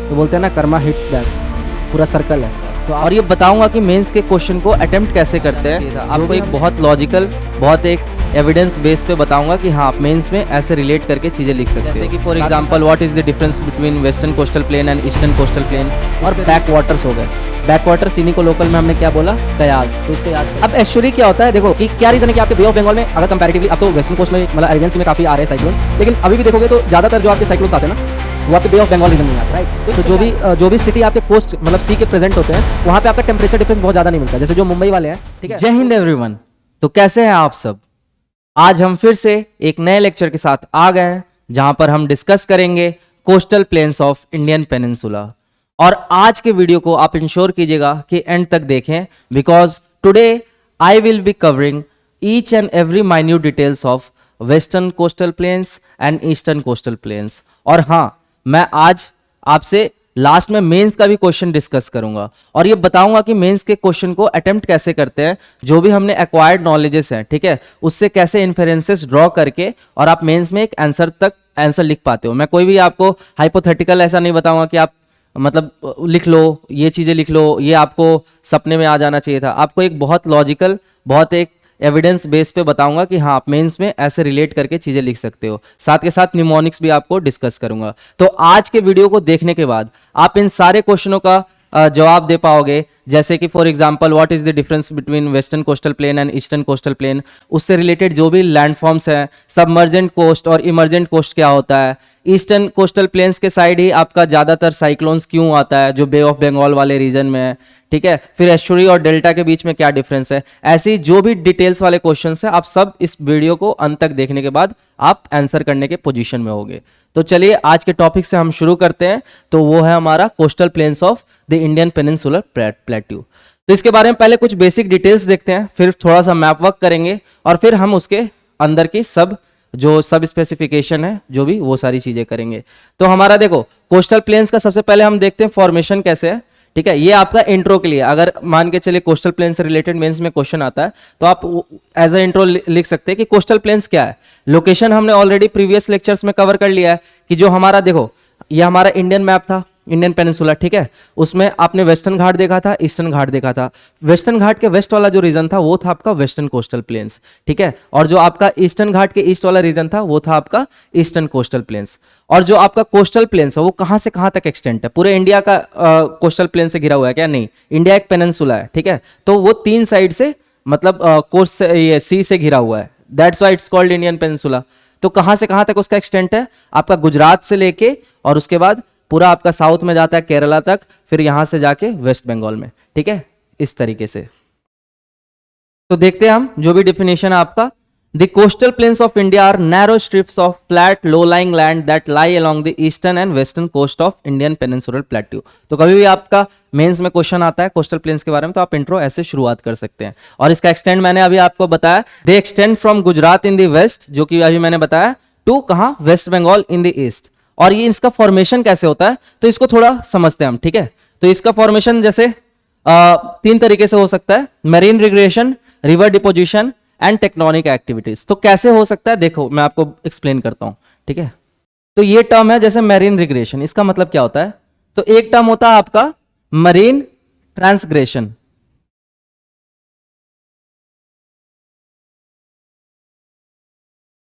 तो बोलते हैं ना कर्मा हिट्स बैक, पूरा सर्कल है। तो और ये बताऊंगा कि मेंस के क्वेश्चन को अटेम्प्ट कैसे करते हैं। आपको एक बहुत लॉजिकल, बहुत एक एविडेंस बेस पे बताऊंगा कि हाँ आप मेंस में ऐसे रिलेट करके चीज़ें लिख सकते हैं। जैसे कि for example what is the difference between western coastal plane and eastern coastal plain, और बैक वाटर्स हो गए। बैक वाटर्स इन्हीं को लोकल में हमने क्या बोला, कयाल्स, तो इसको याद। अब एस्चुरी क्या होता है, देखो कि क्या रीजन है कि आपके बे ऑफ बंगाल में अगर कंपैरेटिवली, अब तो वेस्टर्न कोस्ट में मतलब अरेबियन सी में काफी आ रहे हैं साइक्लोन, लेकिन अभी भी देखोगे तो ज्यादातर जो आपके साइक्लोन्स आते हैं ना वो आपके बे ऑफ बंगाल रीजन में आते हैं, राइट। तो जो भी सिटी आपके कोस्ट मतलब सी के प्रेजेंट होते हैं वहां पे आपका टेम्परेचर डिफरेंस बहुत ज्यादा नहीं मिलता, जैसे जो मुंबई वाले हैं, ठीक है। जय हिंद एवरीवन। तो कैसे हैं आप सब? आज हम फिर से एक नए लेक्चर के साथ आ गए हैं जहां पर हम डिस्कस करेंगे coastal plains of Indian peninsula. और आज के वीडियो को आप इंश्योर कीजिएगा कि एंड तक देखें, because today I will be covering each and every minute details of western coastal plains and eastern coastal planes. और हाँ, मैं आज आपसे लास्ट में मेंस का भी क्वेश्चन डिस्कस करूंगा और ये बताऊंगा कि मेंस के क्वेश्चन को अटेम्प्ट कैसे करते हैं, जो भी हमने एक्वायर्ड नॉलेजेस हैं, ठीक है, उससे कैसे इन्फेरेंसेस ड्रॉ करके और आप मेंस में एक आंसर लिख पाते हो। मैं कोई भी आपको हाइपोथेटिकल ऐसा नहीं बताऊंगा कि आप मतलब लिख लो, ये चीजें लिख लो, ये आपको सपने में आ जाना चाहिए था। आपको एक बहुत लॉजिकल, बहुत एक एविडेंस बेस पे बताऊंगा कि हाँ आप मेंस में ऐसे रिलेट करके चीजें लिख सकते हो। साथ के साथ निमोनिक्स भी आपको डिस्कस करूंगा। तो आज के वीडियो को देखने के बाद आप इन सारे क्वेश्चनों का जवाब दे पाओगे, जैसे कि for example what is the difference between western coastal plane and eastern coastal plain, उससे रिलेटेड जो भी लैंडफॉर्म्स हैं, सबमर्जेंट कोस्ट और इमर्जेंट कोस्ट क्या होता है, ईस्टर्न कोस्टल प्लेन्स के साइड ही आपका ज्यादातर साइक्लोन्स क्यों आता है जो बे ऑफ बंगाल वाले रीजन में है, ठीक है, फिर एस्चुरी और डेल्टा के बीच में क्या डिफरेंस है, ऐसी जो भी डिटेल्स वाले क्वेश्चंस हैं आप सब इस वीडियो को अंत तक देखने के बाद आप आंसर करने के पोजीशन में होगे। तो चलिए आज के टॉपिक से हम शुरू करते हैं। तो वो है हमारा coastal plains of the Indian peninsular plateau. तो इसके बारे में पहले कुछ बेसिक डिटेल्स देखते हैं, फिर थोड़ा सा मैप वर्क करेंगे और फिर हम उसके अंदर की सब स्पेसिफिकेशन है जो भी वो सारी चीजें करेंगे। तो हमारा देखो कोस्टल प्लेन्स का सबसे पहले हम देखते हैं फॉर्मेशन कैसे है, ठीक है। ये आपका इंट्रो के लिए, अगर मान के चलिए कोस्टल प्लेन से रिलेटेड मेंस में क्वेश्चन आता है तो आप एज अ इंट्रो लिख सकते हैं कि कोस्टल प्लेन्स क्या है। लोकेशन हमने ऑलरेडी प्रीवियस लेक्चर्स में कवर कर लिया है कि जो हमारा देखो ये हमारा इंडियन मैप था, इंडियन पेनिनसुला, ठीक है, उसमें आपने वेस्टर्न घाट देखा था, ईस्टर्न घाट देखा था। वेस्टर्न घाट के वेस्ट वाला जो रीजन था वो था आपका वेस्टर्न कोस्टल प्लेन्स, ठीक है, और जो आपका ईस्टर्न घाट के ईस्ट वाला रीजन था वो था आपका ईस्टर्न कोस्टल प्लेन्स। और जो आपका कोस्टल प्लेन्स है वो कहां से कहां तक एक्सटेंट है, पूरे इंडिया का कोस्टल प्लेन से घिरा हुआ है क्या? नहीं, इंडिया एक पेनिनसुला है, ठीक है, तो वो तीन साइड से मतलब कोस्ट से, ये सी से घिरा हुआ है, that's why it's called Indian peninsula. तो कहां से कहां तक उसका एक्सटेंट है? आपका गुजरात से लेके और उसके बाद पूरा आपका साउथ में जाता है केरला तक, फिर यहां से जाके वेस्ट बंगाल में, ठीक है, इस तरीके से। तो देखते हैं हम जो भी डेफिनेशन है आपका। The coastal plains of India are narrow strips of flat low lying land that lie along the eastern and western coast of Indian peninsular plateau. तो कभी भी आपका मेंस में क्वेश्चन आता है कोस्टल प्लेन्स के बारे में तो आप इंट्रो ऐसे शुरुआत कर सकते हैं। और इसका एक्सटेंड मैंने अभी आपको बताया, they extend from Gujarat in the west, जो कि अभी मैंने बताया, टू कहां, West Bengal in the east. और ये इसका फॉर्मेशन कैसे होता है तो इसको थोड़ा समझते हैं हम, ठीक है। तो इसका फॉर्मेशन जैसे तीन तरीके से हो सकता है, marine regression, river deposition and tectonic activities. तो कैसे हो सकता है देखो मैं आपको एक्सप्लेन करता हूं, ठीक है। तो ये टर्म है जैसे मेरीन रिग्रेशन, इसका मतलब क्या होता है? तो एक टर्म होता है आपका मरीन ट्रांसग्रेशन,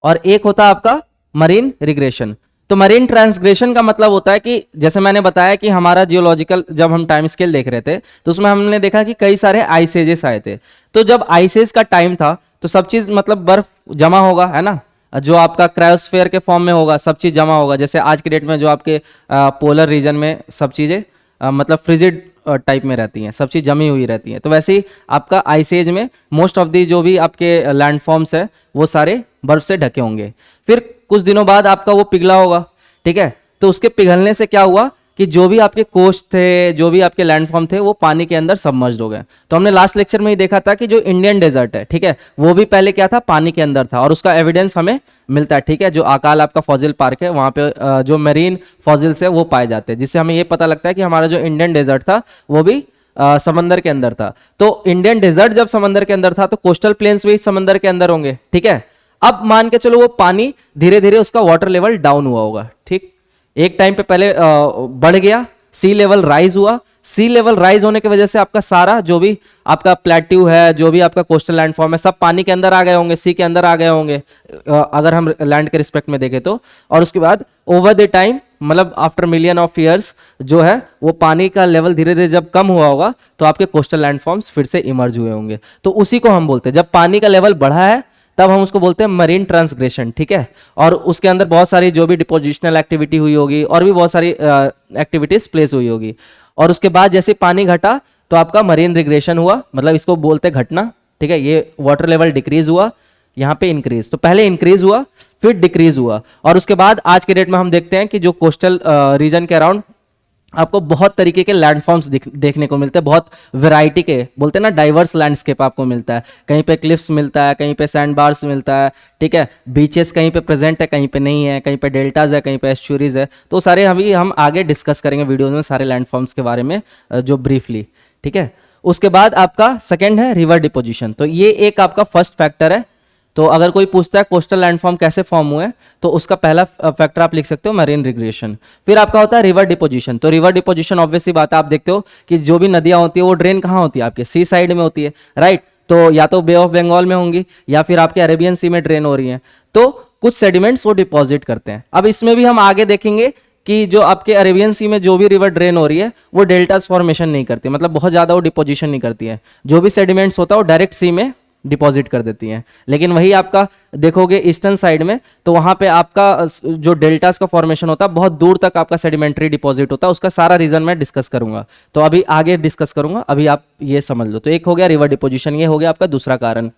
और एक होता है आपका मरीन रिग्रेशन। तो मरीन ट्रांसग्रेशन का मतलब होता है कि जैसे मैंने बताया कि हमारा जियोलॉजिकल जब हम टाइम स्केल देख रहे थे तो उसमें हमने देखा कि कई सारे आइस एजेस आए थे। तो जब आइस एज का टाइम था तो सब चीज मतलब बर्फ जमा होगा, है ना, जो आपका क्रायोस्फीयर के फॉर्म में होगा, सब चीज जमा होगा। जैसे आज के डेट में जो आपके पोलर रीजन में सब चीजें मतलब फ्रिजिड टाइप में रहती हैं, सब चीज जमी हुई रहती हैं। तो वैसे ही आपका आइस एज में मोस्ट ऑफ दी जो भी आपके लैंडफॉर्म्स है वो सारे बर्फ से ढके होंगे। फिर कुछ दिनों बाद आपका वो पिघला होगा, ठीक है। तो उसके पिघलने से क्या हुआ कि जो भी आपके कोस्ट थे, जो भी आपके लैंडफॉर्म थे, वो पानी के अंदर सबमर्ज्ड हो गए। तो हमने लास्ट लेक्चर में ही देखा था कि जो इंडियन डेजर्ट है, ठीक है, वो भी पहले क्या था, पानी के अंदर था, और उसका एविडेंस हमें मिलता है, ठीक है। जो अकाल आपका फॉसिल पार्क है वहां पे जो मेरीन फॉसिल्स है वो पाए जाते हैं, जिससे हमें ये पता लगता है कि हमारा जो इंडियन डेजर्ट था वो भी समंदर के अंदर था। तो इंडियन डेजर्ट जब समंदर के अंदर था तो कोस्टल प्लेन्स भी समंदर के अंदर होंगे, ठीक है। अब मान के चलो वो पानी धीरे धीरे उसका वाटर लेवल डाउन हुआ होगा, ठीक, एक टाइम पे पहले बढ़ गया, सी लेवल राइज हुआ, सी लेवल राइज होने की वजह से आपका सारा जो भी आपका प्लेट्यू है, जो भी आपका कोस्टल लैंडफॉर्म है, सब पानी के अंदर आ गए होंगे, सी के अंदर आ गए होंगे अगर हम लैंड के रिस्पेक्ट में देखें तो। और उसके बाद ओवर द टाइम, मतलब आफ्टर मिलियन ऑफ ईयर्स जो है वो पानी का लेवल धीरे धीरे जब कम हुआ होगा तो आपके कोस्टल लैंडफॉर्म्स फिर से इमर्ज हुए होंगे। तो उसी को हम बोलते हैं, जब पानी का लेवल बढ़ा है तब हम उसको बोलते हैं मरीन ट्रांसग्रेशन, ठीक है। और उसके अंदर बहुत सारी जो भी डिपोजिशनल एक्टिविटी हुई होगी और भी बहुत सारी एक्टिविटीज प्लेस हुई होगी। और उसके बाद जैसे पानी घटा तो आपका मरीन रिग्रेशन हुआ, मतलब इसको बोलते हैं घटना, ठीक है। ये वाटर लेवल डिक्रीज हुआ, यहाँ पे इंक्रीज, तो पहले इंक्रीज हुआ फिर डिक्रीज हुआ। और उसके बाद आज के डेट में हम देखते हैं कि जो कोस्टल रीजन के अराउंड आपको बहुत तरीके के लैंडफॉर्म्स देखने को मिलते हैं, बहुत वैरायटी के, बोलते हैं ना डाइवर्स लैंडस्केप आपको मिलता है। कहीं पे क्लिफ्स मिलता है, कहीं पे सैंड बार्स मिलता है, ठीक है। बीचेस कहीं पे प्रेजेंट है, कहीं पे नहीं है, कहीं पे डेल्टाज है, कहीं पे एस्चुरीज है। तो सारे हम आगे डिस्कस करेंगे वीडियो में सारे लैंडफॉर्म्स के बारे में जो ब्रीफली, ठीक है। उसके बाद आपका सेकेंड है रिवर डिपोजिशन। तो ये एक आपका फर्स्ट फैक्टर है। तो अगर कोई पूछता है कोस्टल लैंडफॉर्म कैसे फॉर्म हुए तो उसका पहला फैक्टर आप लिख सकते हो मरीन रिग्रेशन। फिर आपका होता है रिवर डिपोजिशन। तो रिवर डिपोजिशन ऑब्वियसली बात है, आप देखते हो कि जो भी नदियां होती है वो ड्रेन कहाँ होती है, आपके सी साइड में होती है, राइट। तो या तो बे ऑफ बंगाल में होंगी या फिर आपके अरेबियन सी में ड्रेन हो रही है। तो कुछ सेडिमेंट्स वो डिपॉजिट करते हैं। अब इसमें भी हम आगे देखेंगे कि जो आपके अरेबियन सी में जो भी रिवर ड्रेन हो रही है वो डेल्टास फॉर्मेशन नहीं करती, मतलब बहुत ज्यादा वो डिपोजिशन नहीं करती है। जो भी सेडिमेंट्स होता है वो डायरेक्ट सी में डिपॉजिट कर देती हैं। लेकिन वही आपका देखोगे ईस्टर्न साइड में तो वहां पे आपका जो डेल्टास का फॉर्मेशन होता है बहुत दूर तक आपका सेडिमेंट्री डिपॉजिट होता है। उसका सारा रीजन मैं डिस्कस करूंगा, तो अभी आगे डिस्कस करूंगा, अभी आप ये समझ लो। तो एक हो गया रिवर डिपोजिशन, ये हो गया आपका दूसरा कारण।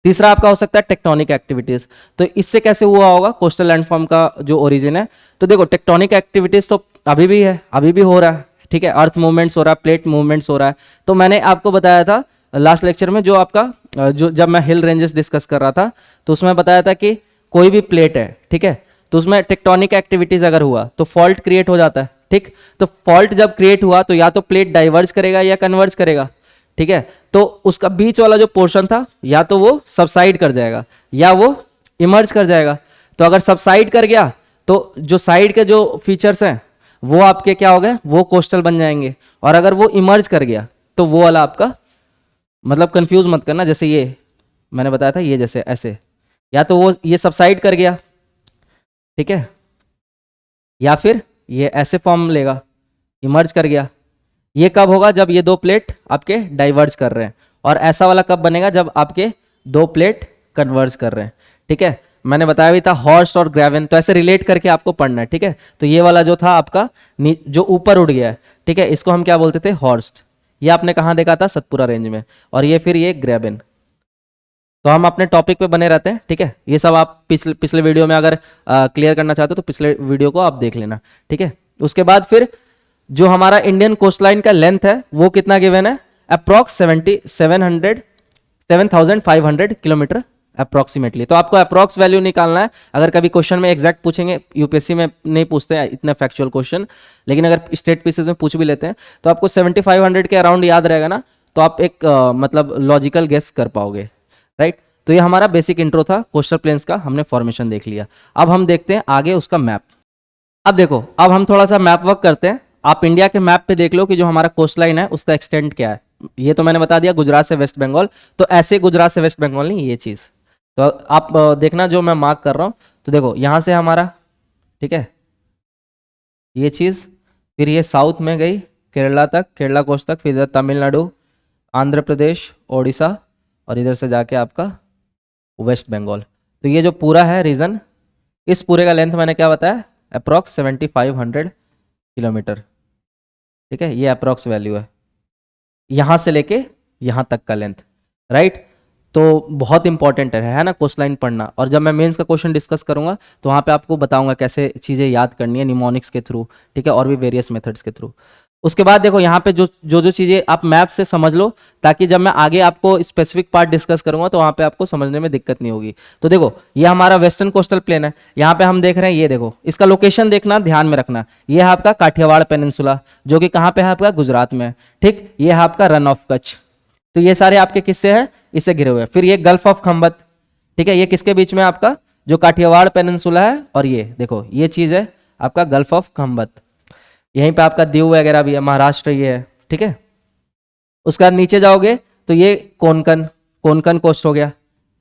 तीसरा आपका हो सकता है टेक्टोनिक एक्टिविटीज। तो इससे कैसे हुआ होगा कोस्टल लैंडफॉर्म का जो ओरिजिन है। तो देखो टेक्टोनिक एक्टिविटीज तो अभी भी है, अभी भी हो रहा है, ठीक है। अर्थ मूवमेंट्स हो रहा है, प्लेट मूवमेंट्स हो रहा है। तो मैंने आपको बताया था लास्ट लेक्चर में, जो आपका जो जब मैं हिल रेंजेस डिस्कस कर रहा था तो उसमें बताया था कि कोई भी प्लेट है, ठीक है, तो उसमें टेक्टोनिक एक्टिविटीज अगर हुआ तो फॉल्ट क्रिएट हो जाता है, ठीक। तो फॉल्ट जब क्रिएट हुआ तो या तो प्लेट डाइवर्ज करेगा या कन्वर्ज करेगा, ठीक है। तो उसका बीच वाला जो पोर्शन था या तो वो सबसाइड कर जाएगा या वो इमर्ज कर जाएगा। तो अगर सबसाइड कर गया तो जो साइड के जो फीचर्स हैं वो आपके क्या हो गए, वो कोस्टल बन जाएंगे। और अगर वो इमर्ज कर गया तो वो वाला आपका, मतलब कंफ्यूज मत करना, जैसे ये मैंने बताया था, ये जैसे ऐसे, या तो वो ये सबसाइड कर गया, ठीक है, या फिर ये ऐसे फॉर्म लेगा, इमर्ज कर गया। ये कब होगा, जब ये दो प्लेट आपके डाइवर्ज कर रहे हैं। और ऐसा वाला कब बनेगा, जब आपके दो प्लेट कन्वर्ज कर रहे हैं, ठीक है। मैंने बताया भी था हॉर्स्ट और ग्रेवन, तो ऐसे रिलेट करके आपको पढ़ना है, ठीक है। तो ये वाला जो था आपका जो ऊपर उड़ गया है, ठीक है, इसको हम क्या बोलते थे, हॉर्स्ट। ये आपने कहाँ देखा था, सतपुरा रेंज में। और ये फिर ये ग्रेबन। तो हम अपने टॉपिक पे बने रहते हैं, ठीक है। ये सब आप पिछले वीडियो में अगर क्लियर करना चाहते हो तो पिछले वीडियो को आप देख लेना, ठीक है। उसके बाद फिर जो हमारा इंडियन कोस्टलाइन का लेंथ है वो कितना गिवन है, अप्रॉक्स 7,500 किलोमीटर अप्रोक्सीमेटली। तो आपको अप्रॉक्स वैल्यू निकालना है। अगर कभी क्वेश्चन में एग्जैक्ट पूछेंगे, यूपीएससी में नहीं पूछते हैं इतने फैक्चुअल क्वेश्चन, लेकिन अगर स्टेट पीसेस में पूछ भी लेते हैं तो आपको 7,500 के अराउंड याद रहेगा ना, तो आप एक मतलब लॉजिकल गेस कर पाओगे, राइट। तो ये हमारा बेसिक इंट्रो था कोस्टल प्लेन्स का, हमने फॉर्मेशन देख लिया। अब हम देखते हैं आगे उसका मैप। अब देखो, अब हम थोड़ा सा मैप वर्क करते हैं। आप इंडिया के मैप पे देख लो कि जो हमारा कोस्ट लाइन है उसका एक्सटेंट क्या है। ये तो मैंने बता दिया गुजरात से वेस्ट बंगाल, तो ऐसे गुजरात से वेस्ट बंगाल नहीं, ये चीज़ तो आप देखना जो मैं मार्क कर रहा हूँ। तो देखो यहाँ से हमारा, ठीक है, ये चीज़, फिर ये साउथ में गई केरला तक, केरला कोस्ट तक, फिर इधर तमिलनाडु, आंध्र प्रदेश, ओडिशा, और इधर से जाके आपका वेस्ट बंगाल। तो ये जो पूरा है रीजन, इस पूरे का लेंथ मैंने क्या बताया, अप्रॉक्स 7,500 किलोमीटर, ठीक है। ये अप्रॉक्स वैल्यू है यहाँ से लेके यहाँ तक का लेंथ, राइट। तो बहुत इंपॉर्टेंट है ना कोस्ट लाइन पढ़ना। और जब मैं मेंस का क्वेश्चन डिस्कस करूंगा तो वहाँ पे आपको बताऊंगा कैसे चीज़ें याद करनी है निमोनिक्स के थ्रू, ठीक है, और भी वेरियस मेथड्स के थ्रू। उसके बाद देखो यहाँ पे जो चीज़ें आप मैप से समझ लो, ताकि जब मैं आगे आपको स्पेसिफिक पार्ट डिस्कस करूंगा तो वहाँ पे आपको समझने में दिक्कत नहीं होगी। तो देखो ये हमारा वेस्टर्न कोस्टल प्लेन है, यहाँ पे हम देख रहे हैं, ये देखो इसका लोकेशन देखना, ध्यान में रखना। ये है आपका काठियावाड़ पेनिनसुला, जो कि कहाँ पे है आपका, गुजरात में, ठीक। ये है आपका रन ऑफ कच्छ। तो ये सारे आपके किससे है, इससे घिरे हुए हैं। फिर ये गल्फ ऑफ खंबत, ठीक है, ये किसके बीच में आपका, जो काठियावाड़ पेनिनसुला है, और ये देखो ये चीज है आपका गल्फ ऑफ खंबत। यहीं पे आपका दीव वगैरह भी है, महाराष्ट्र ये है, ठीक है। उसके बाद नीचे जाओगे तो ये कोंकण, कोंकण कोस्ट हो गया,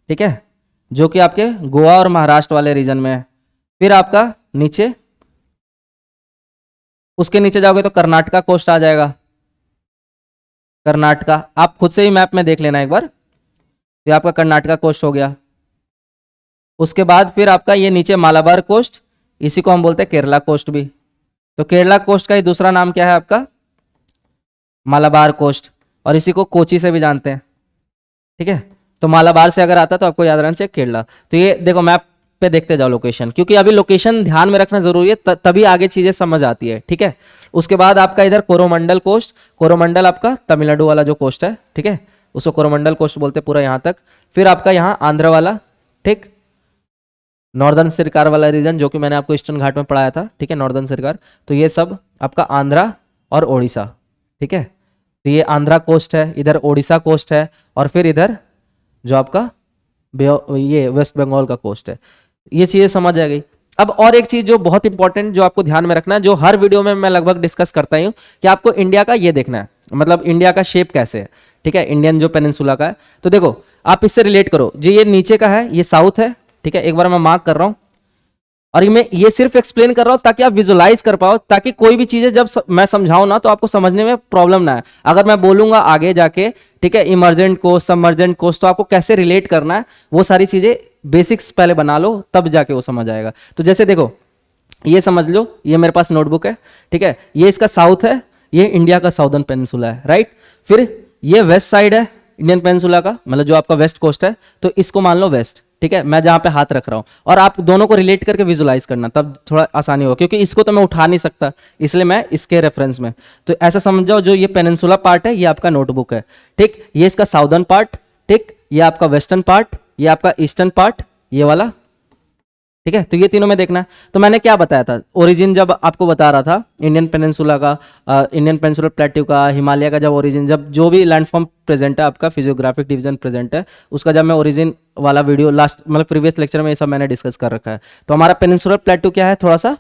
ठीक है, जो कि आपके गोवा और महाराष्ट्र वाले रीजन में है। फिर आपका नीचे, उसके नीचे जाओगे तो कर्नाटका कोस्ट आ जाएगा, कर्नाटका, आप खुद से ही मैप में देख लेना एक बार, ये आपका कर्नाटका कोस्ट हो गया। उसके बाद फिर आपका ये नीचे मालाबार कोस्ट, इसी को हम बोलते हैं केरला कोस्ट भी। तो केरला कोस्ट का ही दूसरा नाम क्या है आपका, मालाबार कोस्ट, और इसी को कोची से भी जानते हैं, ठीक है। तो मालाबार से अगर आता तो आपको याद रहना चाहिए केरला। तो ये देखो मैप पे देखते जाओ लोकेशन, क्योंकि अभी लोकेशन ध्यान में रखना जरूरी है, तभी आगे चीजें समझ आती है, ठीक है। उसके बाद आपका इधर कोरोमंडल कोस्ट, कोरोमंडल आपका तमिलनाडु वाला जो कोस्ट है, ठीक है, उसको कोरोमंडल कोस्ट बोलते हैं पूरा यहाँ तक। फिर आपका यहाँ आंध्र वाला, ठीक, नॉर्दर्न सरकार वाला रीजन, जो कि मैंने आपको ईस्टर्न घाट में पढ़ाया था, ठीक है, नॉर्दर्न सरकार। तो ये सब आपका आंध्रा और ओडिशा, ठीक है। तो ये आंध्रा कोस्ट है, इधर ओडिशा कोस्ट है, और फिर इधर जो आपका ये वेस्ट बंगाल का कोस्ट है। ये चीजें समझ आ गई। अब और एक चीज जो बहुत इंपॉर्टेंट, जो आपको ध्यान में रखना है, जो हर वीडियो में मैं लगभग डिस्कस करता ही हूँ, कि आपको इंडिया का ये देखना है, मतलब इंडिया का शेप कैसे है, ठीक है, इंडियन जो पेनिनसुला का है। तो देखो आप इससे रिलेट करो, जो ये नीचे का है ये साउथ है, ठीक है, एक बार मैं मार्क कर रहा हूं, और मैं ये सिर्फ एक्सप्लेन कर रहा हूं ताकि आप विजुलाइज कर पाओ, ताकि कोई भी चीजें जब मैं समझाऊं ना तो आपको समझने में प्रॉब्लम ना है। अगर मैं बोलूंगा आगे जाके, ठीक है, इमर्जेंट कोस्ट, सबमर्जेंट कोस्ट, तो आपको कैसे रिलेट करना है वो सारी चीजें बेसिक्स पहले बना लो, तब जाके वो समझ आएगा। तो जैसे देखो ये समझ लो, ये मेरे पास नोटबुक है, ठीक है, ये इसका साउथ है, ये इंडिया का साउदर्न पेनिनसुला है, राइट। फिर ये वेस्ट साइड है इंडियन पेनिनसुला का, मतलब जो आपका वेस्ट कोस्ट है, तो इसको मान लो वेस्ट, ठीक है, मैं जहां पे हाथ रख रहा हूं, और आप दोनों को रिलेट करके विजुलाइज करना, तब थोड़ा आसानी होगा, क्योंकि इसको तो मैं उठा नहीं सकता, इसलिए मैं इसके रेफरेंस में। तो ऐसा समझ जाओ, जो ये पेनिनसुला पार्ट है ये आपका नोटबुक है, ठीक, ये इसका साउदर्न पार्ट, ठीक, ये आपका वेस्टर्न पार्ट, ये आपका ईस्टर्न पार्ट, ये वाला, ठीक है। तो ये तीनों में देखना है। तो मैंने क्या बताया था, ओरिजिन जब आपको बता रहा था इंडियन पेनिनसुला का, इंडियन पेनिनसुलर प्लेट्यू का, हिमालय का, जब ओरिजिन, जब जो भी लैंडफॉर्म प्रेजेंट है आपका, फिजियोग्राफिक डिवीजन प्रेजेंट है, उसका जब मैं ओरिजिन वाला वीडियो लास्ट, मतलब प्रीवियस लेक्चर में ये सब मैंने डिस्कस कर रखा है। तो हमारा पेनिनसुलर प्लेट्यू क्या है, थोड़ा सा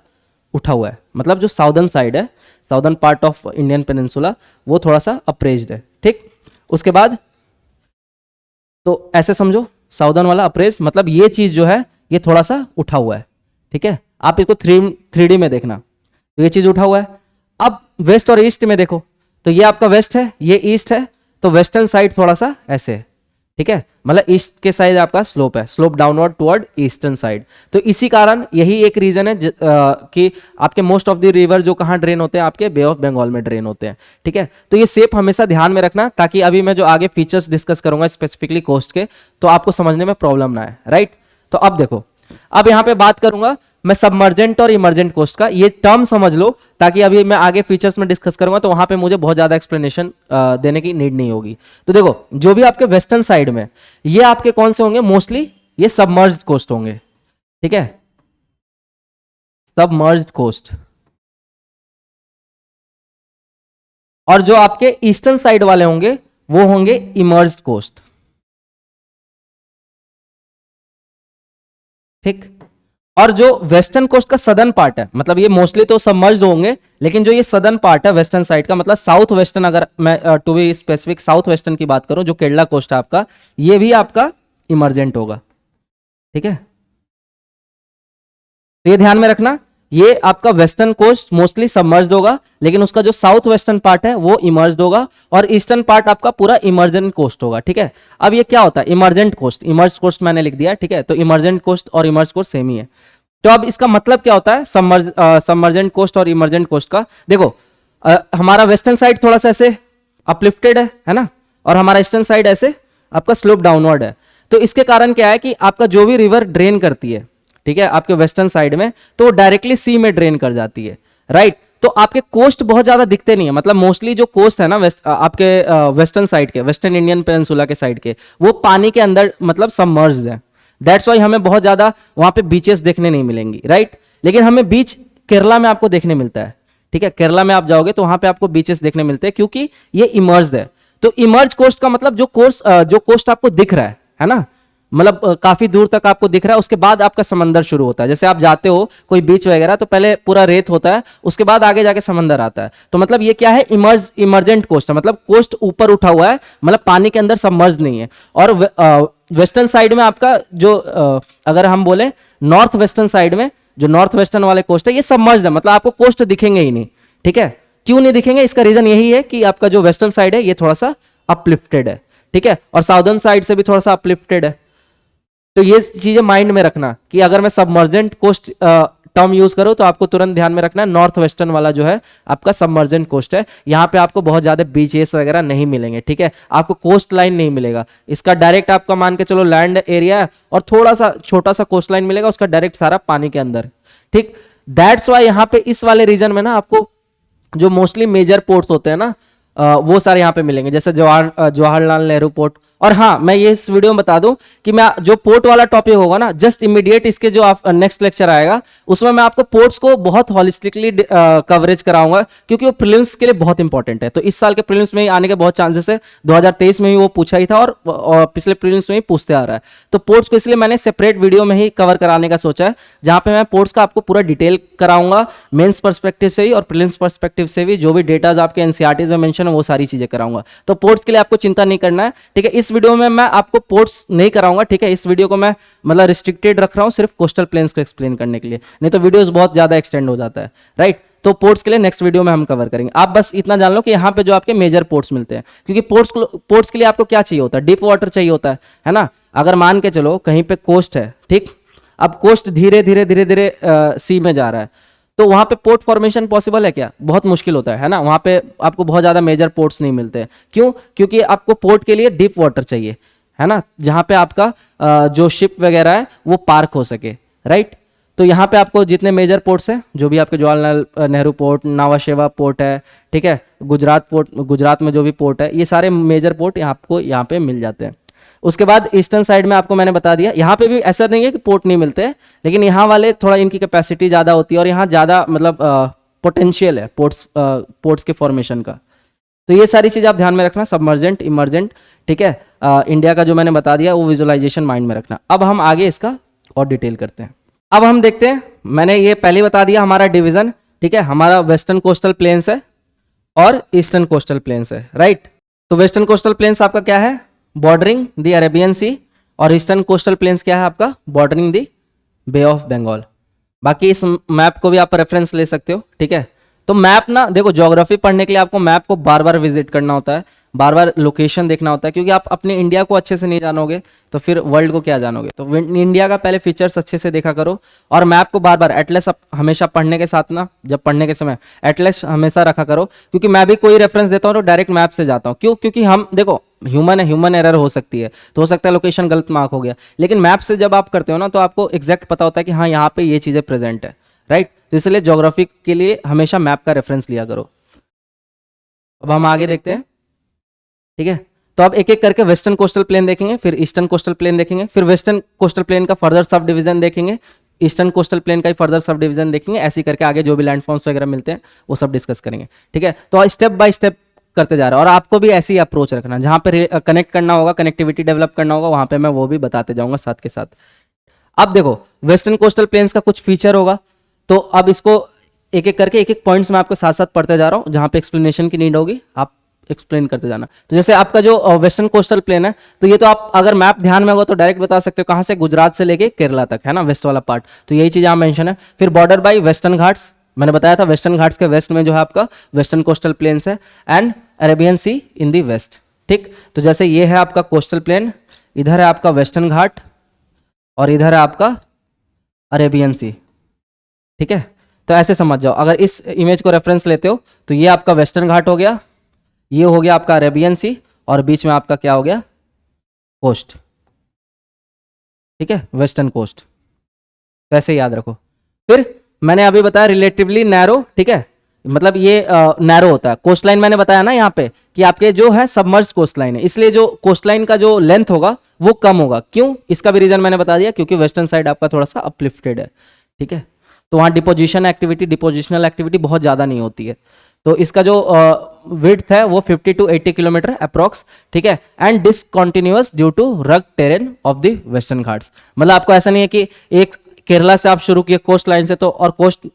उठा हुआ है, मतलब जो साउदर्न साइड है, southern part of Indian peninsula, वो थोड़ा सा अप्रेज्ड है, ठीक। उसके बाद तो ऐसे समझो, साउदर्न वाला अप्रेज्ड, मतलब ये चीज जो है ये थोड़ा सा उठा हुआ है, ठीक है। आप इसको 3D में देखना, तो ये चीज उठा हुआ है। अब वेस्ट और ईस्ट में देखो, तो ये आपका वेस्ट है, ये ईस्ट है, तो वेस्टर्न साइड थोड़ा सा ऐसे है, ठीक है, मतलब ईस्ट के साइड आपका स्लोप है, slope downward toward eastern side. तो इसी कारण यही एक रीजन है कि आपके मोस्ट ऑफ द रिवर जो कहाँ ड्रेन होते हैं, आपके बे ऑफ बंगाल में ड्रेन होते हैं, ठीक है। तो ये शेप हमेशा ध्यान में रखना, ताकि अभी मैं जो आगे फीचर्स डिस्कस करूंगा स्पेसिफिकली कोस्ट के, तो आपको समझने में प्रॉब्लम ना है, राइट। तो अब देखो, अब यहां पे बात करूंगा मैं सबमर्जेंट और इमर्जेंट कोस्ट का, ये टर्म समझ लो, ताकि अभी मैं आगे फीचर्स में डिस्कस करूंगा तो वहां पे मुझे बहुत ज्यादा एक्सप्लेनेशन देने की नीड नहीं होगी। तो देखो, जो भी आपके वेस्टर्न साइड में, ये आपके कौन से होंगे, मोस्टली ये सबमर्ज्ड कोस्ट होंगे, ठीक है, सबमर्ज्ड कोस्ट। और जो आपके ईस्टर्न साइड वाले होंगे वो होंगे इमर्ज्ड कोस्ट, ठीक। और जो वेस्टर्न कोस्ट का सदर्न पार्ट है, मतलब ये मोस्टली तो सबमर्ज्ड होंगे, लेकिन जो ये सदर्न पार्ट है वेस्टर्न साइड का, मतलब साउथ वेस्टर्न, अगर मैं to be specific south western की बात करूं, जो केरला कोस्ट है आपका, ये भी आपका इमर्जेंट होगा, ठीक है। तो ये ध्यान में रखना, ये आपका वेस्टर्न कोस्ट मोस्टली सबमर्ज्ड होगा, लेकिन उसका जो साउथ वेस्टर्न पार्ट है वो इमर्ज्ड होगा, और ईस्टर्न पार्ट आपका पूरा इमर्जेंट कोस्ट होगा, ठीक है। अब ये क्या होता है, इमर्जेंट कोस्ट, इमर्ज कोस्ट मैंने लिख दिया, ठीक है। तो इमर्जेंट कोस्ट और इमर्ज कोस्ट सेम ही है। तो अब इसका मतलब क्या होता है सबमर्जेंट कोस्ट और इमर्जेंट कोस्ट का, देखो हमारा वेस्टर्न साइड थोड़ा सा ऐसे अपलिफ्टेड है ना, और हमारा ईस्टर्न साइड ऐसे आपका स्लोप डाउनवर्ड है। तो इसके कारण क्या है कि आपका जो भी रिवर ड्रेन करती है, ठीक है, आपके वेस्टर्न साइड में, तो वो डायरेक्टली सी में ड्रेन कर जाती है, राइट। तो आपके कोस्ट बहुत ज्यादा दिखते नहीं है, मतलब मोस्टली जो कोस्ट है ना आपके वेस्टर्न साइड के, वेस्टर्न इंडियन पेनिनसुला के साइड के, वो पानी के अंदर मतलब सबमर्ज्ड है। दैट्स वाई हमें बहुत ज्यादा वहां पे बीचेस देखने नहीं मिलेंगी, राइट। लेकिन हमें बीच केरला में आपको देखने मिलता है, ठीक है, केरला में आप जाओगे तो वहां पे आपको बीचेस देखने मिलते हैं, क्योंकि ये इमर्ज्ड है। तो इमर्ज कोस्ट का मतलब जो कोस्ट आपको दिख रहा है ना, मतलब काफी दूर तक आपको दिख रहा है, उसके बाद आपका समंदर शुरू होता है। जैसे आप जाते हो कोई बीच वगैरह तो पहले पूरा रेत होता है, उसके बाद आगे जाके समंदर आता है। तो मतलब ये क्या है, इमर्जेंट कोस्ट है, मतलब कोस्ट ऊपर उठा हुआ है, मतलब पानी के अंदर सबमर्ज नहीं है। और वेस्टर्न साइड में आपका जो अगर हम बोले नॉर्थ वेस्टर्न साइड में, जो नॉर्थ वेस्टर्न वाले कोस्ट है ये सबमर्ज है, मतलब आपको कोस्ट दिखेंगे ही नहीं। ठीक है, क्यों नहीं दिखेंगे, इसका रीजन यही है कि आपका जो वेस्टर्न साइड है ये थोड़ा सा अपलिफ्टेड है। ठीक है, और साउदर्न साइड से भी थोड़ा सा अपलिफ्टेड है। तो ये चीजें माइंड में रखना कि अगर मैं सबमर्जेंट कोस्ट टर्म यूज करूं तो आपको तुरंत ध्यान में रखना है नॉर्थ वेस्टर्न वाला जो है आपका सबमर्जेंट कोस्ट है। यहां पे आपको बहुत ज्यादा बीचेस वगैरह नहीं मिलेंगे। ठीक है, आपको कोस्ट लाइन नहीं मिलेगा, इसका डायरेक्ट आपका मान के चलो लैंड एरिया है और थोड़ा सा छोटा सा कोस्ट लाइन मिलेगा, उसका डायरेक्ट सारा पानी के अंदर। ठीक, दैट्स वाई यहाँ पे इस वाले रीजन में ना आपको जो मोस्टली मेजर पोर्ट्स होते हैं ना वो सारे यहाँ पे मिलेंगे, जैसे जवाहरलाल नेहरू पोर्ट। और हाँ, मैं ये इस वीडियो में बता दूं कि मैं जो पोर्ट वाला टॉपिक होगा ना, जस्ट इमीडिएट इसके जो आप नेक्स्ट लेक्चर आएगा उसमें मैं आपको पोर्ट्स को बहुत हॉलिस्टिकली कवरेज कराऊंगा, क्योंकि वो प्रीलिम्स के लिए बहुत इंपॉर्टेंट है। तो इस साल के प्रीलिम्स में आने के बहुत चांसेस है, 2023 में भी वो पूछा ही था और पिछले प्रीलिम्स में ही पूछते आ रहा है। तो पोर्ट्स को इसलिए मैंने सेपरेट वीडियो में ही कवर कराने का सोचा है, जहां पे मैं पोर्ट्स का आपको पूरा डिटेल कराऊंगा, मेंस पर्सपेक्टिव से ही और प्रीलिम्स पर्सपेक्टिव से भी, जो भी डेटाज आपके एनसीईआरटी में मेंशन है वो सारी चीजें कराऊंगा। तो पोर्ट्स के लिए आपको चिंता नहीं करना है। ठीक है, इस वीडियो में मैं आपको पोर्ट्स नहीं कराऊंगा। ठीक है, इस वीडियो को मैं मतलब रिस्ट्रिक्टेड रख रहा हूं सिर्फ कोस्टल प्लेन्स को एक्सप्लेन करने के लिए, नहीं तो वीडियोस बहुत ज्यादा एक्सटेंड हो जाता है। राइट, तो पोर्ट्स के लिए नेक्स्ट वीडियो में हम कवर करेंगे। आप बस इतना जान लो कि यहाँ पे जो आपके मेजर पोर्ट्स मिलते हैं, क्योंकि पोर्ट्स के लिए आपको क्या चाहिए होता है, डीप वाटर चाहिए होता है ना। अगर मान के चलो कहीं पे कोस्ट है, ठीक, अब कोस्ट धीरे धीरे धीरे धीरे सी में जा रहा है, तो वहां पे पोर्ट फॉर्मेशन पॉसिबल है क्या, बहुत मुश्किल होता है ना। वहां पे आपको बहुत ज्यादा मेजर पोर्ट्स नहीं मिलते। क्यों, क्योंकि आपको पोर्ट के लिए डीप वाटर चाहिए, है ना, जहां पे आपका जो शिप वगैरह है वो पार्क हो सके। राइट, तो यहाँ पे आपको जितने मेजर पोर्ट्स हैं, जो भी आपके जवाहरलाल नेहरू पोर्ट, नावाशेवा पोर्ट है, ठीक है, गुजरात पोर्ट, गुजरात में जो भी पोर्ट है, ये सारे मेजर पोर्ट आपको यहाँ पे मिल जाते हैं। उसके बाद ईस्टर्न साइड में आपको मैंने बता दिया, यहाँ पे भी ऐसा नहीं है कि पोर्ट नहीं मिलते, लेकिन यहाँ वाले थोड़ा इनकी कैपेसिटी ज़्यादा होती है और यहाँ ज़्यादा मतलब पोटेंशियल है पोर्ट्स के फॉर्मेशन का। तो ये सारी चीज़ आप ध्यान में रखना, सबमर्जेंट, इमर्जेंट। ठीक है, इंडिया का जो मैंने बता दिया वो विजुअलाइजेशन माइंड में रखना। अब हम आगे इसका और डिटेल करते हैं। अब हम देखते हैं, मैंने ये पहले बता दिया हमारा डिवीजन। ठीक है, हमारा वेस्टर्न कोस्टल प्लेन्स है और ईस्टर्न कोस्टल प्लेन्स है। राइट, तो वेस्टर्न कोस्टल प्लेन्स आपका क्या है, बॉर्डरिंग द अरेबियन सी, और ईस्टर्न कोस्टल प्लेन्स क्या है आपका, bordering the Bay of Bengal. बाकी इस मैप को भी आप रेफरेंस ले सकते हो। ठीक है, तो मैप ना देखो, ज्योग्राफी पढ़ने के लिए आपको मैप को बार बार विजिट करना होता है, बार बार लोकेशन देखना होता है, क्योंकि आप अपने इंडिया को अच्छे से नहीं जानोगे तो फिर वर्ल्ड को क्या जानोगे। तो इंडिया का पहले फीचर्स अच्छे से देखा करो, और मैप को बार बार एटलस हमेशा पढ़ने के साथ ना, जब पढ़ने के समय एटलस हमेशा रखा करो, क्योंकि मैं भी कोई रेफरेंस देता हूँ तो डायरेक्ट मैप से जाता हूँ। क्यों, क्योंकि हम देखो ह्यूमन है, ह्यूमन एरर हो सकती है, तो हो सकता है लोकेशन गलत मार्क हो गया, लेकिन मैप से जब आप करते हो ना तो आपको एग्जैक्ट पता होता है कि हाँ यहाँ पे ये चीज़ें प्रेजेंट है। राइट, तो इसलिए ज्योग्राफी के लिए हमेशा मैप का रेफरेंस लिया करो। अब हम आगे देखते हैं। ठीक है, तो अब एक एक करके वेस्टर्न कोस्टल प्लेन देखेंगे, फिर ईस्टर्न कोस्टल प्लेन देखेंगे, फिर वेस्टर्न कोस्टल प्लेन का फर्दर सब डिवीजन देखेंगे, ईस्टर्न कोस्टल प्लेन का ही फर्दर सब डिवीजन देखेंगे, ऐसे करके आगे जो भी लैंडफॉर्म्स वगैरह मिलते हैं वो सब डिस्कस करेंगे। ठीक है, तो स्टेप बाय स्टेप करते जा रहा है, और आपको भी ऐसी अप्रोच रखना, जहां पे कनेक्ट करना होगा, कनेक्टिविटी डेवलप करना होगा, वहां पे मैं वो भी बताते जाऊंगा साथ के साथ। अब देखो वेस्टर्न कोस्टल प्लेन्स का कुछ फीचर होगा, तो अब इसको एक एक करके एक एक पॉइंट्स में आपके साथ साथ पढ़ते जा रहा हूँ, जहां पे एक्सप्लेनेशन की नीड होगी आप एक्सप्लेन करते जाना। तो जैसे आपका जो वेस्टर्न कोस्टल प्लेन है, तो ये तो आप अगर मैप ध्यान में होगा तो डायरेक्ट बता सकते हो कहां से, गुजरात से लेके केरला तक, है ना, वेस्ट वाला पार्ट, तो यही चीज यहाँ मेंशन है। फिर बॉर्डर बाय वेस्टर्न घाट्स, मैंने बताया था वेस्टर्न घाट्स के वेस्ट में जो है आपका वेस्टर्न कोस्टल प्लेन्स है, and Arabian Sea in the west. ठीक, तो जैसे ये है आपका कोस्टल प्लेन, इधर है आपका वेस्टर्न घाट, और इधर है आपका अरेबियन सी। ठीक है, तो ऐसे समझ जाओ, अगर इस इमेज को रेफरेंस लेते हो तो ये आपका वेस्टर्न घाट हो गया, ये हो गया आपका अरेबियन सी, और बीच में आपका क्या हो गया, कोस्ट। ठीक है, वेस्टर्न कोस्ट, तो ऐसे याद रखो। फिर मैंने अभी बताया रिलेटिवली नैरो। ठीक है, मतलब ये नैरो होता है। कोस्ट लाइन मैंने बताया ना यहाँ पे कि आपके जो है सबमर्ज कोस्ट लाइन है, इसलिए जो कोस्ट लाइन का जो लेंथ होगा वो कम होगा। क्यों, इसका भी रीजन मैंने बता दिया, क्योंकि वेस्टर्न साइड आपका थोड़ा सा अपलिफ्टेड है। ठीक है, तो वहाँ डिपोजिशनल एक्टिविटी बहुत ज़्यादा नहीं होती है। तो इसका जो विड्थ है वो 50 to 80 किलोमीटर अप्रोक्स, ठीक है, एंड डिसकंटिन्यूअस ड्यू टू रग terrain of the western Ghats. मतलब आपको ऐसा नहीं है कि एक केरला से आप शुरू किए कोस्ट लाइन से तो और कोस्ट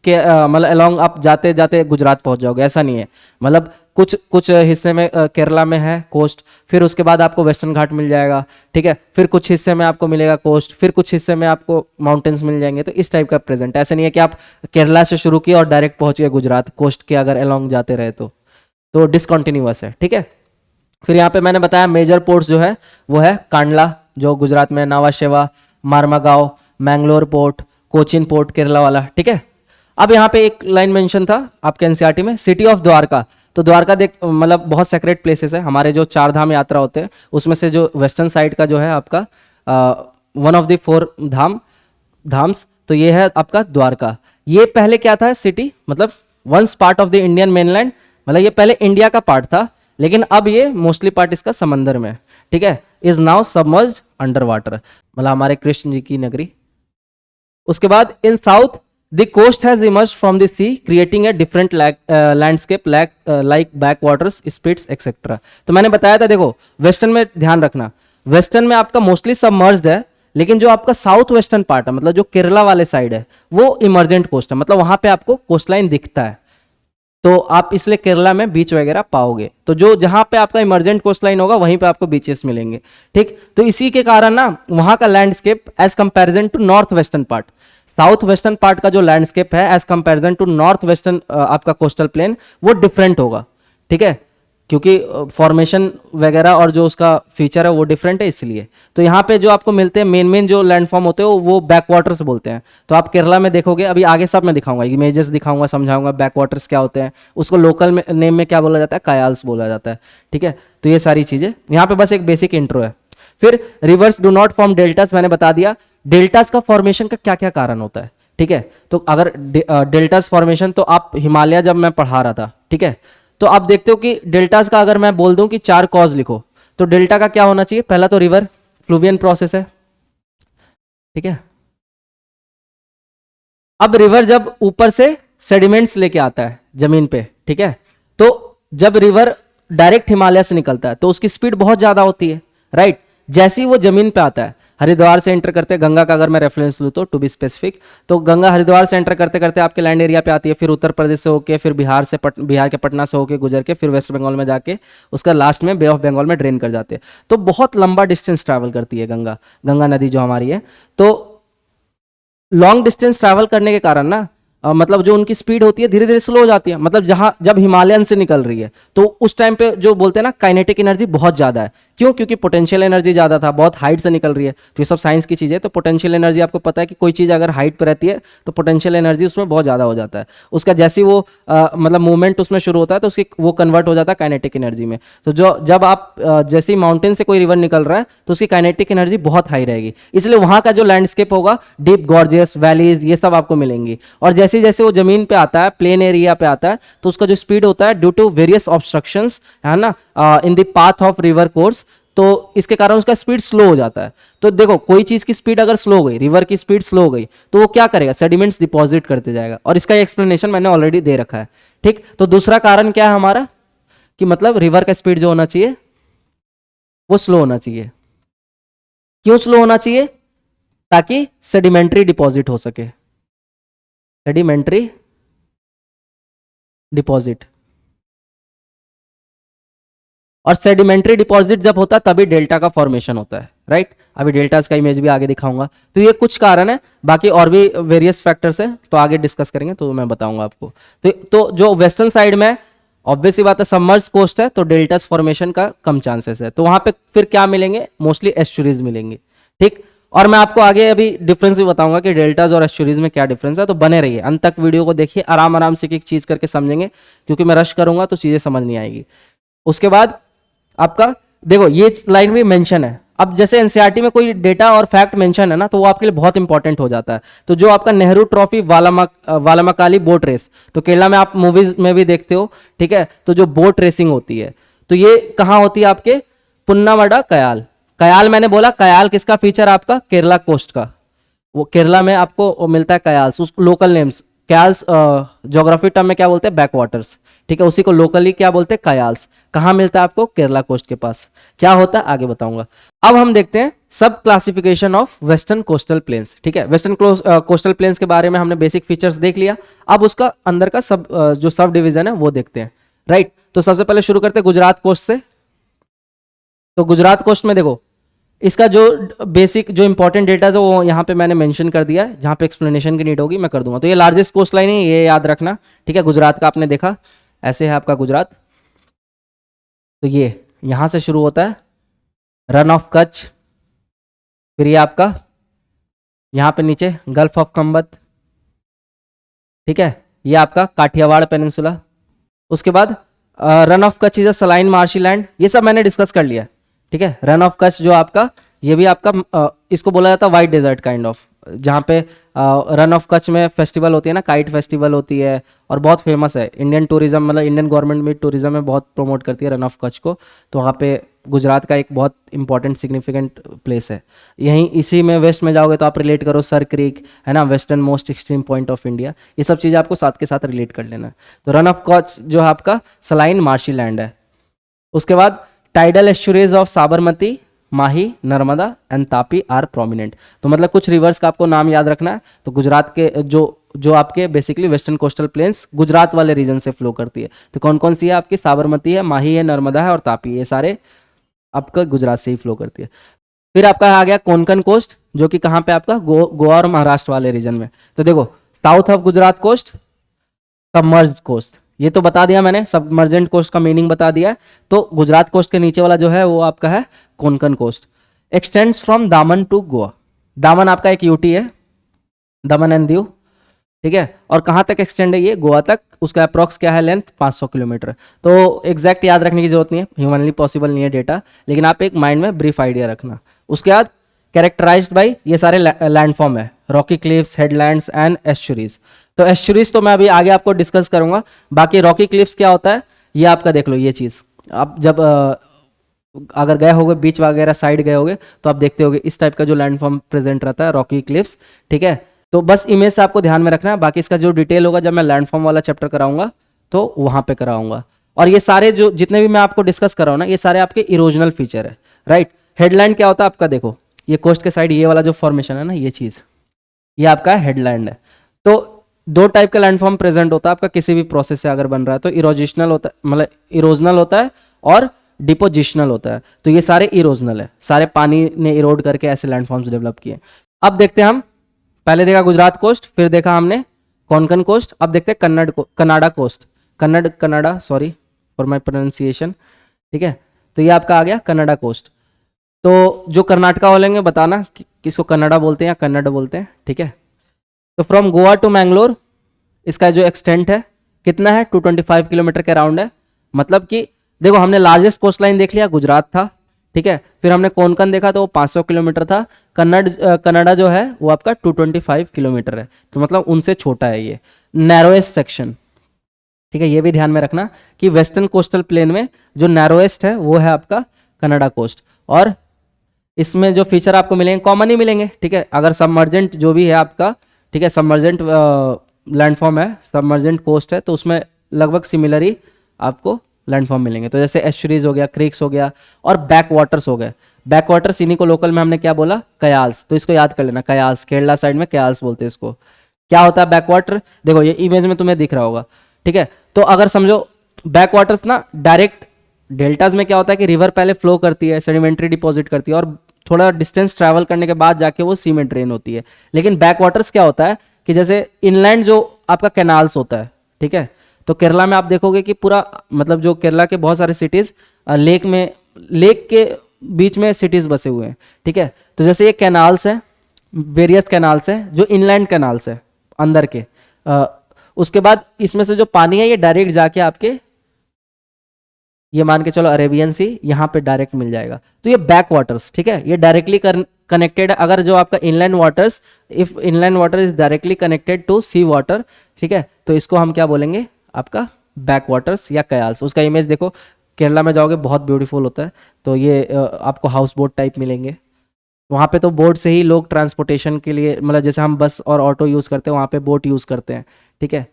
के मतलब अलोंग आप जाते जाते गुजरात पहुंच जाओगे, ऐसा नहीं है। मतलब कुछ कुछ हिस्से में केरला में है कोस्ट, फिर उसके बाद आपको वेस्टर्न घाट मिल जाएगा, ठीक है, फिर कुछ हिस्से में आपको मिलेगा कोस्ट, फिर कुछ हिस्से में आपको माउंटेन्स मिल जाएंगे। तो इस टाइप का प्रेजेंट, ऐसे नहीं है कि आप केरला से शुरू किए और डायरेक्ट पहुंच गए गुजरात कोस्ट के अगर अलोंग जाते रहे तो डिसकंटिन्यूअस है, ठीक है। फिर यहाँ पे मैंने बताया मेजर पोर्ट्स जो है वो है कांडला जो गुजरात में, नावा शेवा, मारमागांव, मैंगलोर पोर्ट, कोचिन पोर्ट केरला वाला, ठीक है। अब यहाँ पे एक लाइन मेंशन था आपके एनसीईआरटी में, सिटी ऑफ द्वारका। तो द्वारका देख मतलब बहुत सेक्रेट प्लेसेस है, हमारे जो 4 धाम यात्रा होते हैं उसमें से जो वेस्टर्न साइड का जो है आपका वन ऑफ द 4 धाम्स, तो ये है आपका द्वारका। ये पहले क्या था सिटी, मतलब once part of the Indian mainland, मतलब ये पहले इंडिया का पार्ट था, लेकिन अब ये मोस्टली पार्ट इसका समंदर में, ठीक है, is now submerged under water, मतलब हमारे कृष्ण जी की नगरी। उसके बाद in south the coast has emerged from the sea creating a different landscape like backwaters, spits etcetera. तो मैंने बताया था, देखो वेस्टर्न में ध्यान रखना, वेस्टर्न में आपका मोस्टली सबमर्ज्ड है, लेकिन जो आपका साउथ वेस्टर्न पार्ट है, मतलब जो केरला वाले साइड है, वो इमर्जेंट कोस्ट है, मतलब वहां पे आपको कोस्ट लाइन दिखता है, तो आप इसलिए केरला में बीच वगैरह पाओगे। तो जो जहां पे आपका इमर्जेंट कोस्ट लाइन होगा वहीं पे आपको बीचेस मिलेंगे, ठीक। तो इसी के कारण ना वहां का landscape as comparison to north western part, south western part का जो लैंडस्केप है as comparison to north western आपका कोस्टल प्लेन वो डिफरेंट होगा, ठीक है, क्योंकि फॉर्मेशन वगैरह और जो उसका फीचर है वो डिफरेंट है इसलिए। तो यहाँ पे जो आपको मिलते हैं मेन जो लैंडफॉर्म होते हैं वो बैक वाटर्स बोलते हैं। तो आप केरला में देखोगे, अभी आगे सब मैं दिखाऊंगा, इमेजेस दिखाऊंगा, समझाऊंगा बैक वाटर्स क्या होते हैं, उसको लोकल में नेम में क्या बोला जाता है, कायाल्स बोला जाता है, ठीक है। तो ये सारी चीजें यहाँ पे बस एक बेसिक इंट्रो है। फिर reverse do not form deltas, मैंने बता दिया डेल्टास का फॉर्मेशन का क्या क्या कारण होता है, ठीक है। तो अगर डेल्टास फॉर्मेशन, तो आप हिमालय जब मैं पढ़ा रहा था, ठीक है, तो आप देखते हो कि डेल्टास का अगर मैं बोल दूं कि 4 कॉज लिखो, तो डेल्टा का क्या होना चाहिए, पहला तो रिवर फ्लूवियन प्रोसेस है, ठीक है। अब रिवर जब ऊपर से सेडिमेंट्स लेके आता है जमीन पे, ठीक है, तो जब रिवर डायरेक्ट हिमालय से निकलता है तो उसकी स्पीड बहुत ज्यादा होती है, राइट। जैसे ही वो जमीन पे आता है, हरिद्वार से एंटर करते हैं, गंगा का अगर मैं रेफरेंस लूँ तो टू बी स्पेसिफिक, तो गंगा हरिद्वार से एंटर करते करते आपके लैंड एरिया पे आती है, फिर उत्तर प्रदेश से होके, फिर बिहार के पटना से होके गुजर के फिर वेस्ट बंगाल में जाके उसका लास्ट में बे ऑफ बंगाल में ड्रेन कर जाते हैं। तो बहुत लंबा डिस्टेंस ट्रैवल करती है गंगा नदी जो हमारी है। तो लॉन्ग डिस्टेंस ट्रैवल करने के कारण ना मतलब जो उनकी स्पीड होती है धीरे धीरे स्लो हो जाती है, मतलब जब हिमालयन से निकल रही है तो उस टाइम पे जो बोलते हैं ना काइनेटिक एनर्जी बहुत ज्यादा है, क्यों, क्योंकि पोटेंशियल एनर्जी ज्यादा था, बहुत हाइट से निकल रही है। तो ये सब साइंस की चीज है। तो पोटेंशियल एनर्जी आपको पता है कि कोई चीज अगर हाइट पर रहती है तो पोटेंशियल एनर्जी उसमें बहुत ज्यादा हो जाता है, उसका जैसे वो मतलब मूवमेंट उसमें शुरू होता है तो उसकी वो कन्वर्ट हो जाता है काइनेटिक एनर्जी में। तो जब आप जैसे ही माउंटेन से कोई रिवर निकल रहा है तो उसकी काइनेटिक एनर्जी बहुत हाई रहेगी, इसलिए वहां का जो लैंडस्केप होगा डीप गॉर्जियस वैलीज ये सब आपको मिलेंगी। और जैसे जैसे वो जमीन पे आता है, प्लेन एरिया पे आता है, तो उसका जो स्पीड होता है ड्यू टू वेरियस ऑब्स्ट्रक्शंस, है ना, in the path of river course, तो इसके कारण उसका स्पीड स्लो हो जाता है। तो देखो कोई चीज की स्पीड अगर स्लो हो गई, रिवर की स्पीड स्लो हो गई, तो वो क्या करेगा, सेडिमेंट्स डिपॉजिट करते जाएगा, और इसका एक्सप्लेनेशन मैंने ऑलरेडी दे रखा है, ठीक। तो दूसरा कारण क्या है हमारा, कि मतलब रिवर का स्पीड जो होना चाहिए वो स्लो होना चाहिए। क्यों स्लो होना चाहिए, ताकि सेडिमेंट्री डिपॉजिट हो सके, सेडिमेंट्री डिपॉजिट। और सेडिमेंट्री डिपॉजिट जब होता है तभी डेल्टा का फॉर्मेशन होता है, राइट। अभी डेल्टास का इमेज भी आगे दिखाऊंगा। तो ये कुछ कारण है, बाकी और भी वेरियस फैक्टर्स है, तो आगे डिस्कस करेंगे तो मैं बताऊंगा आपको। तो जो वेस्टर्न साइड में ऑब्वियसली बात है सबमर्ज कोस्ट है, तो डेल्टास फॉर्मेशन का कम चांसेस है, तो वहां पे फिर क्या मिलेंगे, मोस्टली एस्चुरीज मिलेंगे, ठीक। और मैं आपको आगे अभी डिफरेंस भी बताऊंगा कि डेल्टाज और एस्चुरीज में क्या डिफरेंस है, तो बने रहिए अंत तक वीडियो को देखिए, आराम आराम से एक चीज करके समझेंगे, क्योंकि मैं रश करूंगा तो चीजें समझ नहीं आएगी। उसके बाद आपका देखो ये लाइन भी मेंशन है। अब जैसे एनसीईआरटी में कोई डेटा और फैक्ट मेंशन है ना, तो वो आपके लिए बहुत इंपॉर्टेंट हो जाता है। तो जो आपका नेहरू ट्रॉफी वालामाकाली बोट रेस, तो केरला में आप मूवीज में भी देखते हो, ठीक है। तो जो बोट रेसिंग होती है तो ये कहाँ होती है, आपके पुन्नावडा कयाल। कयाल मैंने बोला, कयाल किसका फीचर, आपका केरला कोस्ट का, वो केरला में आपको मिलता है कयाल्स, उस local names kayals geography term में क्या बोलते हैं, बैक वाटर्स, ठीक है, उसी को लोकली क्या बोलते हैं, कयाल्स। कहाँ मिलता है आपको, केरला कोस्ट के पास। क्या होता है आगे बताऊंगा। अब हम देखते हैं सब classification of western coastal planes. ठीक है, वेस्टर्न कोस्टल प्लेन्स के बारे में हमने बेसिक फीचर्स देख लिया। अब उसका अंदर का जो सब डिवीजन है वो देखते हैं, राइट। तो सबसे पहले शुरू करते हैं गुजरात कोस्ट से। तो गुजरात कोस्ट में देखो, इसका जो बेसिक जो इंपॉर्टेंट डेटा है वो यहाँ पे मैंने मेंशन कर दिया है। जहाँ पे एक्सप्लेनेशन की नीड होगी मैं कर दूंगा। तो ये लार्जेस्ट कोस्ट लाइन है, ये याद रखना। ठीक है, गुजरात का आपने देखा ऐसे है आपका गुजरात। तो ये यहाँ से शुरू होता है रन ऑफ कच्छ, फिर ये आपका यहाँ पे नीचे गल्फ ऑफ कंबत। ठीक है, ये आपका काठियावाड़ पेनिनसुला। उसके बाद run of Kutch is a saline marshy land, ये सब मैंने डिस्कस कर लिया। ठीक है, रन ऑफ कच्छ जो आपका, ये भी आपका इसको बोला जाता है वाइट डेजर्ट काइंड ऑफ, जहाँ पे रन ऑफ कच्छ में फेस्टिवल होती है ना, काइट फेस्टिवल होती है और बहुत फेमस है। इंडियन टूरिज्म, मतलब इंडियन गवर्नमेंट भी टूरिज्म में बहुत प्रमोट करती है रन ऑफ कच्छ को। तो वहाँ पे गुजरात का एक बहुत इंपॉर्टेंट सिग्निफिकेंट प्लेस है। यहीं इसी में वेस्ट में जाओगे तो आप रिलेट करो सर क्रीक, है ना, western most extreme point of India. ये सब चीज़ें आपको साथ के साथ रिलेट कर लेना है। तो रन ऑफ कच्छ जो है आपका सलाइन मार्शी लैंड है। उसके बाद tidal estuaries of Sabarmati, Mahi, Narmada and Tapi are prominent. तो मतलब कुछ रिवर्स का आपको नाम याद रखना है। तो गुजरात के जो आपके basically western coastal planes Gujarat वाले रीजन से फ्लो करती है। तो कौन कौन सी है आपकी, साबरमती है, माही है, नर्मदा है और तापी, ये सारे आपका गुजरात से ही फ्लो करती है। फिर आपका आ गया कोंकण कोस्ट, जो कि कहाँ पे आपका गोवा और महाराष्ट्र वाले रीजन में। तो देखो south of Gujarat coast submerged coast, ये तो बता दिया मैंने, सबमर्जेंट कोस्ट का मीनिंग बता दिया है। तो गुजरात कोस्ट के नीचे वाला जो है वो आपका है कोंकण कोस्ट। एक्सटेंड्स फ्रॉम दामन टू गोवा। दामन आपका एक यूटी है, दमन एंड दीव। ठीक है, और कहाँ तक एक्सटेंड है ये, गोवा तक। उसका अप्रॉक्स क्या है लेंथ, 500 किलोमीटर। तो एग्जैक्ट याद रखने की जरूरत नहीं है, ह्यूमनली पॉसिबल नहीं है डेटा, लेकिन आप एक माइंड में ब्रीफ आइडिया रखना। उसके बाद कैरेक्टराइज्ड बाय, ये सारे लैंडफॉर्म है, रॉकी क्लिफ्स, हेडलैंड्स एंड एस्चुरीज। तो एस्चुरीज तो मैं अभी आगे आपको डिस्कस करूंगा। बाकी रॉकी क्लिफ्स क्या होता है ये आपका देख लो। ये चीज़ आप जब अगर गए होगे बीच वगैरह साइड गए होगे तो आप देखते होगे इस टाइप का जो लैंडफॉर्म प्रेजेंट रहता है, रॉकी क्लिफ्स। ठीक है, तो बस इमेज से आपको ध्यान में रखना है। बाकी इसका जो डिटेल होगा जब मैं लैंडफॉर्म वाला चैप्टर कराऊंगा तो वहां पे कराऊंगा। और ये सारे जो जितने भी मैं आपको डिस्कस कर रहा हूं ना, ये सारे आपके इरोजनल फीचर है, राइट। हेडलैंड क्या होता है आपका, देखो ये कोस्ट के साइड ये वाला जो फॉर्मेशन है ना, ये चीज ये आपका हेडलैंड है। तो दो टाइप का लैंडफॉर्म प्रेजेंट होता है आपका किसी भी प्रोसेस से अगर बन रहा है। तो इरोजिशनल होता है, मतलब इरोजनल होता है, और डिपोजिशनल होता है। तो ये सारे इरोजनल है, सारे पानी ने इरोड करके ऐसे लैंडफॉर्म्स डेवलप किए। अब देखते हैं हम, पहले देखा गुजरात कोस्ट, फिर देखा हमने कोंकण कोस्ट, अब देखते हैं Kannada coast. Kannada, sorry for my pronunciation. ठीक है, तो ये आपका आ गया कनाडा कोस्ट। तो जो कर्नाटका वाले होंगे बताना किसको कन्नड़ा बोलते हैं या कन्नड़ बोलते हैं। ठीक है, तो फ्रॉम गोवा टू मैंगलोर इसका जो एक्सटेंट है कितना है, 225 किलोमीटर के अराउंड है। मतलब कि देखो हमने लार्जेस्ट कोस्ट लाइन देख लिया, गुजरात था। ठीक है, फिर हमने कोंकण देखा तो वो 500 किलोमीटर था। कन्नड़ा जो है वो आपका 225 किलोमीटर है। तो मतलब उनसे छोटा है ये नैरोएस्ट सेक्शन। ठीक है, ये भी ध्यान में रखना कि वेस्टर्न कोस्टल प्लेन में जो नैरोएस्ट है वो है आपका कनाडा कोस्ट। और इसमें जो फीचर आपको मिलेंगे कॉमन ही मिलेंगे। ठीक है, अगर सबमर्जेंट जो भी है आपका, ठीक है, सबमर्जेंट लैंडफॉर्म है, सबमर्जेंट कोस्ट है, तो उसमें लगभग सिमिलर ही आपको लैंडफॉर्म मिलेंगे। तो जैसे एस्चुरीज हो गया, क्रीक्स हो गया और बैक वाटर्स हो गए। बैक वाटर्स इन्हीं को लोकल में हमने क्या बोला, कयाल्स। तो इसको याद कर लेना, कयाल्स, केरला साइड में कयाल्स बोलते हैं इसको। क्या होता है बैक वाटर, देखो ये इमेज में तुम्हें दिख रहा होगा। ठीक है, तो अगर समझो बैक वाटर्स ना डायरेक्ट डेल्टाज में क्या होता है कि रिवर पहले फ्लो करती है, सेडिमेंट्री डिपॉजिट करती है और थोड़ा डिस्टेंस ट्रैवल करने के बाद जाके वो सी में ड्रेन होती है। लेकिन बैक वाटर्स क्या होता है कि जैसे इनलैंड जो आपका कैनाल्स होता है, ठीक है, तो केरला में आप देखोगे कि पूरा मतलब जो केरला के बहुत सारे सिटीज लेक के बीच में सिटीज बसे हुए हैं। ठीक है, तो जैसे ये कैनाल्स है, वेरियस कैनाल्स है जो इनलैंड कैनाल्स है अंदर के। उसके बाद इसमें से जो पानी है ये डायरेक्ट जाके आपके, ये मान के चलो अरेबियन सी, यहाँ पे डायरेक्ट मिल जाएगा। तो ये बैक वाटर्स, ठीक है, ये डायरेक्टली कनेक्टेड है। अगर जो आपका inland waters, if inland water is directly connected to sea water, ठीक है, तो इसको हम क्या बोलेंगे, आपका बैक वाटर्स या कयाल्स। उसका इमेज देखो, केरला में जाओगे बहुत ब्यूटीफुल होता है। तो ये आपको हाउस बोट टाइप मिलेंगे। वहाँ पे तो बोट से ही लोग ट्रांसपोर्टेशन के लिए, मतलब जैसे हम बस और ऑटो यूज़ करते हैं, वहाँ पे बोट यूज़ करते हैं। ठीक है,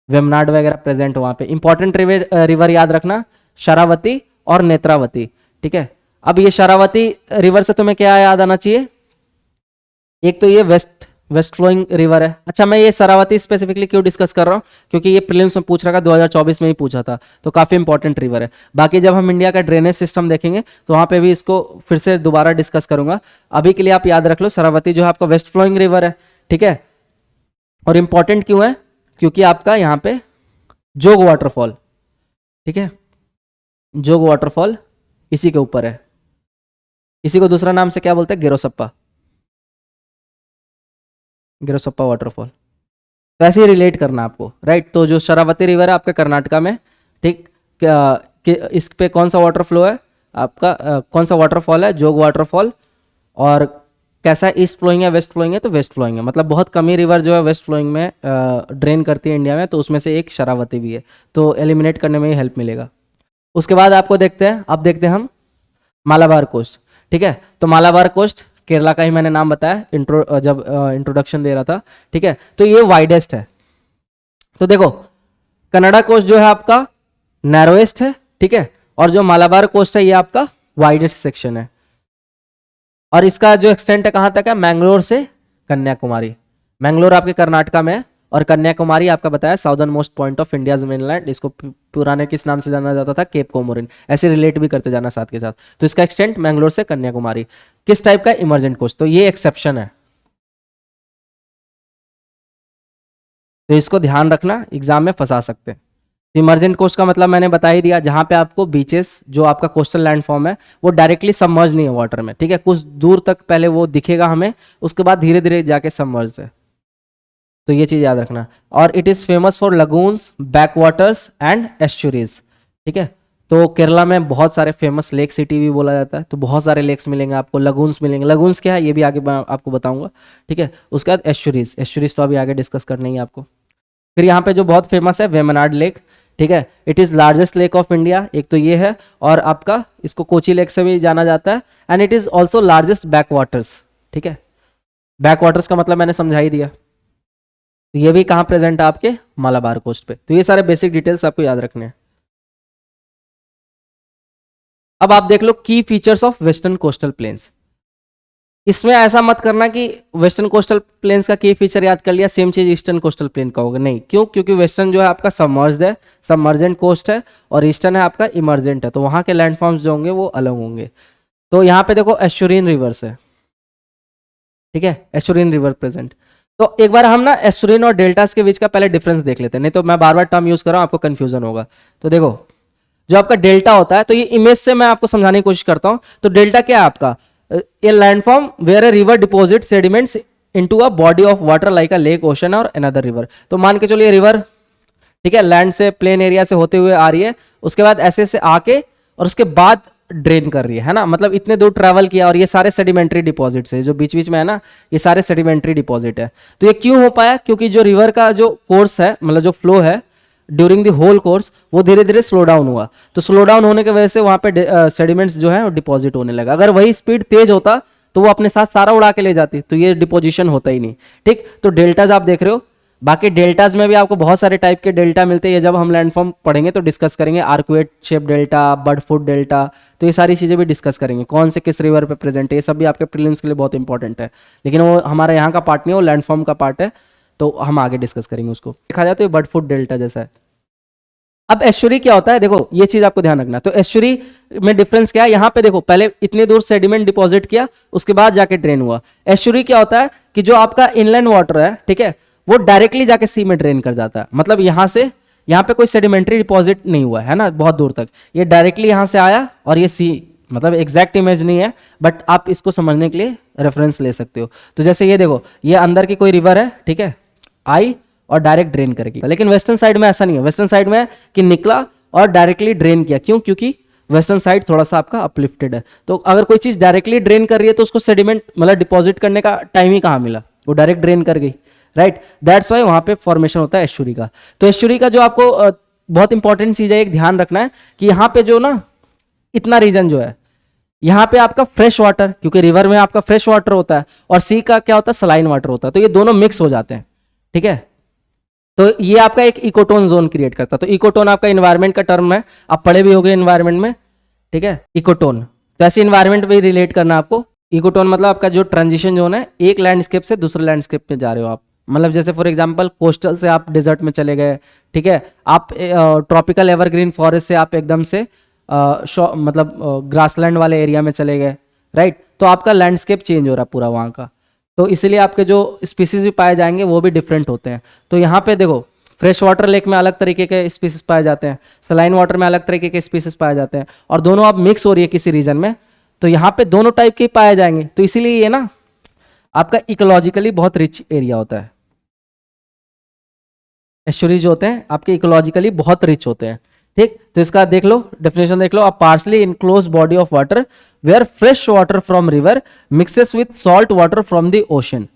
वेमनाड वगैरह प्रेजेंट वहां पे। इंपॉर्टेंट रिवर याद रखना, शरावती और नेत्रावती, ठीक है। अब ये शरावती रिवर से तुम्हें क्या याद आना चाहिए, एक तो ये वेस्ट फ्लोइंग रिवर है। अच्छा, मैं ये शरावती स्पेसिफिकली क्यों डिस्कस कर रहा हूँ, क्योंकि ये प्रीलिम्स में पूछ रहा था, 2024 में ही पूछा था, तो काफी इंपॉर्टेंट रिवर है। बाकी जब हम इंडिया का ड्रेनेज सिस्टम देखेंगे तो वहां पे भी इसको फिर से दोबारा डिस्कस करूंगा। अभी के लिए आप याद रख लो, शरावती जो है आपका वेस्ट फ्लोइंग रिवर है, ठीक है। और इंपॉर्टेंट क्यों है, क्योंकि आपका यहाँ पे जोग वाटरफॉल, ठीक है, जोग वाटरफॉल इसी के ऊपर है। इसी को दूसरा नाम से क्या बोलते हैं, गिरोसप्पा, गिरोसप्पा वाटरफॉल। तो ऐसे ही रिलेट करना आपको, राइट। तो जो शरावती रिवर है आपके कर्नाटका में, ठीक, इस पे कौन सा वाटर फ्लो है आपका, कौन सा वाटरफॉल है, जोग वाटरफॉल। और कैसा, ईस्ट फ्लोइंग है, वेस्ट फ्लोइंग है, तो वेस्ट फ्लोइंग है। मतलब बहुत कम ही रिवर जो है वेस्ट फ्लोइंग में ड्रेन करती है इंडिया में, तो उसमें से एक शरावती भी है, तो एलिमिनेट करने में ही हेल्प मिलेगा। उसके बाद आपको देखते हैं, अब देखते हैं हम मालाबार कोस्ट, ठीक है। तो मालाबार कोस्ट केरला का ही मैंने नाम बताया जब इंट्रोडक्शन दे रहा था, ठीक है। तो ये वाइडेस्ट है। तो देखो, कनाडा कोस्ट जो है आपका नैरोएस्ट है, ठीक है, और जो मालाबार कोस्ट है ये आपका वाइडेस्ट सेक्शन है। और इसका जो एक्सटेंट है कहां तक है, मैंगलोर से कन्याकुमारी। मैंगलोर आपके कर्नाटका में है, और कन्याकुमारी आपका बताया southern most point of India's mainland. इसको पुराने किस नाम से जाना जाता था, केप कोमोरिन। ऐसे रिलेट भी करते जाना साथ के साथ। तो इसका एक्सटेंट मैंगलोर से कन्याकुमारी। किस टाइप का, इमरजेंट कोस्ट, तो ये एक्सेप्शन है, तो इसको ध्यान रखना, एग्जाम में फंसा सकते हैं। इमरजेंट कोस्ट का मतलब मैंने बता ही दिया, जहां पे आपको बीचेस, जो आपका कोस्टल लैंडफॉर्म है, वो डायरेक्टली सबमर्ज नहीं है वाटर में, ठीक है। कुछ दूर तक पहले वो दिखेगा हमें, उसके बाद धीरे धीरे जाके सबमर्ज है, तो ये चीज याद रखना। और it is famous for lagoons, back waters and estuaries, ठीक है। तो केरला में बहुत सारे फेमस लेक सिटी भी बोला जाता है, तो बहुत सारे लेक्स मिलेंगे आपको, लगून्स मिलेंगे। लगून्स क्या है ये भी आगे मैं आपको बताऊंगा, ठीक है। उसके बाद एस्चुरीज, एस्चुरीज तो अभी आगे डिस्कस करनी है आपको। फिर यहाँ पे जो बहुत फेमस है वेमनाड लेक, ठीक है। It is largest lake of India, एक तो ये है, और आपका इसको कोची लेक से भी जाना जाता है। And it is also largest back waters, ठीक है। बैक वाटर्स का मतलब मैंने समझा ही दिया। तो ये भी कहाँ प्रेजेंट है, आपके मालाबार कोस्ट पे। तो ये सारे बेसिक डिटेल्स आपको याद रखने हैं। अब आप देख लो की features of western coastal planes. इसमें ऐसा मत करना कि वेस्टर्न कोस्टल प्लेन्स का की फीचर याद कर लिया, सेम चीज ईस्टर्न कोस्टल प्लेन का होगा, नहीं। क्यों, क्योंकि वेस्टर्न जो है आपका सबमर्ज्ड है, सबमर्जेंट कोस्ट है, और ईस्टर्न है आपका इमर्जेंट है, तो वहां के लैंडफॉर्म्स जो होंगे वो अलग होंगे। तो यहाँ पे देखो एस्चुरिन रिवर्स है, ठीक है, एस्चुरिन रिवर प्रेजेंट। तो एक बार हम ना एस्चुरिन और डेल्टास के बीच का पहले डिफरेंस देख लेते हैं, नहीं तो मैं बार बार टर्म यूज कर रहा हूँ, आपको कंफ्यूजन होगा। तो देखो, जो आपका डेल्टा होता है, तो ये इमेज से मैं आपको समझाने की कोशिश करता हूं। तो डेल्टा क्या है आपका, ये landform where a river deposit sediments into a body of water like a lake, ocean और अनदर रिवर। तो मान के चलिए रिवर, ठीक है, लैंड से प्लेन एरिया से होते हुए आ रही है, उसके बाद ऐसे से आके और उसके बाद ड्रेन कर रही है ना। मतलब इतने दूर ट्रैवल किया, और ये सारे सेडिमेंट्री डिपॉजिट्स है जो बीच बीच में है ना, ये सारे सेडिमेंट्री डिपॉजिट है। तो ये क्यों हो पाया, क्योंकि जो रिवर का जो कोर्स है, मतलब जो फ्लो है ड्यूरिंग द होल कोर्स, वो धीरे धीरे स्लो डाउन हुआ। तो स्लो डाउन होने की वजह से वहां पे सेडिमेंट्स जो है वो डिपॉजिट होने लगा। अगर वही स्पीड तेज होता तो वो अपने साथ सारा उड़ा के ले जाती, तो ये डिपोजिशन होता ही नहीं, ठीक। तो डेल्टाज आप देख रहे हो। बाकी डेल्टाज में भी आपको बहुत सारे टाइप के डेल्टा मिलते हैं, ये जब हम लैंडफॉर्म पढ़ेंगे तो डिस्कस करेंगे। Arcuate shape delta, bird foot delta, तो ये सारी चीजें भी डिस्कस करेंगे, कौन से किस रिवर पे प्रेजेंट है, ये सब भी आपके प्रीलिम्स के लिए बहुत इंपॉर्टेंट है। लेकिन वो हमारा यहाँ का पार्ट नहीं है, वो लैंडफॉर्म का पार्ट है, तो हम आगे डिस्कस करेंगे उसको। देखा जाए तो ये बर्ड फुट डेल्टा जैसा है। अब एस्चुरी क्या होता है, देखो ये चीज आपको ध्यान रखना। तो एस्चुरी में डिफरेंस क्या है, यहां पे देखो पहले इतने दूर सेडिमेंट डिपॉजिट किया, उसके बाद जाके ड्रेन हुआ। एस्चुरी क्या होता है कि जो आपका इनलैंड वाटर है, ठीक है, वो डायरेक्टली जाके सी में ड्रेन कर जाता है। मतलब यहां से यहाँ पे कोई सेडिमेंट्री डिपॉजिट नहीं हुआ है ना बहुत दूर तक, ये डायरेक्टली यहां से आया और ये सी, मतलब एग्जैक्ट इमेज नहीं है, बट आप इसको समझने के लिए रेफरेंस ले सकते हो। तो जैसे ये देखो, ये अंदर की कोई रिवर है, ठीक है, आई और डायरेक्ट ड्रेन करेगी। लेकिन वेस्टर्न साइड में ऐसा नहीं है। वेस्टर्न साइड में कि निकला और डायरेक्टली ड्रेन किया। क्यों, क्योंकि वेस्टर्न साइड थोड़ा सा आपका अपलिफ्टेड है। तो अगर कोई चीज डायरेक्टली ड्रेन कर रही है तो उसको सेडिमेंट मतलब डिपॉजिट करने का टाइम ही कहाँ मिला, वो डायरेक्ट ड्रेन कर गई, राइट। दैट्स वाई वहां पे फॉर्मेशन होता है एस्चुरी का। तो एस्चुरी का जो आपको बहुत इंपॉर्टेंट चीज है, एक ध्यान रखना है कि यहाँ पे जो ना इतना रीजन जो है, यहाँ पे आपका फ्रेश वाटर, क्योंकि रिवर में आपका फ्रेश वाटर होता है, और सी का क्या होता है, सलाइन वाटर होता है, तो ये दोनों मिक्स हो जाते हैं, ठीक है। तो ये आपका एक इकोटोन जोन क्रिएट करता है। तो इकोटोन आपका इन्वायरमेंट का टर्म है, आप पढ़े भी होंगे इन्वायरमेंट में, ठीक है, इकोटोन। तो ऐसे इन्वायरमेंट भी रिलेट करना आपको। इकोटोन मतलब आपका जो ट्रांजिशन जोन है, एक लैंडस्केप से दूसरे लैंडस्केप पे जा रहे हो आप, मतलब जैसे फॉर एग्जांपल कोस्टल से आप डेजर्ट में चले गए, ठीक है, आप ट्रॉपिकल एवरग्रीन फॉरेस्ट से आप एकदम से मतलब ग्रासलैंड वाले एरिया में चले गए, राइट। तो आपका लैंडस्केप चेंज हो रहा है पूरा वहाँ का, तो इसीलिए आपके जो स्पीसीज भी पाए जाएंगे वो भी डिफरेंट होते हैं। तो यहाँ पे देखो फ्रेश वाटर लेक में अलग तरीके के स्पीसीज पाए जाते हैं, सलाइन वाटर में अलग तरीके के स्पीसीज पाए जाते हैं, और दोनों अब मिक्स हो रही है किसी रीजन में, तो यहाँ पे दोनों टाइप के पाए जाएंगे। तो इसीलिए ये ना आपका इकोलॉजिकली बहुत रिच एरिया होता है। एस्चुरीज होते हैं आपके इकोलॉजिकली बहुत रिच होते हैं, ठीक। तो इसका देख लो, डेफिनेशन देख लो, a partially enclosed body of water where fresh water from river mixes with salt water from the ocean.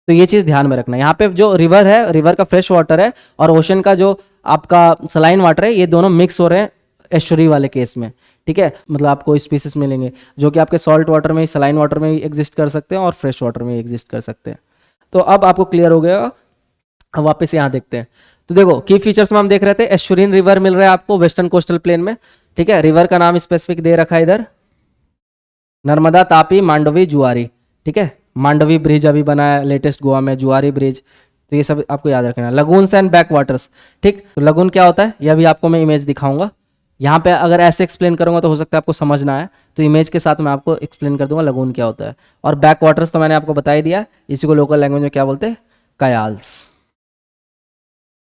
तो ये चीज ध्यान में रखना, यहाँ पे जो रिवर है, रिवर का फ्रेश वाटर है, और ओशन का जो आपका सलाइन वाटर है, ये दोनों मिक्स हो रहे हैं एस्चुरी वाले केस में, ठीक है। मतलब आपको स्पीसीज मिलेंगे जो कि आपके सॉल्ट वाटर में, सलाइन वाटर में एग्जिस्ट कर सकते हैं और फ्रेश वाटर में एग्जिस्ट कर सकते हैं। तो अब आपको क्लियर हो गया। अब वापस यहाँ देखते हैं, तो देखो की फीचर्स में हम देख रहे थे, एस्चुरिन रिवर मिल रहा है आपको वेस्टर्न कोस्टल प्लेन में, ठीक है। रिवर का नाम स्पेसिफिक दे रखा है इधर, नर्मदा, तापी, मांडवी, जुआरी, ठीक है। मांडवी ब्रिज अभी बना है लेटेस्ट गोवा में, जुआरी ब्रिज, तो ये सब आपको याद रखना है। लगून्स एंड बैक वाटर्स, ठीक। तो लगून क्या होता है यह भी आपको मैं इमेज दिखाऊंगा। यहाँ पे अगर ऐसे एक्सप्लेन करूंगा तो हो सकता है आपको समझ ना आए, तो इमेज के साथ मैं आपको एक्सप्लेन कर दूंगा लगून क्या होता है। और बैक वाटर्स तो मैंने आपको बता ही दिया, इसी को लोकल लैंग्वेज में क्या बोलते हैं, कयाल्स।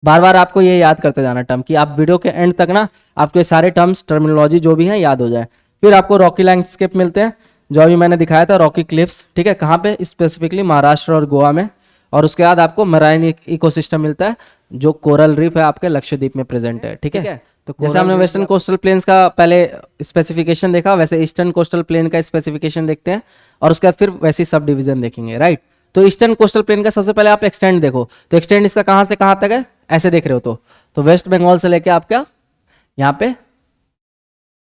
बार बार आपको ये याद करते जाना टर्म, कि आप वीडियो के एंड तक ना आपको ये सारे टर्म्स, टर्मिनोलॉजी जो भी है याद हो जाए। फिर आपको रॉकी लैंडस्केप मिलते हैं, जो अभी मैंने दिखाया था, रॉकी क्लिफ्स, ठीक है। कहाँ पे, स्पेसिफिकली महाराष्ट्र और गोवा में। और उसके बाद आपको मराइन इकोसिस्टम मिलता है, जो कोरल रीफ है आपके लक्षद्वीप में प्रेजेंट है, ठीक है। तो जैसे हमने वेस्टर्न कोस्टल प्लेन्स का पहले स्पेसिफिकेशन देखा, वैसे ईस्टर्न कोस्टल प्लेन का स्पेसिफिकेशन देखते हैं, और उसके बाद फिर वैसी सब डिवीजन देखेंगे, राइट। तो ईस्टर्न कोस्टल प्लेन का सबसे पहले आप एक्सटेंड देखो, तो एक्सटेंड इसका कहाँ से कहाँ तक है, ऐसे देख रहे हो तो वेस्ट बंगाल से लेके आपका यहाँ पे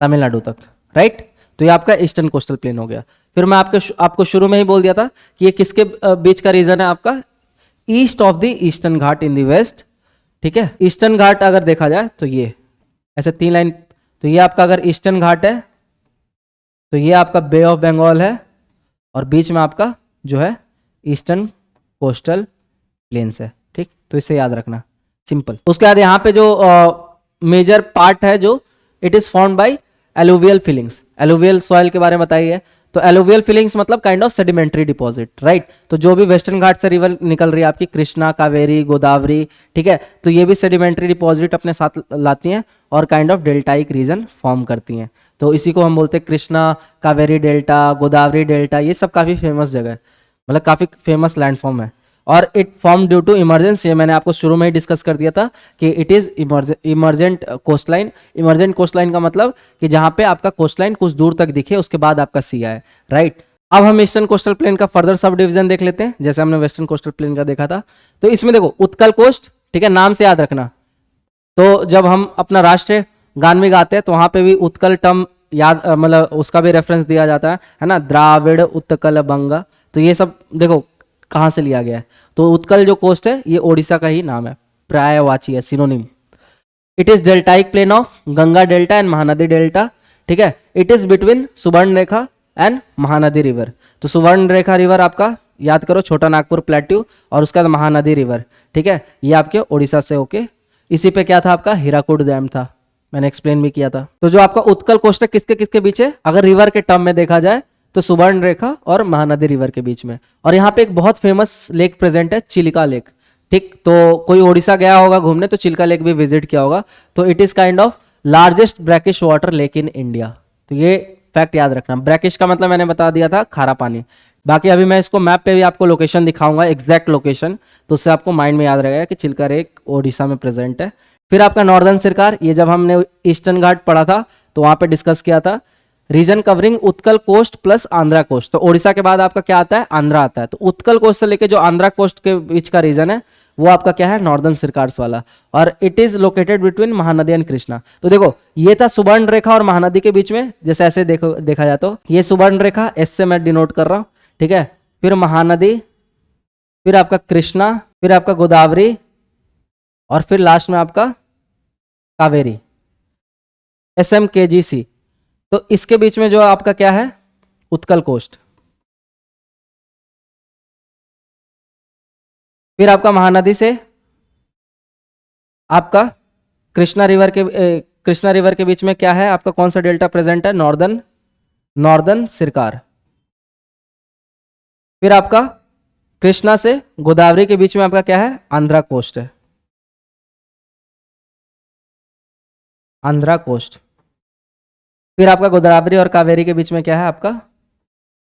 तमिलनाडु तक, राइट। तो ये आपका ईस्टर्न कोस्टल प्लेन हो गया। फिर मैं आपको शुरू में ही बोल दिया था कि ये किसके बीच का रीजन है, आपका east of the Eastern Ghat in the west, ठीक है। ईस्टर्न घाट अगर देखा जाए तो ये ऐसे 3 लाइन, तो ये आपका अगर ईस्टर्न घाट है, तो ये आपका बे ऑफ बंगाल है, और बीच में आपका जो है ईस्टर्न कोस्टल प्लेन्स है, ठीक। तो इसे याद रखना, सिंपल। उसके बाद यहाँ पे जो मेजर पार्ट है, जो it is formed by alluvial fillings. Alluvial soil के बारे में बताइए, तो एलुवियल फिलिंग्स मतलब kind of sedimentary deposit, right. तो जो भी वेस्टर्न घाट से रिवर निकल रही है आपकी, कृष्णा, कावेरी, गोदावरी, ठीक है, तो ये भी सेडिमेंट्री डिपॉजिट अपने साथ लाती हैं और kind of deltaic region form करती हैं। तो इसी को हम बोलते हैं कृष्णा, कावेरी डेल्टा, गोदावरी डेल्टा, ये सब काफी फेमस जगह है, मतलब काफी फेमस लैंडफॉर्म है। और it form due to emergence, ये मैंने आपको शुरू में ही डिस्कस कर दिया था कि it is emergent coastline. Emergent coastline का मतलब कि जहां पे आपका कोस्टलाइन कुछ दूर तक दिखे, उसके बाद आपका सी आए, राइट। अब हम ईस्टर्न कोस्टल प्लेन का फर्दर सब डिवीजन देख लेते हैं, जैसे हमने वेस्टर्न कोस्टल प्लेन का देखा था। तो इसमें देखो उत्कल कोस्ट, ठीक है, नाम से याद रखना। तो जब हम अपना राष्ट्रीय गान भी गाते हैं तो वहां पे भी उत्कल टर्म याद, मतलब उसका भी रेफरेंस दिया जाता है ना, द्राविड़ उत्कल बंगा। तो ये सब देखो कहाँ से लिया गया है। तो उत्कल जो कोस्ट है ये ओडिशा का ही नाम है, पर्यायवाची है, synonym. It is deltaic plain of Ganga delta and Mahanadi delta, ठीक है। इट इज बिटवीन सुवर्ण रेखा एंड महानदी रिवर। तो सुवर्ण रेखा रिवर आपका याद करो, छोटा नागपुर प्लेट्यू, और उसके बाद महानदी रिवर, ठीक है, ये आपके ओडिशा से होके, इसी पे क्या था आपका हीराकुड डैम था, मैंने एक्सप्लेन भी किया था। तो जो आपका उत्कल कोस्ट है किसके किसके बीच है, अगर रिवर के टर्म में देखा जाए तो सुवर्ण रेखा और महानदी रिवर के बीच में। और यहाँ पे एक बहुत फेमस लेक प्रेजेंट है, चिल्का लेक, ठीक। तो कोई ओडिशा गया होगा घूमने तो चिल्का लेक भी विजिट किया होगा। तो it is kind of largest brackish water lake in India. तो ये फैक्ट याद रखना। ब्रैकिश का मतलब मैंने बता दिया था, खारा पानी। बाकी अभी मैं इसको मैप पे भी आपको लोकेशन दिखाऊंगा, एग्जैक्ट लोकेशन, तो उससे आपको माइंड में याद रहेगा कि चिल्का लेक ओडिशा में प्रेजेंट है। फिर आपका नॉर्दर्न सरकार, ये जब हमने ईस्टर्न घाट पढ़ा था तो वहां पे डिस्कस किया था, region covering Utkal coast plus Andhra coast. तो ओडिशा के बाद आपका क्या आता है, आंध्रा आता है। तो उत्कल कोस्ट से लेके जो आंध्रा कोस्ट के बीच का रीजन है वो आपका क्या है, नॉर्दर्न सरकार्स वाला। और it is located between Mahanadi and Krishna. तो देखो ये था सुवर्ण रेखा और महानदी के बीच में, जैसे ऐसे देखो देखा जाए तो ये सुवर्ण रेखा, एस से मैं डिनोट कर रहा हूं, ठीक है। फिर महानदी, फिर आपका कृष्णा, फिर आपका गोदावरी, और फिर लास्ट में आपका कावेरी, SMKGC। तो इसके बीच में जो आपका क्या है, उत्कल कोस्ट। फिर आपका महानदी से आपका कृष्णा रिवर के बीच में क्या है आपका, कौन सा डेल्टा प्रेजेंट है, नॉर्दर्न सिरकार। फिर आपका कृष्णा से गोदावरी के बीच में आपका क्या है, आंध्रा कोस्ट है, आंध्रा कोस्ट। फिर आपका गोदावरी और कावेरी के बीच में क्या है आपका,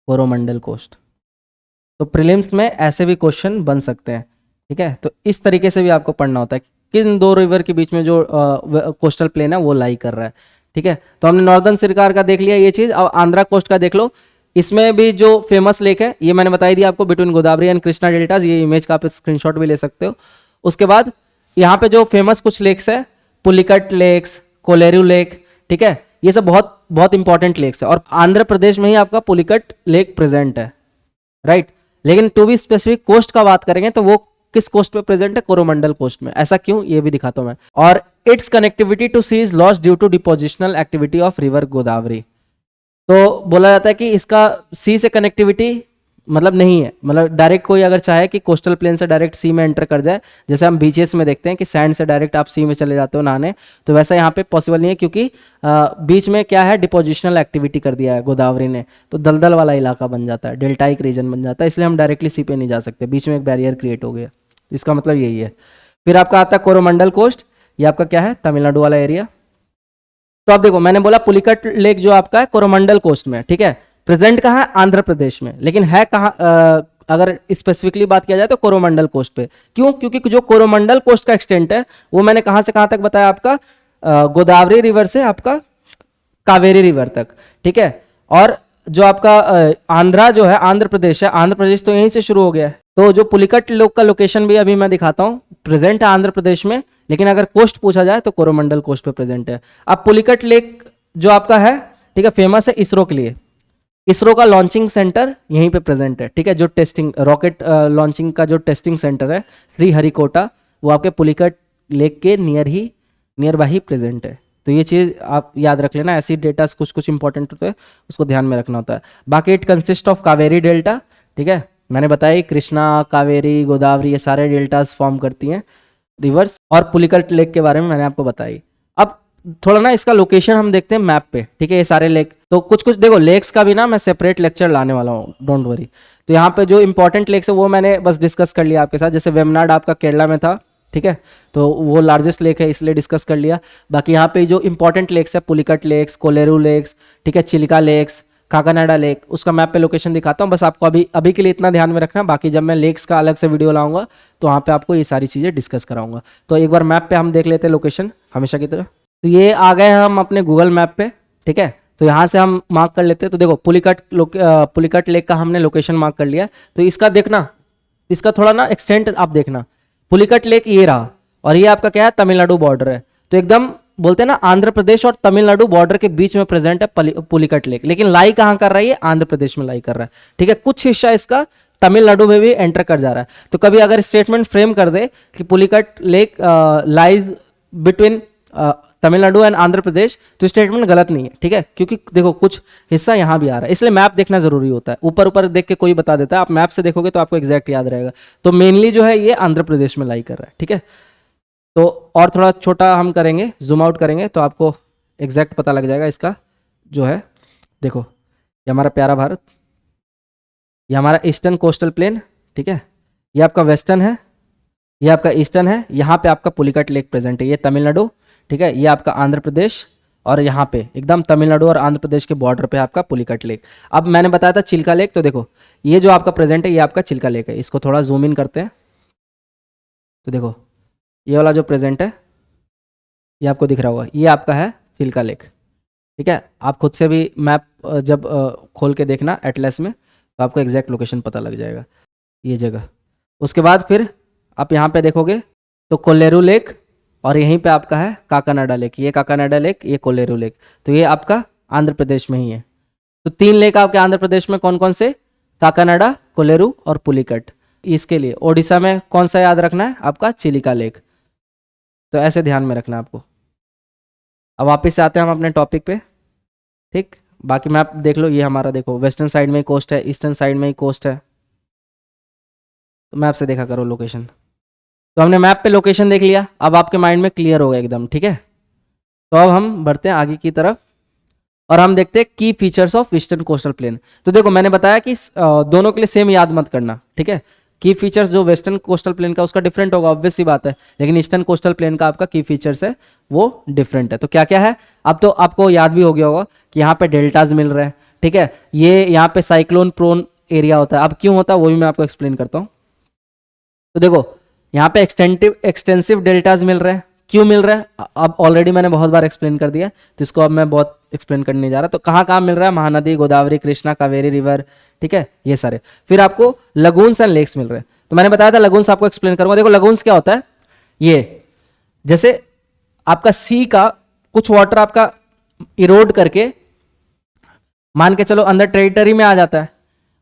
कोरोमंडल कोस्ट। तो प्रीलिम्स में ऐसे भी क्वेश्चन बन सकते हैं, ठीक है। तो इस तरीके से भी आपको पढ़ना होता है, किन दो रिवर के बीच में जो कोस्टल प्लेन है वो लाई कर रहा है, ठीक है। तो हमने नॉर्दर्न सिरकार का देख लिया ये चीज। अब आंध्रा कोस्ट का देख लो, इसमें भी जो फेमस लेक है ये मैंने बताई दी आपको, between Godavari and Krishna deltas. ये इमेज का आप स्क्रीनशॉट भी ले सकते हो। उसके बाद यहाँ पे जो फेमस कुछ लेक्स है, पुलिकट लेक्स, कोलेरू लेक, ठीक है, ये सब बहुत बहुत इंपॉर्टेंट लेक्स है। और आंध्र प्रदेश में ही आपका पुलिकट लेक प्रेजेंट है, राइट। लेकिन टू बी स्पेसिफिक कोस्ट का बात करेंगे तो वो किस कोस्ट पे प्रेजेंट है, कोरोमंडल कोस्ट में। ऐसा क्यों, ये भी दिखाता हूं मैं। और its connectivity to sea is lost due to depositional activity of river Godavari. तो बोला जाता है कि इसका सी से कनेक्टिविटी मतलब नहीं है, मतलब डायरेक्ट कोई अगर चाहे कि कोस्टल प्लेन से डायरेक्ट सी में एंटर कर जाए, जैसे हम बीचेस में देखते हैं कि सैंड से डायरेक्ट आप सी में चले जाते हो नहाने, तो वैसा यहाँ पे पॉसिबल नहीं है, क्योंकि बीच में क्या है, डिपोजिशनल एक्टिविटी कर दिया है गोदावरी ने, तो दलदल वाला इलाका बन जाता है, डेल्टाइक रीजन बन जाता है, इसलिए हम डायरेक्टली सी पे नहीं जा सकते, बीच में एक बैरियर क्रिएट हो गया। इसका मतलब यही है। फिर आपका आता है कोरोमंडल कोस्ट, ये आपका क्या है, तमिलनाडु वाला एरिया। तो आप देखो, मैंने बोला पुलिकट लेक जो आपका है कोरोमंडल कोस्ट में, ठीक है, प्रेजेंट कहाँ है, आंध्र प्रदेश में, लेकिन है कहाँ, अगर स्पेसिफिकली बात किया जाए तो कोरोमंडल कोस्ट पे। क्यों, क्योंकि जो कोरोमंडल कोस्ट का एक्सटेंट है वो मैंने कहां से कहां तक बताया आपका, गोदावरी रिवर से आपका कावेरी रिवर तक, ठीक है। और जो आपका आंध्रा जो है, आंध्र प्रदेश है, आंध्र प्रदेश तो यहीं से शुरू हो गया है। तो जो पुलिकट लेक का लोकेशन भी अभी मैं दिखाता हूँ, प्रेजेंट है आंध्र प्रदेश में, लेकिन अगर कोस्ट पूछा जाए तो कोरोमंडल कोस्ट पे प्रेजेंट है। अब पुलिकट लेक जो आपका है, ठीक है, फेमस है इसरो के लिए। इसरो का लॉन्चिंग सेंटर यहीं पे प्रेजेंट है, ठीक है, जो टेस्टिंग रॉकेट लॉन्चिंग का जो टेस्टिंग सेंटर है श्री हरिकोटा, वो आपके पुलिकट लेक के नियर बाई ही प्रेजेंट है। तो ये चीज़ आप याद रख लेना, ऐसी डेटा कुछ कुछ इंपॉर्टेंट होते हैं, उसको ध्यान में रखना होता है। बाकी it consist of Kaveri delta, ठीक है, मैंने बताया कृष्णा, कावेरी, गोदावरी, ये सारे डेल्टास फॉर्म करती हैं रिवर्स। और पुलिकट लेक के बारे में मैंने आपको बताई। अब थोड़ा ना इसका लोकेशन हम देखते हैं मैप पे, ठीक है, ये सारे लेक। तो कुछ कुछ देखो, लेक्स का भी ना मैं सेपरेट लेक्चर लाने वाला हूँ, डोंट वरी। तो यहाँ पे जो इंपॉर्टेंट लेक्स है वो मैंने बस डिस्कस कर लिया आपके साथ। जैसे वेमनाड आपका केरला में था, ठीक है, तो वो लार्जेस्ट लेक है इसलिए डिस्कस कर लिया। बाकी यहाँ पे जो इंपॉर्टेंट लेक्स है, पुलिकट लेक्स, कोलेरू लेक्स, ठीक है, चिलिका लेक्स, काकानाडा लेक, उसका मैप पे लोकेशन दिखाता हूँ। बस आपको अभी के लिए इतना ध्यान में रखना, बाकी जब मैं लेक्स का अलग से वीडियो लाऊंगा तो वहाँ पे आपको ये सारी चीज़ें डिस्कस कराऊंगा। तो एक बार मैप पे हम देख लेते हैं लोकेशन हमेशा की तरह। तो ये आ गए हम अपने गूगल मैप पे, ठीक है। तो यहाँ से हम मार्क कर लेते हैं। तो देखो पुलिकट लेक का हमने लोकेशन मार्क कर लिया। तो इसका देखना, इसका थोड़ा ना एक्सटेंट आप देखना। पुलिकट लेक ये रहा, और ये आपका क्या है, तमिलनाडु बॉर्डर है। तो एकदम बोलते हैं ना, आंध्र प्रदेश और तमिलनाडु बॉर्डर के बीच में प्रेजेंट है पुलिकट लेक। लेकिन लाई कहाँ कर रहा है, ये आंध्र प्रदेश में लाई कर रहा है, ठीक है। कुछ हिस्सा इसका तमिलनाडु में भी एंटर कर जा रहा है। तो कभी अगर स्टेटमेंट फ्रेम कर दे कि Pulicat lake lies between Tamil Nadu and Andhra Pradesh, तो स्टेटमेंट गलत नहीं है, ठीक है, क्योंकि देखो कुछ हिस्सा यहाँ भी आ रहा है, इसलिए मैप देखना जरूरी होता है। ऊपर ऊपर देख के कोई बता देता है, आप मैप से देखोगे तो आपको एग्जैक्ट याद रहेगा। तो मेनली जो है ये आंध्र प्रदेश में लाई कर रहा है, ठीक है। तो और थोड़ा छोटा हम करेंगे, जूम आउट करेंगे तो आपको एग्जैक्ट पता लग जाएगा इसका जो है। देखो ये हमारा प्यारा भारत, ये हमारा ईस्टर्न कोस्टल प्लेन, ठीक है, ये आपका वेस्टर्न है, ये आपका ईस्टर्न है, यहाँ पे आपका पुलिकट लेक प्रेजेंट है, ये तमिलनाडु, ठीक है, ये आपका आंध्र प्रदेश, और यहाँ पे एकदम तमिलनाडु और आंध्र प्रदेश के बॉर्डर पे आपका पुलिकट लेक। अब मैंने बताया था चिल्का लेक, तो देखो ये जो आपका प्रेजेंट है ये आपका चिल्का लेक है। इसको थोड़ा जूम इन करते हैं तो देखो ये वाला जो प्रेजेंट है ये आपको दिख रहा होगा, ये आपका है चिल्का लेक, ठीक है। आप खुद से भी मैप जब खोल के देखना एटलस में तो आपको एग्जैक्ट लोकेशन पता लग जाएगा ये जगह। उसके बाद फिर आप यहाँ पे देखोगे तो कोलेरू लेक, और यहीं पे आपका है काकानाडा लेक, ये काकानाडा लेक, ये कोलेरू लेक। तो ये आपका आंध्र प्रदेश में ही है। तो 3 लेक आपके आंध्र प्रदेश में कौन कौन से, काकानाडा, कोलेरू और पुलिकट। इसके लिए ओडिशा में कौन सा याद रखना है आपका, चिलिका लेक। तो ऐसे ध्यान में रखना आपको। अब वापस से आते हैं हम अपने टॉपिक पे, ठीक। बाकी मैप देख लो, ये हमारा देखो वेस्टर्न साइड में ही कोस्ट है, ईस्टर्न साइड में ही कोस्ट है, तो मैप से देखा करो लोकेशन। तो हमने मैप पे लोकेशन देख लिया, अब आपके माइंड में क्लियर होगा एकदम, ठीक है। तो अब हम बढ़ते हैं आगे की तरफ और हम देखते हैं की features of eastern coastal plain. तो देखो मैंने बताया कि दोनों के लिए सेम याद मत करना, ठीक है। की फीचर्स जो वेस्टर्न कोस्टल प्लेन का उसका डिफरेंट होगा, ऑब्वियस सी बात है, लेकिन ईस्टर्न कोस्टल प्लेन का आपका की फीचर्स है वो डिफरेंट है। तो क्या क्या है, अब तो आपको याद भी हो गया होगा कि यहाँ पे डेल्टाज मिल रहे हैं, ठीक है। ये यहाँ पे साइक्लोन प्रोन एरिया होता है, अब क्यों होता है वो भी मैं आपको एक्सप्लेन करता हूँ। तो देखो यहाँ पे एक्सटेंसिव डेल्टाज मिल रहे हैं, क्यों मिल रहा है अब ऑलरेडी मैंने बहुत बार एक्सप्लेन कर दिया, तो इसको अब मैं बहुत एक्सप्लेन करने जा रहा। तो कहाँ कहाँ मिल रहा है, महानदी, गोदावरी, कृष्णा, कावेरी रिवर, ठीक है, ये सारे। फिर आपको लगून्स एंड लेक्स मिल रहे हैं, तो मैंने बताया था लगून्स आपको एक्सप्लेन करूंगा। देखो लगून्स क्या होता है, ये जैसे आपका सी का कुछ वाटर आपका इरोड करके मान के चलो अंदर टेरिटरी में आ जाता है।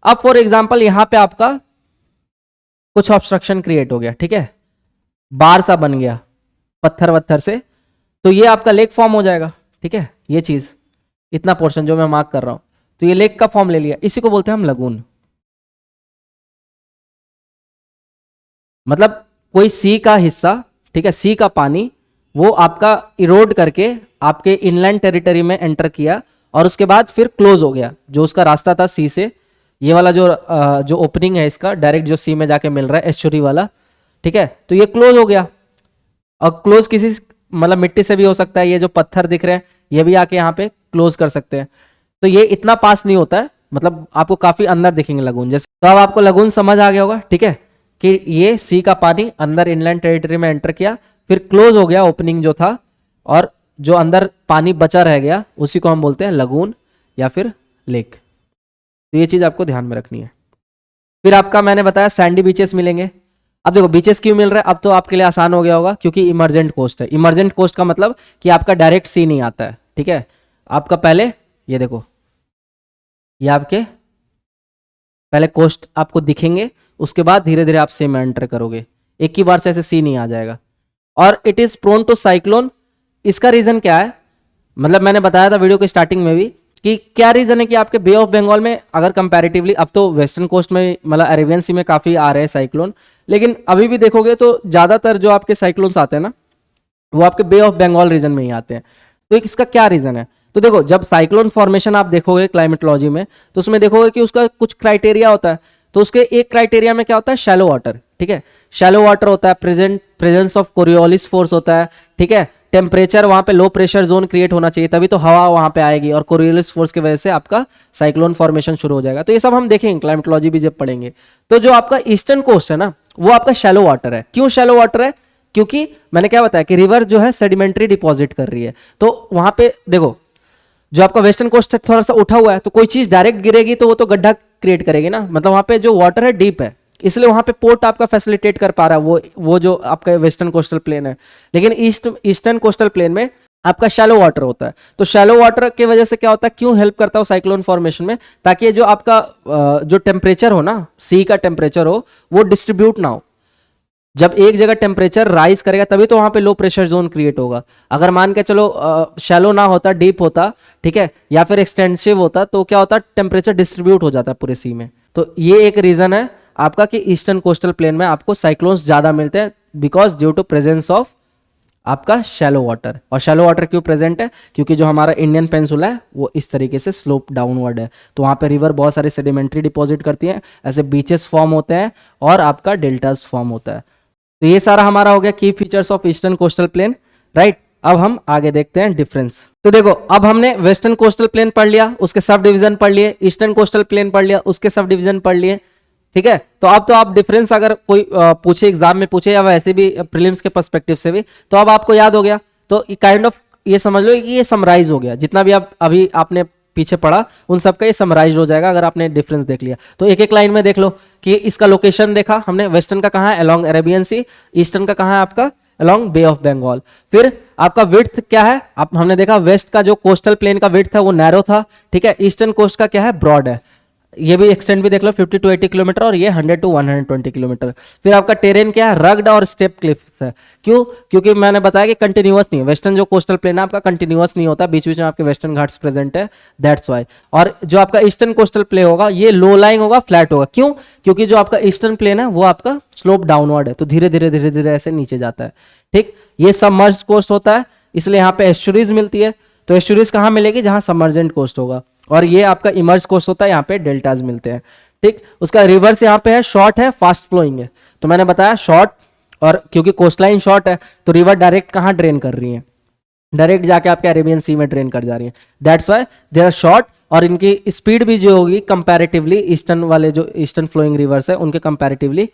अब फॉर एग्जाम्पल यहाँ पे आपका कुछ ऑब्स्ट्रक्शन क्रिएट हो गया, ठीक है, बार सा बन गया पत्थर वत्थर से, तो ये आपका लेक फॉर्म हो जाएगा, ठीक है। ये चीज इतना पोर्शन जो मैं मार्क कर रहा हूं, तो ये लेक का फॉर्म ले लिया, इसी को बोलते हैं हम लगून। मतलब कोई सी का हिस्सा, ठीक है, सी का पानी वो आपका इरोड करके आपके इनलैंड टेरिटरी में एंटर किया और उसके बाद फिर क्लोज हो गया, जो उसका रास्ता था सी से, ये वाला जो ओपनिंग है इसका डायरेक्ट जो सी में जाके मिल रहा है एस्चुरी वाला, ठीक है, तो ये क्लोज हो गया। और क्लोज किसी मतलब मिट्टी से भी हो सकता है, ये जो पत्थर दिख रहे हैं ये भी आके यहाँ पे क्लोज कर सकते हैं। तो ये इतना पास नहीं होता है, मतलब आपको काफी अंदर दिखेंगे लगून जैसे। तो अब आपको लगून समझ आ गया होगा, ठीक है, कि ये सी का पानी अंदर इनलैंड टेरिटरी में एंटर किया, फिर क्लोज हो गया ओपनिंग जो था, और जो अंदर पानी बचा रह गया उसी को हम बोलते हैं लगून या फिर लेक। तो ये चीज आपको ध्यान में रखनी है। फिर आपका मैंने बताया सैंडी बीचेस मिलेंगे। अब देखो बीचेस क्यों मिल रहा है, अब तो आपके लिए आसान हो गया होगा, क्योंकि इमरजेंट कोस्ट है। इमरजेंट कोस्ट का मतलब कि आपका डायरेक्ट सी नहीं आता है, ठीक है। आपका पहले ये देखो, ये आपके पहले कोस्ट आपको दिखेंगे, उसके बाद धीरे धीरे आप सी में एंटर करोगे, एक ही बार से ऐसे सी नहीं आ जाएगा। और it is prone to cyclone. इसका रीजन क्या है, मतलब मैंने बताया था वीडियो के स्टार्टिंग में भी कि क्या रीजन है कि आपके बे ऑफ बंगाल में अगर कंपैरेटिवली, अब तो वेस्टर्न कोस्ट में मतलब अरेबियन सी में काफी आ रहे हैं साइक्लोन, लेकिन अभी भी देखोगे तो ज्यादातर जो आपके साइक्लोन्स आते हैं ना वो आपके बे ऑफ बंगाल रीजन में ही आते हैं। तो इसका क्या रीजन है, तो देखो जब साइक्लोन फॉर्मेशन आप देखोगे क्लाइमेटोलॉजी में, तो उसमें देखोगे कि उसका कुछ क्राइटेरिया होता है। तो उसके एक क्राइटेरिया में क्या होता है, शैलो वाटर, ठीक है, शैलो वाटर होता है, प्रेजेंस ऑफ कोरियोलिस फोर्स होता है, ठीक है, टेम्परेचर वहां पे लो प्रेशर जोन क्रिएट होना चाहिए, तभी तो हवा वहां पे आएगी, और कोरियोलिस फोर्स की वजह से आपका साइक्लोन फॉर्मेशन शुरू हो जाएगा। तो ये सब हम देखेंगे क्लाइमेटोलॉजी भी जब पढ़ेंगे। तो जो आपका ईस्टर्न कोस्ट है ना वो आपका शैलो वाटर है। क्यों शैलो वाटर है, क्योंकि मैंने क्या बताया कि रिवर जो है सेडिमेंट्री डिपॉजिट कर रही है, तो वहां पे देखो जो आपका वेस्टर्न कोस्ट थोड़ा सा उठा हुआ है, तो कोई चीज डायरेक्ट गिरेगी तो वो तो गड्ढा क्रिएट करेगी ना, मतलब वहां पे जो वाटर है डीप है, इसलिए वहां पे पोर्ट आपका फैसिलिटेट कर पा रहा है वो जो आपका वेस्टर्न कोस्टल प्लेन है। लेकिन ईस्टर्न कोस्टल प्लेन में आपका शैलो वाटर होता है। तो शैलो वाटर की वजह से क्या होता है, क्यों हेल्प करता है साइक्लोन फॉर्मेशन में, ताकि जो आपका जो टेम्परेचर हो ना, सी का टेम्परेचर हो, वो डिस्ट्रीब्यूट ना हो। जब एक जगह टेम्परेचर राइज करेगा तभी तो वहां पे लो प्रेशर जोन क्रिएट होगा। अगर मान के चलो शैलो ना होता, डीप होता, ठीक है, या फिर एक्सटेंसिव होता, तो क्या होता, टेम्परेचर डिस्ट्रीब्यूट हो जाता पूरे सी में। तो ये एक रीजन है आपका कि ईस्टर्न कोस्टल प्लेन में आपको साइक्लोन्स ज्यादा मिलते हैं, because due to presence of आपका शैलो वाटर। और शैलो वाटर क्यों प्रेजेंट है, क्योंकि जो हमारा इंडियन पेनिनसुला है वो इस तरीके से स्लोप डाउनवर्ड है, तो वहां पे रिवर बहुत सारे सेडिमेंट्री डिपॉजिट करती हैं, ऐसे बीचेस फॉर्म होते हैं और आपका डेल्टास फॉर्म होता है। तो ये सारा हमारा हो गया की features of eastern coastal plain, right. अब हम आगे देखते हैं डिफरेंस। तो देखो अब हमने वेस्टर्न कोस्टल प्लेन पढ़ लिया, उसके सब डिवीजन पढ़ लिए, ईस्टर्न कोस्टल प्लेन पढ़ लिया, उसके सब डिवीजन पढ़ लिए, ठीक है। तो अब तो आप डिफरेंस अगर कोई पूछे एग्जाम में पूछे या वैसे भी प्रीलिम्स के पर्सपेक्टिव से भी, तो अब आपको याद हो गया। तो काइंड ऑफ ये समझ लो कि ये समराइज हो गया, जितना भी आप अभी आपने पीछे पढ़ा उन सबका ये समराइज हो जाएगा अगर आपने डिफरेंस देख लिया। तो एक एक लाइन में देख लो कि इसका लोकेशन देखा हमने, वेस्टर्न का कहाँ है, अलोंग अरेबियन सी, ईस्टर्न का कहाँ है आपका अलोंग बे ऑफ बंगाल। फिर आपका विड्थ क्या है, हमने देखा वेस्ट का जो कोस्टल प्लेन का विड्थ है वो नैरो था, ठीक है, ईस्टर्न कोस्ट का क्या है, ब्रॉड है। ये भी एक्सटेंड भी देख लो 50 to 80 किलोमीटर और ये 100 to 120 किलोमीटर। फिर आपका टेरेन क्या है, रग्ड और स्टेप क्लिफ्स है। क्यों? क्योंकि मैंने बताया कि कंटिन्यूअस नहीं है, वेस्टर्न जो कोस्टल प्लेन है आपका कंटिन्यूअस नहीं होता, बीच बीच में आपके वेस्टर्न घाट्स प्रेजेंट है, दैट्स वाई। और जो आपका ईस्टर्न कोस्टल प्लेन होगा ये लो लाइंग होगा, फ्लैट होगा। क्यों? क्योंकि जो आपका ईस्टर्न प्लेन है वो आपका स्लोप डाउनवर्ड है, तो धीरे धीरे धीरे धीरे ऐसे नीचे जाता है। ठीक, ये सबमर्ज्ड कोस्ट होता है, इसलिए यहाँ पे एस्चुरीज मिलती है। तो एस्चुरीज कहाँ मिलेगी? जहाँ सबमर्जेंट कोस्ट होगा। और ये आपका इमर्ज कोस्ट होता है, यहाँ पे डेल्टाज मिलते हैं। ठीक, उसका रिवर्स यहाँ पे है, शॉर्ट है, फास्ट फ्लोइंग है। तो मैंने बताया शॉर्ट, और क्योंकि कोस्टलाइन शॉर्ट है तो रिवर डायरेक्ट कहाँ ड्रेन कर रही है? डायरेक्ट जाके आपके अरेबियन सी में ड्रेन कर जा रही है, that's why they are short. और इनकी स्पीड भी जो होगी कंपैरेटिवली ईस्टर्न वाले जो ईस्टर्न फ्लोइंग रिवर्स है उनके कंपैरेटिवली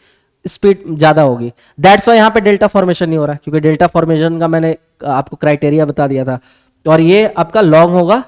स्पीड ज्यादा होगी, दैट्स वाई यहाँ पे डेल्टा फॉर्मेशन नहीं हो रहा, क्योंकि डेल्टा फॉर्मेशन का मैंने आपको क्राइटेरिया बता दिया था। और ये आपका लॉन्ग होगा,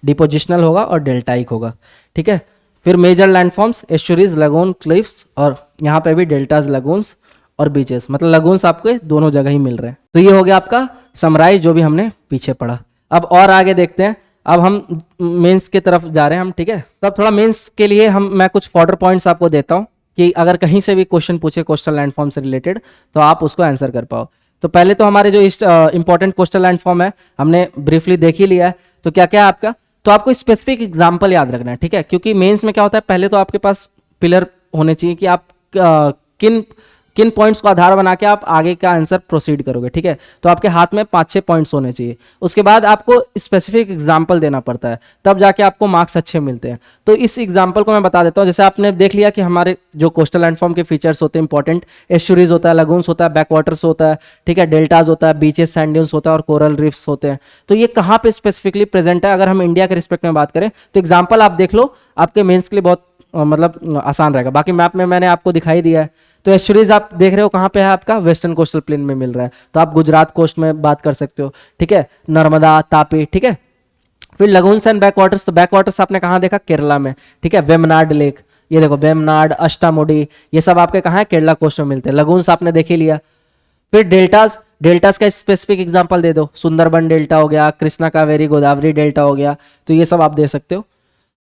डिपोजिशनल होगा और डेल्टाइक होगा। ठीक है, फिर major landforms, estuaries, lagoon, cliffs, और यहाँ पे भी डेल्टाज, लगून्स और बीचेस, मतलब लगून्स आपको दोनों जगह ही मिल रहे हैं। तो ये हो गया आपका समराइज जो भी हमने पीछे पढ़ा। अब और आगे देखते हैं, अब हम मेंस की तरफ जा रहे हैं हम। ठीक है, तो अब थोड़ा मेंस के लिए मैं कुछ फॉर्डर पॉइंट्स आपको देता हूँ कि अगर कहीं से भी क्वेश्चन पूछे कोस्टल लैंडफॉर्म से रिलेटेड तो आप उसको आंसर कर पाओ। तो पहले तो हमारे जो इंपॉर्टेंट कोस्टल लैंडफॉर्म है हमने ब्रीफली देख ही लिया है। तो क्या क्या है आपका, तो आपको स्पेसिफिक एग्जांपल याद रखना है। ठीक है, क्योंकि मेंस में क्या होता है, पहले तो आपके पास पिलर होने चाहिए कि आप किन किन पॉइंट्स को आधार बना के आप आगे का आंसर प्रोसीड करोगे। ठीक है, तो आपके हाथ में 5-6 पॉइंट्स होने चाहिए, उसके बाद आपको स्पेसिफिक एग्जांपल देना पड़ता है, तब जाके आपको मार्क्स अच्छे मिलते हैं। तो इस एग्जांपल को मैं बता देता हूँ। जैसे आपने देख लिया कि हमारे जो कोस्टल लैंडफॉर्म के फीचर्स होते हैं इंपॉर्टेंट, एस्चुरीज होता है, लगून्स होता है, बैकवाटर्स होता है, ठीक है, डेल्टाज होता है, बीचेस, सैंड ड्यून्स होता है और कोरल रिफ्स होते हैं। तो ये कहाँ पे स्पेसिफिकली प्रेजेंट है? अगर हम इंडिया के रिस्पेक्ट में बात करें तो एग्जाम्पल आप देख लो, आपके मेन्स के लिए बहुत मतलब आसान रहेगा। बाकी मैप में मैंने आपको दिखाई दिया है। तो एस्चुरीज आप देख रहे हो कहाँ पे है, आपका वेस्टर्न कोस्टल प्लेन में मिल रहा है, तो आप गुजरात कोस्ट में बात कर सकते हो। ठीक है, नर्मदा, तापी। ठीक है, फिर लगून्स एंड बैकवाटर्स, तो बैकवाटर्स आपने कहाँ देखा? केरला में। ठीक है, वेमनाड लेक, ये देखो वेमनाड, अष्टामुडी, ये सब आपके कहाँ है? केरला कोस्ट में मिलते हैं। लगून्स आपने देख ही लिया। फिर डेल्टास, डेल्टास का स्पेसिफिक एग्जांपल दे दो, सुंदरबन डेल्टा हो गया, कृष्णा कावेरी गोदावरी डेल्टा हो गया, तो ये सब आप दे सकते हो।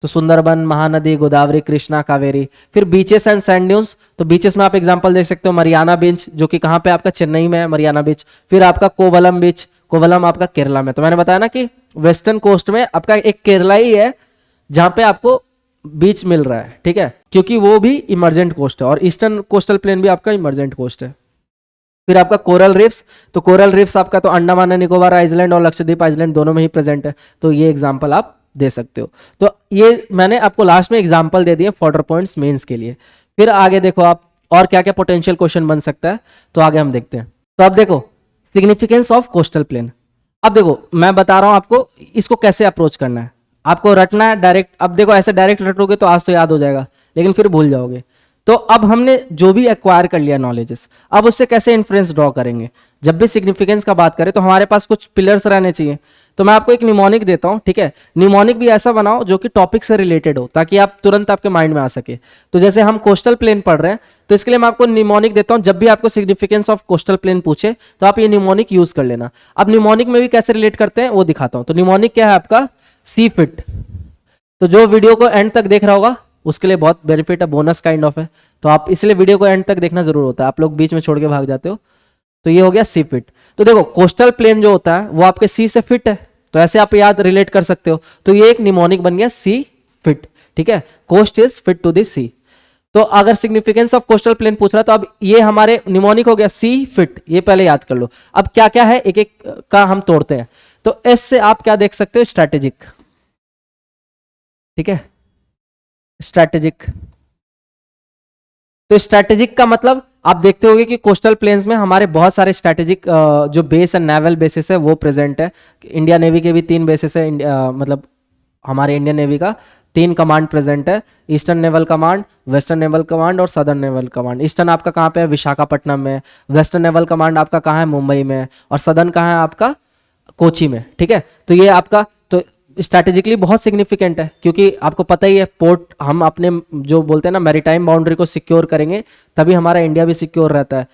तो सुंदरबन, महानदी, गोदावरी, कृष्णा, कावेरी। फिर बीचेस एंड सैंड ड्यून्स, तो बीचेस में आप एग्जांपल दे सकते हो मरियाना बीच, जो कि कहाँ पे आपका चेन्नई में है मरियाना बीच। फिर आपका कोवलम बीच, कोवलम आपका केरला में। तो मैंने बताया ना कि वेस्टर्न कोस्ट में आपका एक केरला ही है जहां पे आपको बीच मिल रहा है। ठीक है, क्योंकि वो भी इमर्जेंट कोस्ट है, और ईस्टर्न कोस्टल प्लेन भी आपका इमर्जेंट कोस्ट है। फिर आपका कोरल रिफ्स, तो कोरल रिफ्स आपका तो अंडमान एंड निकोबार आइलैंड और लक्षद्वीप आइलैंड दोनों में ही प्रेजेंट है, तो ये एग्जांपल आप दे सकते हो। तो ये मैंने आपको लास्ट में एग्जांपल दे दिए फॉर्डर पॉइंट्स मेंस के लिए। फिर आगे देखो आप और क्या क्या पोटेंशियल क्वेश्चन बन सकता है, तो आगे हम देखते हैं। तो अब देखो सिग्निफिकेंस ऑफ कोस्टल प्लेन। अब देखो मैं बता रहा हूं आपको इसको कैसे अप्रोच करना है, आपको रटना है डायरेक्ट। अब देखो ऐसे डायरेक्ट रटोगे तो आज तो याद हो जाएगा, लेकिन फिर भूल जाओगे। तो अब हमने जो भी एक्वायर कर लिया नॉलेजेस, अब उससे कैसे इन्फ्रेंस ड्रॉ करेंगे? जब भी सिग्निफिकेंस का बात करें तो हमारे पास कुछ पिलर्स रहने चाहिए। तो मैं आपको एक निमोनिक देता हूं। ठीक है, निमोनिक भी ऐसा बनाओ जो कि टॉपिक से रिलेटेड हो, ताकि आप तुरंत आपके माइंड में आ सके। तो जैसे हम कोस्टल प्लेन पढ़ रहे हैं तो इसके लिए मैं आपको निमोनिक देता हूं। जब भी आपको सिग्निफिकेंस ऑफ कोस्टल प्लेन पूछे तो आप ये निमोनिक यूज कर लेना। अब निमोनिक में भी कैसे रिलेट करते हैं वो दिखाता हूं। तो निमोनिक क्या है आपका? सी फिट। तो जो वीडियो को एंड तक देख रहा होगा उसके लिए बहुत बेनिफिट है, बोनस काइंड ऑफ है। तो आप इसलिए वीडियो को एंड तक देखना जरूर होता है, आप लोग बीच में छोड़ के भाग जाते हो। तो ये हो गया सी फिट। तो देखो कोस्टल प्लेन जो होता है वो आपके सी से फिट है, तो ऐसे आप याद रिलेट कर सकते हो। तो ये एक निमोनिक बन गया सी फिट। ठीक है, coast is fit to the sea. तो अगर सिग्निफिकेंस ऑफ कोस्टल प्लेन पूछ रहा है तो अब ये हमारे निमोनिक हो गया सी फिट, ये पहले याद कर लो। अब क्या क्या है एक एक का हम तोड़ते हैं। तो एस से आप क्या देख सकते हो? स्ट्रैटेजिक। ठीक है, स्ट्रैटेजिक। तो स्ट्रैटेजिक का मतलब आप देखते होंगे कि कोस्टल प्लेन्स में हमारे बहुत सारे स्ट्रैटेजिक जो बेस एंड नेवल बेसिस है वो प्रेजेंट है। इंडिया नेवी के भी 3 बेसिस है, मतलब हमारे इंडियन नेवी का 3 कमांड प्रेजेंट है, eastern naval command, western naval command और सदर्न नेवल कमांड। ईस्टर्न आपका कहाँ पे है? विशाखापट्टनम में। वेस्टर्न नेवल कमांड आपका कहाँ है? मुंबई में। और सदर्न कहाँ है आपका? कोची में। ठीक है, तो ये आपका तो स्ट्रैटेजिकली बहुत सिग्निफिकेंट है, क्योंकि आपको पता ही है पोर्ट, हम अपने जो बोलते हैं ना मैरीटाइम बाउंड्री को सिक्योर करेंगे तभी हमारा इंडिया भी सिक्योर रहता है।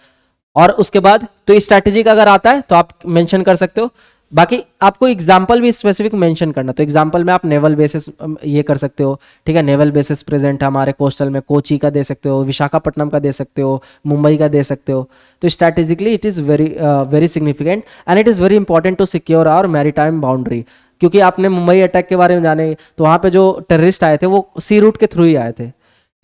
और उसके बाद तो स्ट्रैटेजिक अगर आता है तो आप मेंशन कर सकते हो बाकी आपको एग्जाम्पल भी स्पेसिफिक मेंशन करना, तो एग्जाम्पल में आप नेवल बेसिस ये कर सकते हो, ठीक है, नेवल बेसिस प्रेजेंट है हमारे कोस्टल में, कोची का दे सकते हो, विशाखापट्टनम का दे सकते हो, मुंबई का दे सकते हो। तो strategically it is very very significant and it is very important to secure our maritime boundary, क्योंकि आपने मुंबई अटैक के बारे में जाने, तो वहाँ पे जो टेररिस्ट आए थे वो सी रूट के थ्रू ही आए थे,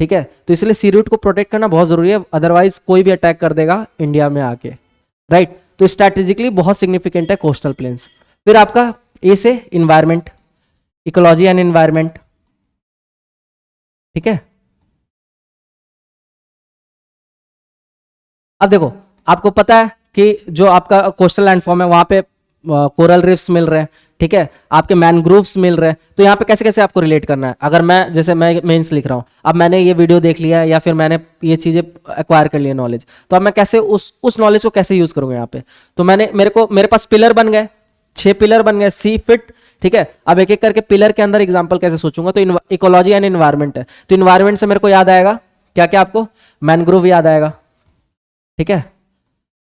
ठीक है, तो इसलिए सी रूट को प्रोटेक्ट करना बहुत ज़रूरी है, अदरवाइज कोई भी अटैक कर देगा इंडिया में आके, राइट। तो स्ट्रैटेजिकली बहुत सिग्निफिकेंट है कोस्टल प्लेन्स। फिर आपका ए से इन्वायरमेंट, इकोलॉजी एंड इन्वायरमेंट, ठीक है। अब देखो, आपको पता है कि जो आपका कोस्टल लैंडफॉर्म है वहां पे कोरल रिफ्स मिल रहे हैं, ठीक है, आपके मैनग्रोव्स मिल रहे हैं, तो यहाँ पे कैसे कैसे आपको रिलेट करना है। अगर मैं जैसे मैं मेंस लिख रहा हूँ, अब मैंने ये वीडियो देख लिया है या फिर मैंने ये चीज़ें एक्वायर कर ली है नॉलेज, तो अब मैं कैसे उस नॉलेज को कैसे यूज़ करूँगा यहाँ पे। तो मेरे पास पिलर बन गए, 6 पिलर बन गए, सी फिट, ठीक है। अब एक एक करके पिलर के अंदर एग्जाम्पल कैसे सोचूंगा, तो इकोलॉजी एंड इन्वायरमेंट है, तो इन्वायरमेंट से मेरे को याद आएगा क्या क्या, आपको मैनग्रोव याद आएगा, ठीक है।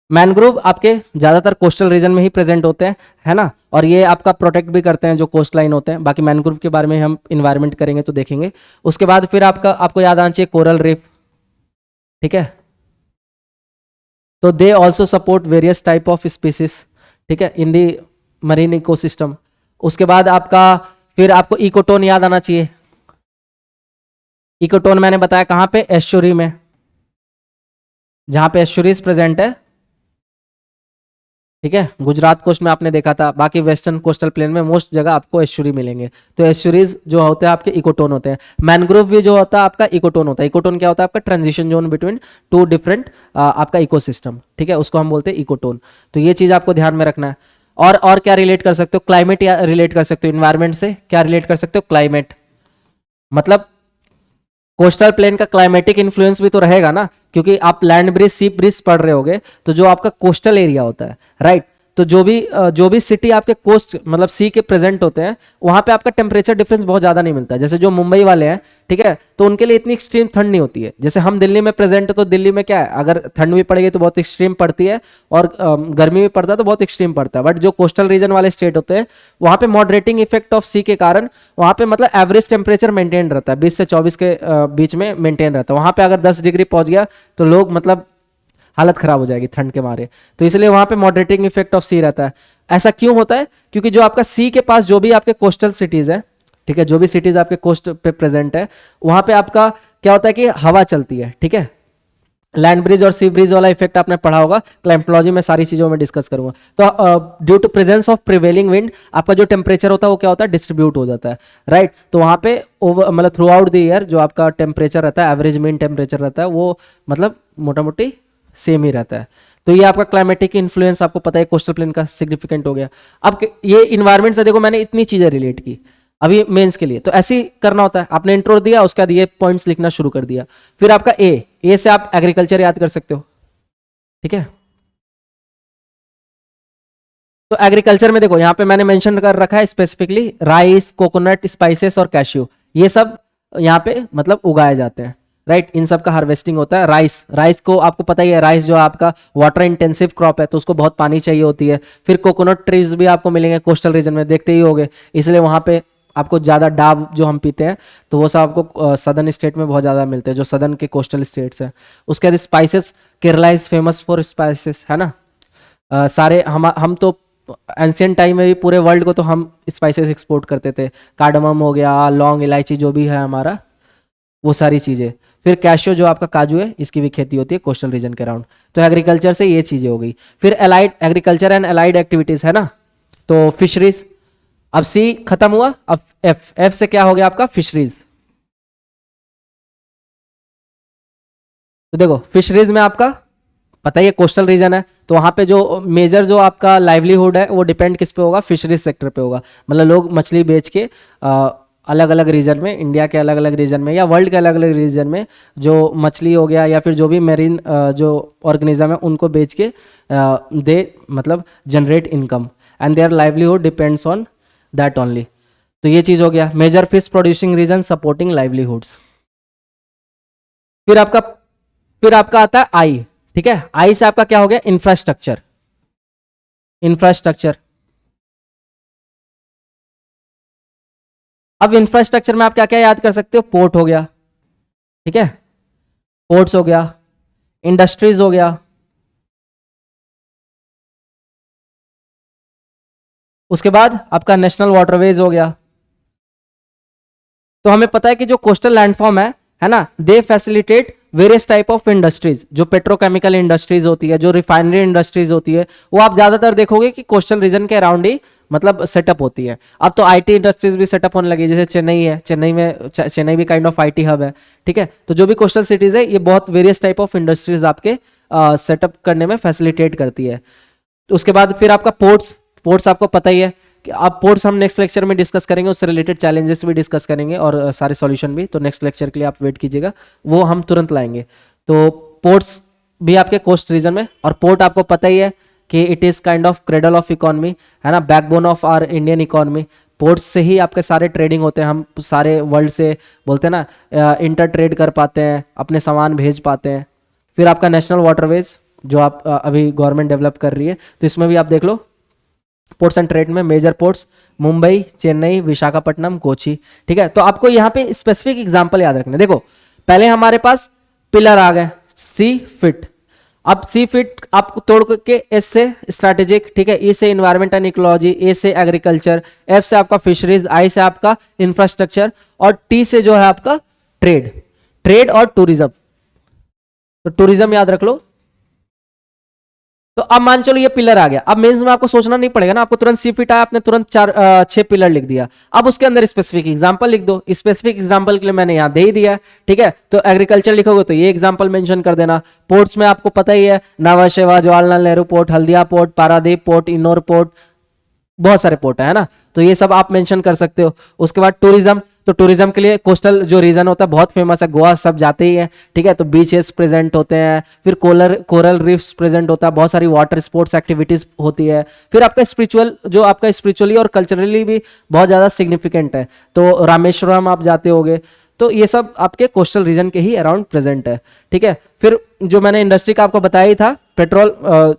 मैनग्रोव आपके ज्यादातर कोस्टल रीजन में ही प्रेजेंट होते हैं, है ना, और ये आपका प्रोटेक्ट भी करते हैं जो कोस्ट लाइन होते हैं। बाकी मैनग्रोव के बारे में हम इन्वायरमेंट करेंगे तो देखेंगे। उसके बाद फिर आपको याद आना चाहिए कोरल रीफ, ठीक है, तो they also support various type of species, ठीक है, इन दी मरीन इकोसिस्टम। उसके बाद फिर आपको इकोटोन याद आना चाहिए। इकोटोन मैंने बताया कहां पे, एस्चुरी में, जहां पे एस्चुरीज प्रेजेंट है, ठीक है, गुजरात कोस्ट में आपने देखा था, बाकी वेस्टर्न कोस्टल प्लेन में मोस्ट जगह आपको एस्चुरी मिलेंगे। तो एस्चुरीज जो होते हैं आपके इकोटोन होते हैं। मैनग्रोव भी जो होता है आपका इकोटोन होता है। इकोटोन क्या होता है, आपका transition zone between two different आपका इकोसिस्टम, ठीक है, उसको हम बोलते हैं इकोटोन। तो ये चीज आपको ध्यान में रखना है। और क्या रिलेट कर सकते हो, क्लाइमेट या रिलेट कर सकते हो इन्वायरमेंट से, क्या रिलेट कर सकते हो, क्लाइमेट, मतलब कोस्टल प्लेन का क्लाइमेटिक इन्फ्लुएंस भी तो रहेगा ना, क्योंकि आप लैंड ब्रिज सी ब्रिज पढ़ रहे होगे, तो जो आपका कोस्टल एरिया होता है, राइट, तो जो भी सिटी आपके कोस्ट मतलब सी के प्रेजेंट होते हैं, वहां पे आपका टेम्परेचर डिफरेंस बहुत ज्यादा नहीं मिलता है। जैसे जो मुंबई वाले हैं, ठीक है, तो उनके लिए इतनी एक्सट्रीम ठंड नहीं होती है। जैसे हम दिल्ली में प्रेजेंट है, तो दिल्ली में क्या है, अगर ठंड भी पड़ेगी तो बहुत एक्सट्रीम पड़ती है, और गर्मी भी पड़ता है तो बहुत एक्सट्रीम पड़ता है। बट जो कोस्टल रीजन वाले स्टेट होते हैं, वहां पे मॉडरेटिंग इफेक्ट ऑफ सी के कारण वहां पे मतलब एवरेज टेम्परेचर मेंटेन रहता है, 20 से 24 के बीच में मेंटेन रहता है। वहां पे अगर 10 डिग्री पहुंच गया तो लोग मतलब हालत खराब हो जाएगी ठंड के मारे। तो इसलिए वहां पे मॉडरेटिंग इफेक्ट ऑफ सी रहता है। ऐसा क्यों होता है, क्योंकि जो आपका सी के पास जो भी आपके कोस्टल सिटीज है, ठीक है, जो भी सिटीज आपके कोस्ट पे प्रेजेंट है, वहां पे आपका क्या होता है कि हवा चलती है, ठीक है। लैंड ब्रिज और सी ब्रिज वाला इफेक्ट आपने पढ़ा होगा, क्लाइमेटोलॉजी में सारी चीजों में डिस्कस करूंगा। तो due to presence of prevailing wind, आपका जो टेम्परेचर होता है वो क्या होता है, डिस्ट्रीब्यूट हो जाता है, राइट। तो वहां पे मतलब थ्रू आउट द ईयर जो आपका टेम्परेचर रहता है, एवरेज मीन टेम्परेचर रहता है, वो मतलब मोटा मोटी सेम ही रहता है। तो ये आपका क्लाइमेटिक इन्फ्लुएंस आपको पता है कोस्टल प्लेन का सिग्निफिकेंट हो गया। अब ये इन्वायरमेंट से देखो मैंने इतनी चीजें रिलेट की अभी मेंस के लिए, तो ऐसे ही करना होता है। आपने इंट्रो दिया, उसके बाद ये पॉइंट्स लिखना शुरू कर दिया। फिर आपका ए से आप एग्रीकल्चर याद कर सकते हो, ठीक है। तो एग्रीकल्चर में देखो यहाँ पे मैंने मेंशन कर रखा है स्पेसिफिकली राइस, कोकोनट, स्पाइसेस और कैश्यू, ये सब यहाँ पे मतलब उगाए जाते हैं, राइट। इन सब का हार्वेस्टिंग होता है। राइस को आपको पता ही है, राइस जो आपका वाटर इंटेंसिव क्रॉप है, तो उसको बहुत पानी चाहिए होती है। फिर कोकोनट ट्रीज भी आपको मिलेंगे कोस्टल रीजन में, देखते ही होगे, इसलिए वहां पे आपको ज्यादा डाब जो हम पीते हैं, तो वो सब आपको सदर्न स्टेट में बहुत ज्यादा मिलते हैं, जो सदर्न के कोस्टल स्टेट्स हैं। उसके बाद spices, Kerala is famous for spices, है ना। सारे हम तो एंशियंट टाइम में भी पूरे वर्ल्ड को तो हम स्पाइसेस एक्सपोर्ट करते थे। कार्डमम हो गया, लौंग, इलायची, जो भी है हमारा, वो सारी चीजें। फिर कैशो जो आपका काजू है, इसकी भी खेती होती है कोस्टल रीजन के अराउंड। तो एग्रीकल्चर से ये चीजें हो गई। फिर allied agriculture and allied activities, है ना। तो फिशरीज, अब सी खत्म हुआ, अब एफ से क्या हो गया आपका, फिशरीज। तो देखो फिशरीज में आपका पता ही है कोस्टल रीजन है, तो वहां पे जो मेजर जो आपका लाइवलीहुड है वो डिपेंड किस पे होगा, फिशरीज सेक्टर पे होगा। मतलब लोग मछली बेच के अलग अलग रीजन में, इंडिया के अलग अलग रीजन में या वर्ल्ड के अलग अलग रीजन में, जो मछली हो गया या फिर जो भी मेरीन जो ऑर्गेनिज्म है, उनको बेच के दे मतलब generate income and their livelihood depends on that only. तो ये चीज हो गया major fish producing region supporting livelihoods. फिर आपका फिर आपका आता है आई, ठीक है। आई से आपका क्या हो गया, इंफ्रास्ट्रक्चर। इंफ्रास्ट्रक्चर अब इंफ्रास्ट्रक्चर में आप क्या क्या याद कर सकते हो, पोर्ट हो गया, ठीक है, पोर्ट्स हो गया, इंडस्ट्रीज हो गया, उसके बाद आपका नेशनल वाटरवेज हो गया। तो हमें पता है कि जो कोस्टल लैंडफॉर्म है ना, they facilitate various type of industries, जो पेट्रोकेमिकल इंडस्ट्रीज होती है, जो रिफाइनरी इंडस्ट्रीज होती है, वो आप ज्यादातर देखोगे कि कोस्टल रीजन के अराउंड ही मतलब सेटअप होती है। अब तो आईटी इंडस्ट्रीज भी सेटअप होने लगी, जैसे चेन्नई है, चेन्नई भी काइंड ऑफ आईटी हब है, ठीक है। तो जो भी कोस्टल सिटीज है, ये बहुत वेरियस टाइप ऑफ इंडस्ट्रीज आपके सेटअप करने में फैसिलिटेट करती है। उसके बाद फिर आपका पोर्ट्स, पोर्ट्स आपको पता ही है कि आप पोर्ट्स हम नेक्स्ट लेक्चर में डिस्कस करेंगे, उससे रिलेटेड चैलेंजेस भी डिस्कस करेंगे और सारे सॉल्यूशन भी। तो नेक्स्ट लेक्चर के लिए आप वेट कीजिएगा, वो हम तुरंत लाएंगे। तो पोर्ट्स भी आपके कोस्ट रीजन में, और पोर्ट आपको पता ही है कि it is kind of cradle of economy, है ना, backbone of our Indian economy. Ports से ही आपके सारे ट्रेडिंग होते हैं, हम सारे वर्ल्ड से बोलते हैं ना इंटर ट्रेड कर पाते हैं, अपने सामान भेज पाते हैं। फिर आपका नेशनल वाटरवेज जो आप अभी गवर्नमेंट डेवलप कर रही है, तो इसमें भी आप देख लो पोर्ट्स एंड ट्रेड में मेजर पोर्ट्स मुंबई, चेन्नई, विशाखापट्टनम, कोची, ठीक है। तो आपको यहाँ पे स्पेसिफिक एग्जांपल याद रखने। देखो पहले हमारे पास पिलर आ गए, सी फिट। अब सी फिट आपको तोड़ के एस से स्ट्रैटेजिक, ठीक है, ई से इन्वायरमेंट एंड इकोलॉजी, ए से एग्रीकल्चर, एफ से आपका फिशरीज, आई से आपका इंफ्रास्ट्रक्चर, और टी से जो है आपका ट्रेड, ट्रेड और टूरिज्म। तो टूरिज्म याद रख लो। तो अब मान चलो ये पिलर आ गया, अब मेंस में आपको सोचना नहीं पड़ेगा ना, आपको तुरंत सी फिट आया, आपने तुरंत 6 पिलर लिख दिया। अब उसके अंदर स्पेसिफिक एग्जांपल लिख दो, स्पेसिफिक एग्जांपल के लिए मैंने यहां दे ही दिया, ठीक है। तो एग्रीकल्चर लिखोगे तो ये एग्जांपल मेंशन कर देना। पोर्ट्स में आपको पता ही है, नावा शेवा, Jawaharlal Nehru port, Haldia port, Paradip port, Ennore port, बहुत सारे पोर्ट है ना, तो ये सब आप मेंशन कर सकते हो। उसके बाद टूरिज्म, तो टूरिज्म के लिए कोस्टल जो रीजन होता है बहुत फेमस है, गोवा सब जाते ही हैं, ठीक है। तो बीचेस प्रेजेंट होते हैं, फिर कोरल रीफ्स प्रेजेंट होता है, बहुत सारी वाटर स्पोर्ट्स एक्टिविटीज होती है। फिर आपका स्पिरिचुअल, जो आपका स्पिरिचुअली और कल्चरली भी बहुत ज्यादा सिग्निफिकेंट है, तो रामेश्वरम आप जाते होगे, तो ये सब आपके कोस्टल रीजन के ही अराउंड प्रेजेंट है, ठीक है। फिर जो मैंने इंडस्ट्री का आपको बताया ही था, पेट्रोल,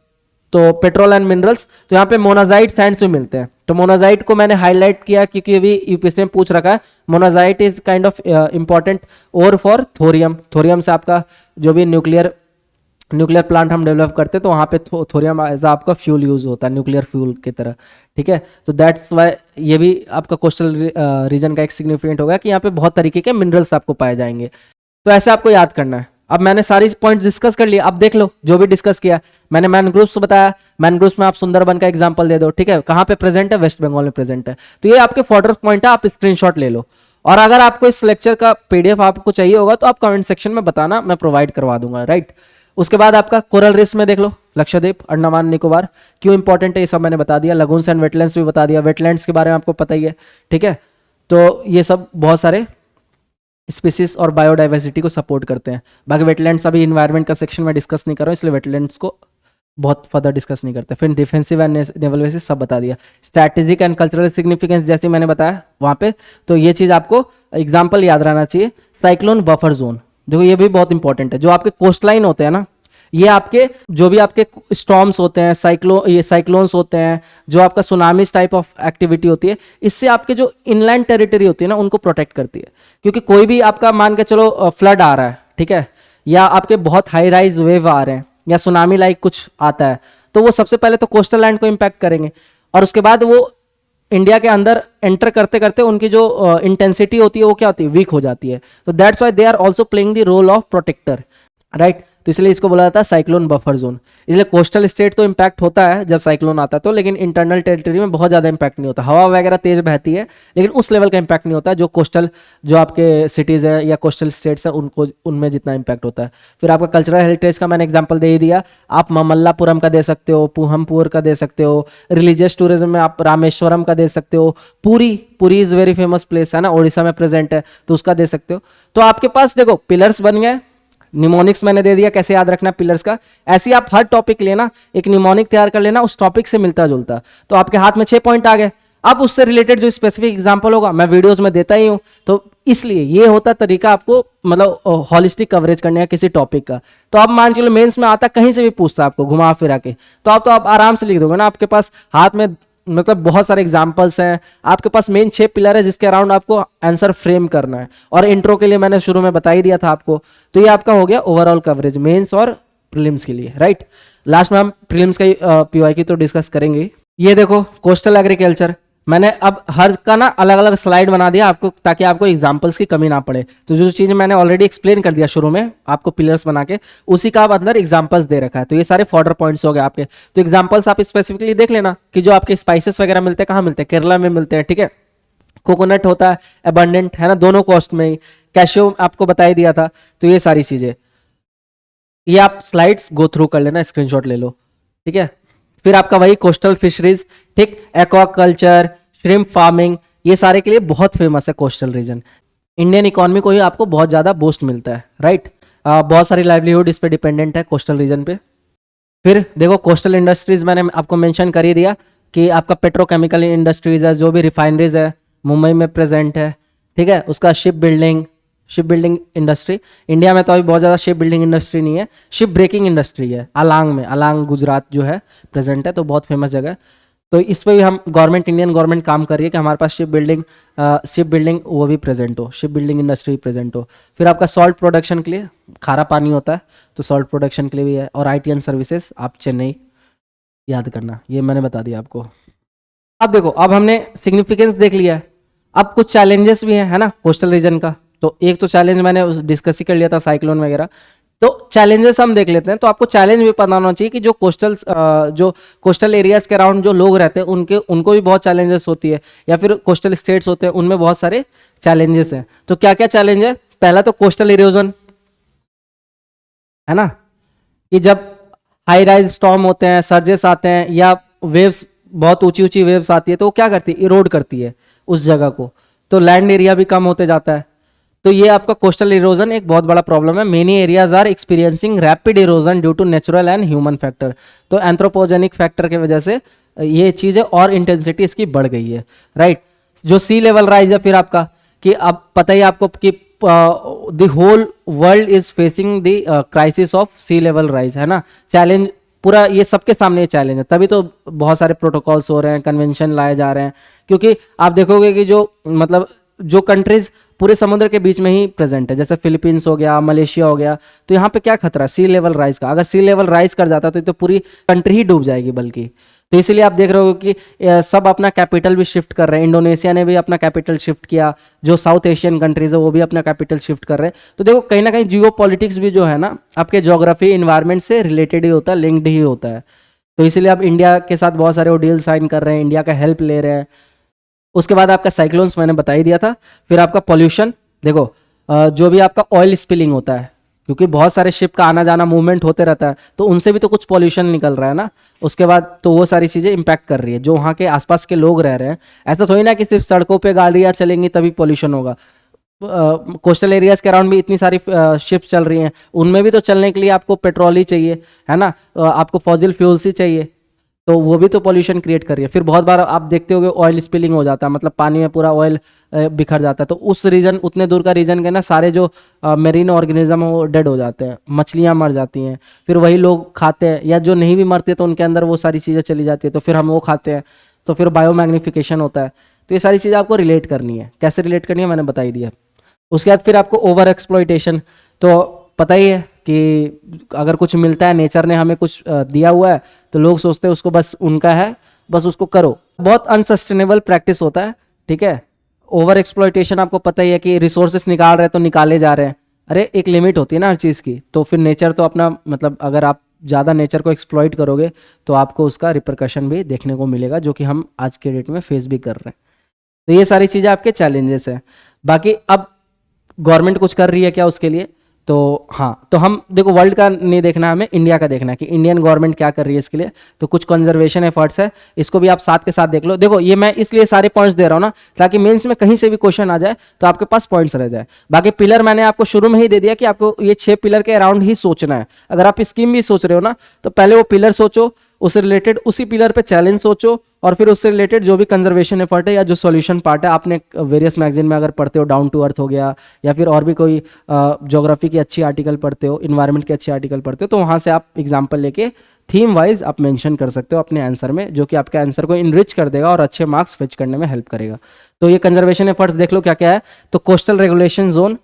तो पेट्रोल एंड मिनरल्स, तो यहाँ पे मोनाजाइट सैंड्स भी मिलते हैं। तो मोनाजाइट को मैंने हाईलाइट किया क्योंकि अभी यूपीएससी में पूछ रखा है, monazite is kind of important और फॉर थोरियम। थोरियम से आपका जो भी न्यूक्लियर प्लांट हम डेवलप करते हैं, तो वहाँ पे थोरियम एज आपका फ्यूल यूज होता है, न्यूक्लियर फ्यूल की तरह, ठीक है। तो दैट्स वाई ये भी आपका कोस्टल रीजन का एक सिग्निफिकेंट होगा कि यहाँ पे बहुत तरीके के मिनरल्स आपको पाए जाएंगे। तो ऐसे आपको याद करना है। अब मैंने सारी पॉइंट डिस्कस कर लिया, अब देख लो जो भी डिस्कस किया मैंने। मैनग्रोव्स बताया, मैनग्रोव्स में आप सुंदरबन का एग्जांपल दे दो, ठीक है, कहाँ पे प्रेजेंट है, वेस्ट बंगाल में प्रेजेंट है। तो ये आपके फॉर्डर पॉइंट है, आप स्क्रीनशॉट ले लो। और अगर आपको इस लेक्चर का पीडीएफ आपको चाहिए होगा तो आप कमेंट सेक्शन में बताना, मैं प्रोवाइड करवा दूंगा, राइट। उसके बाद आपका कोरल रीफ्स में देख लो, लक्षद्वीप, अंडमान निकोबार, क्यों इंपॉर्टेंट है ये सब मैंने बता दिया। लगून्स एंड वेटलैंड्स भी बता दिया, वेटलैंड्स के बारे में आपको पता ही है, ठीक है। तो ये सब बहुत सारे स्पीसीज और बायोडाइवर्सिटी को सपोर्ट करते हैं। बाकी वेटलैंड्स अभी इन्वायरमेंट का सेक्शन में डिस्कस नहीं कर रहा हूँ, इसलिए वेटलैंड्स को बहुत फर्दर डिस्कस नहीं करते। फिर डिफेंसिव एंड नेवल बेसिस सब बता दिया। स्ट्रैटेजिक एंड कल्चरल सिग्निफिकेंस जैसे मैंने बताया वहाँ पे, तो ये चीज़ आपको एग्जाम्पल याद रहना चाहिए। साइक्लोन बफर जोन, देखो ये भी बहुत इंपॉर्टेंट है। जो आपके कोस्ट लाइन होते हैं ना, ये आपके जो भी आपके स्टॉर्म्स होते हैं, ये साइक्लोन्स होते हैं, जो आपका सुनामीज टाइप ऑफ एक्टिविटी होती है, इससे आपके जो इनलैंड टेरिटरी होती है ना, उनको प्रोटेक्ट करती है। क्योंकि कोई भी आपका मान के चलो फ्लड आ रहा है, ठीक है, या आपके बहुत हाई राइज वेव आ रहे हैं, या सुनामी लाइक कुछ आता है, तो वो सबसे पहले तो कोस्टल लैंड को इम्पैक्ट करेंगे, और उसके बाद वो इंडिया के अंदर एंटर करते करते उनकी जो इंटेंसिटी होती है वो क्या होती है, वीक हो जाती है। तो that's why they are also playing the role of protector, right. तो इसलिए इसको बोला जाता है साइक्लोन बफर जोन। इसलिए कोस्टल स्टेट तो इंपैक्ट होता है जब साइक्लोन आता है तो, लेकिन इंटरनल टेरिटरी में बहुत ज़्यादा इंपैक्ट नहीं होता। हवा वगैरह तेज बहती है, लेकिन उस लेवल का इंपैक्ट नहीं होता जो कोस्टल, जो आपके सिटीज़ है या कोस्टल स्टेट्स है उनको, उनमें जितना इंपैक्ट होता है। फिर आपका कल्चरल हेरिटेज का मैंने एग्जाम्पल दे ही दिया, आप ममल्लापुरम का दे सकते हो, पुहमपुर का दे सकते हो। रिलीजियस टूरिज्म में आप रामेश्वरम का दे सकते हो। Puri is very famous place है ना, उड़ीसा में प्रेजेंट है, तो उसका दे सकते हो। तो आपके पास देखो पिलर्स बन गए, निमोनिक्स मैंने दे दिया कैसे याद रखना पिलर्स का। ऐसे आप हर टॉपिक लेना, एक निमोनिक तैयार कर लेना उस टॉपिक से मिलता जुलता, तो आपके हाथ में 6 पॉइंट आ गए। अब उससे रिलेटेड जो स्पेसिफिक एग्जांपल होगा मैं वीडियोस में देता ही हूं, तो इसलिए ये होता तरीका आपको मतलब हॉलिस्टिक कवरेज करने का किसी टॉपिक का। तो अब मान चलो मेंस में आता, कहीं से भी पूछता आपको घुमा फिरा के, तो आप आराम से लिख दोगे ना, आपके पास हाथ में मतलब बहुत सारे एग्जाम्पल्स हैं, आपके पास मेन 6 पिलर है जिसके अराउंड आपको आंसर फ्रेम करना है। और इंट्रो के लिए मैंने शुरू में बता ही दिया था आपको। तो ये आपका हो गया ओवरऑल कवरेज मेंस और प्रीलिम्स के लिए, राइट। लास्ट में हम प्रीलिम्स का पीवाई की तो डिस्कस करेंगे। ये देखो कोस्टल एग्रीकल्चर, मैंने अब हर का ना अलग अलग स्लाइड बना दिया आपको, ताकि आपको एग्जांपल्स की कमी ना पड़े। तो जो चीज़ मैंने ऑलरेडी एक्सप्लेन कर दिया शुरू में आपको पिलर्स बना के, उसी का आप अंदर एग्जांपल्स दे रखा है। तो ये सारे फॉर्डर पॉइंट्स हो गए आपके। तो एग्जांपल्स आप स्पेसिफिकली देख लेना कि जो आपके स्पाइसेस वगैरह मिलते हैं, कहाँ मिलते हैं, केरला में मिलते हैं, ठीक है। कोकोनट होता है अबंडेंट, है ना, दोनों कॉस्ट में ही। कैशियो आपको बता ही दिया था। तो ये सारी चीजें, ये आप स्लाइड्स गो थ्रू कर लेना, स्क्रीनशॉट ले लो, ठीक है। फिर आपका वही कोस्टल फिशरीज, ठीक, एक्वाकल्चर, श्रिम्प फार्मिंग, ये सारे के लिए बहुत फेमस है कोस्टल रीजन। इंडियन इकोनॉमी को ही आपको बहुत ज्यादा बूस्ट मिलता है, राइट। बहुत सारी लाइवलीहुड इस पे डिपेंडेंट है कोस्टल रीजन पे। फिर देखो कोस्टल इंडस्ट्रीज मैंने आपको मेंशन कर ही दिया कि आपका पेट्रोकेमिकल इंडस्ट्रीज है, जो भी रिफाइनरीज है मुंबई में प्रेजेंट है, ठीक है। उसका शिप बिल्डिंग इंडस्ट्री, इंडिया में तो अभी बहुत ज़्यादा शिप बिल्डिंग इंडस्ट्री नहीं है, शिप ब्रेकिंग इंडस्ट्री है अलांग में, अलांग गुजरात जो है प्रेजेंट है, तो बहुत फेमस जगह है। तो इस पर भी हम इंडियन गवर्नमेंट काम कर रही है कि हमारे पास शिप बिल्डिंग वो भी प्रेजेंट हो, शिप बिल्डिंग इंडस्ट्री प्रेजेंट हो। फिर आपका सॉल्ट प्रोडक्शन के लिए, खारा पानी होता है तो सॉल्ट प्रोडक्शन के लिए भी है। और ITN सर्विसेज आप चेन्नई याद करना, ये मैंने बता दिया आपको। अब देखो, अब हमने सिग्निफिकेंस देख लिया है, अब कुछ चैलेंजेस भी हैं, है ना, कोस्टल रीजन का। तो एक तो चैलेंज मैंने डिस्कस ही कर लिया था, साइक्लोन वगैरह। तो चैलेंजेस हम देख लेते हैं। तो आपको चैलेंज भी पता होना चाहिए कि जो कोस्टल एरियाज के अराउंड जो लोग रहते हैं उनको भी बहुत चैलेंजेस होती है, या फिर कोस्टल स्टेट्स होते हैं उनमें बहुत सारे चैलेंजेस हैं। तो क्या क्या चैलेंज है? पहला तो कोस्टल इरोजन, है ना, कि जब हाई राइज स्टॉर्म होते हैं, सर्जेस आते हैं, या वेव्स, बहुत ऊंची ऊंची वेव्स आती है, तो वो क्या करती है, इरोड करती है उस जगह को, तो लैंड एरिया भी कम होते जाता है। तो ये आपका कोस्टल इरोजन एक बहुत बड़ा प्रॉब्लम है। Many areas are experiencing rapid erosion due to natural and human factor. तो एंथ्रोपोजेनिक फैक्टर की वजह से ये चीज़ है और इंटेंसिटी इसकी बढ़ गई है, राइट। जो सी लेवल राइज है फिर आपका, कि अब पता ही आपको कि the whole world is facing the crisis of sea level rise, है ना। चैलेंज पूरा ये सबके सामने ये चैलेंज है, तभी तो बहुत सारे प्रोटोकॉल्स हो रहे हैं, कन्वेंशन लाए जा रहे हैं। क्योंकि आप देखोगे कि जो कंट्रीज पूरे समुद्र के बीच में ही प्रेजेंट है, जैसे फिलीपींस हो गया, मलेशिया हो गया, तो यहाँ पे क्या खतरा है, सी लेवल राइज का। अगर सी लेवल राइज कर जाता तो पूरी कंट्री ही डूब जाएगी बल्कि। तो इसीलिए आप देख रहे हो कि सब अपना कैपिटल भी शिफ्ट कर रहे हैं। इंडोनेशिया ने भी अपना कैपिटल शिफ्ट किया, जो साउथ एशियन कंट्रीज है वो भी अपना कैपिटल शिफ्ट कर रहे हैं। तो देखो कहीं ना कहीं जियो पॉलिटिक्स भी जो है ना, आपके ज्योग्राफी इन्वायरमेंट से रिलेटेड ही होता है, लिंक्ड ही होता है। तो इसीलिए आप इंडिया के साथ बहुत सारे डील साइन कर रहे हैं, इंडिया का हेल्प ले रहे हैं। उसके बाद आपका साइक्लोन्स मैंने बता ही दिया था। फिर आपका पॉल्यूशन, देखो जो भी आपका ऑयल स्पिलिंग होता है, क्योंकि बहुत सारे शिप का आना जाना मूवमेंट होते रहता है, तो उनसे भी तो कुछ पॉल्यूशन निकल रहा है ना। उसके बाद तो वो सारी चीज़ें इंपैक्ट कर रही है जो वहाँ के आसपास के लोग रह रहे हैं। ऐसा थोड़ी ना कि सिर्फ सड़कों पे गाड़ियाँ चलेंगी तभी पॉल्यूशन होगा। कोस्टल एरियाज के अराउंड भी इतनी सारी शिप्स चल रही हैं, उनमें भी तो चलने के लिए आपको पेट्रोल ही चाहिए, है ना, आपको फॉसिल फ्यूल्स ही चाहिए, तो वो भी तो पॉल्यूशन क्रिएट कर रही है। फिर बहुत बार आप देखते होगे ऑयल स्पिलिंग हो जाता है, मतलब पानी में पूरा ऑयल बिखर जाता है। तो उस रीजन, उतने दूर का रीजन के ना सारे जो मेरीन ऑर्गेनिज्म है वो डेड हो जाते हैं, मछलियाँ मर जाती हैं। फिर वही लोग खाते हैं, या जो नहीं भी मरते तो उनके अंदर वो सारी चीज़ें चली जाती है, तो फिर हम वो खाते हैं, तो फिर बायोमैग्निफिकेशन होता है। तो ये सारी चीज़ें आपको रिलेट करनी है। कैसे रिलेट करनी है मैंने बता ही दिया। उसके बाद फिर आपको ओवर एक्सप्लॉइटेशन, तो पता ही है कि अगर कुछ मिलता है, नेचर ने हमें कुछ दिया हुआ है, तो लोग सोचते हैं उसको बस उनका है, बस उसको करो। बहुत अनसस्टेनेबल प्रैक्टिस होता है, ठीक है। ओवर एक्सप्लॉइटेशन आपको पता ही है कि रिसोर्सेस निकाल रहे हैं तो निकाले जा रहे हैं। अरे एक लिमिट होती है ना हर चीज़ की। तो फिर नेचर तो अपना, मतलब अगर आप ज़्यादा नेचर को एक्सप्लॉइट करोगे तो आपको उसका रिपरकशन भी देखने को मिलेगा, जो कि हम आज के डेट में फेस भी कर रहे हैं। तो ये सारी चीज़ें आपके चैलेंजेस हैं। बाकी अब गवर्नमेंट कुछ कर रही है क्या उसके लिए? तो हाँ, तो हम देखो वर्ल्ड का नहीं देखना, हमें इंडिया का देखना है कि इंडियन गवर्नमेंट क्या कर रही है इसके लिए। तो कुछ कंजर्वेशन एफर्ट्स है, इसको भी आप साथ के साथ देख लो। देखो ये मैं इसलिए सारे पॉइंट्स दे रहा हूँ ना, ताकि मेंस में कहीं से भी क्वेश्चन आ जाए तो आपके पास पॉइंट्स रह जाए। बाकी पिलर मैंने आपको शुरू में ही दे दिया कि आपको ये 6 पिलर के अराउंड ही सोचना है। अगर आप स्कीम भी सोच रहे हो ना, तो पहले वो पिलर सोचो, उससे रिलेटेड उसी पिलर पे चैलेंज सोचो, और फिर उससे रिलेटेड जो भी कंजर्वेशन एफर्ट है या जो सॉल्यूशन पार्ट है, आपने वेरियस मैगजीन में अगर पढ़ते हो, डाउन टू अर्थ हो गया, या फिर और भी कोई ज्योग्राफी की अच्छी आर्टिकल पढ़ते हो, इन्वायरमेंट के अच्छे आर्टिकल पढ़ते हो, तो वहाँ से आप एग्जाम्पल लेके थीम वाइज आप मेंशन कर सकते हो अपने आंसर में, जो कि आपके आंसर को इनरिच कर देगा और अच्छे मार्क्स फेच करने में हेल्प करेगा। तो ये कंजर्वेशन एफर्ट्स देख लो क्या क्या है। तो कोस्टल रेगुलेशन जोन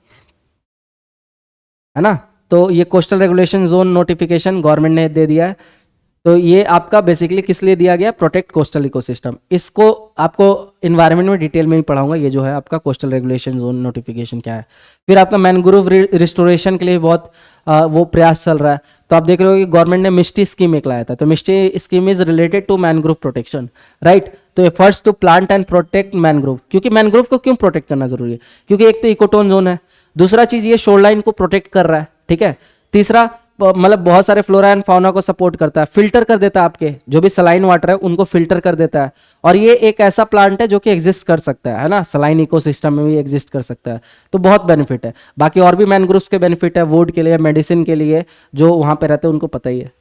है ना, तो ये coastal regulation zone notification government ने दे दिया है। तो ये आपका बेसिकली किस लिए दिया गया, प्रोटेक्ट कोस्टल इकोसिस्टम। इसको आपको इन्वायरमेंट में डिटेल में ही पढ़ाऊंगा, ये जो है आपका कोस्टल रेगुलेशन जोन नोटिफिकेशन क्या है। फिर आपका मैनग्रोव रिस्टोरेशन के लिए बहुत वो प्रयास चल रहा है। तो आप देख रहे हो कि गवर्नमेंट ने मिस्टी स्कीम एक लाया था, तो MISHTI scheme is related to mangrove protection, right. तो efforts to plant and protect mangrove, क्योंकि मैनग्रोव को क्यों प्रोटेक्ट करना जरूरी है, क्योंकि एक तो इकोटोन जोन है, दूसरा चीज ये शोरलाइन को प्रोटेक्ट कर रहा है, ठीक है। तीसरा मतलब बहुत सारे फ्लोरा एंड फाउना को सपोर्ट करता है, फिल्टर कर देता है, आपके जो भी सलाइन वाटर है उनको फिल्टर कर देता है। और ये एक ऐसा प्लांट है जो कि एग्जिस्ट कर सकता है ना, सलाइन इकोसिस्टम में भी एग्जिस्ट कर सकता है। तो बहुत बेनिफिट है। बाकी और भी मैनग्रोव्स के बेनिफिट है, वुड के लिए, मेडिसिन के लिए, जो वहां पे रहते हैं उनको पता ही है।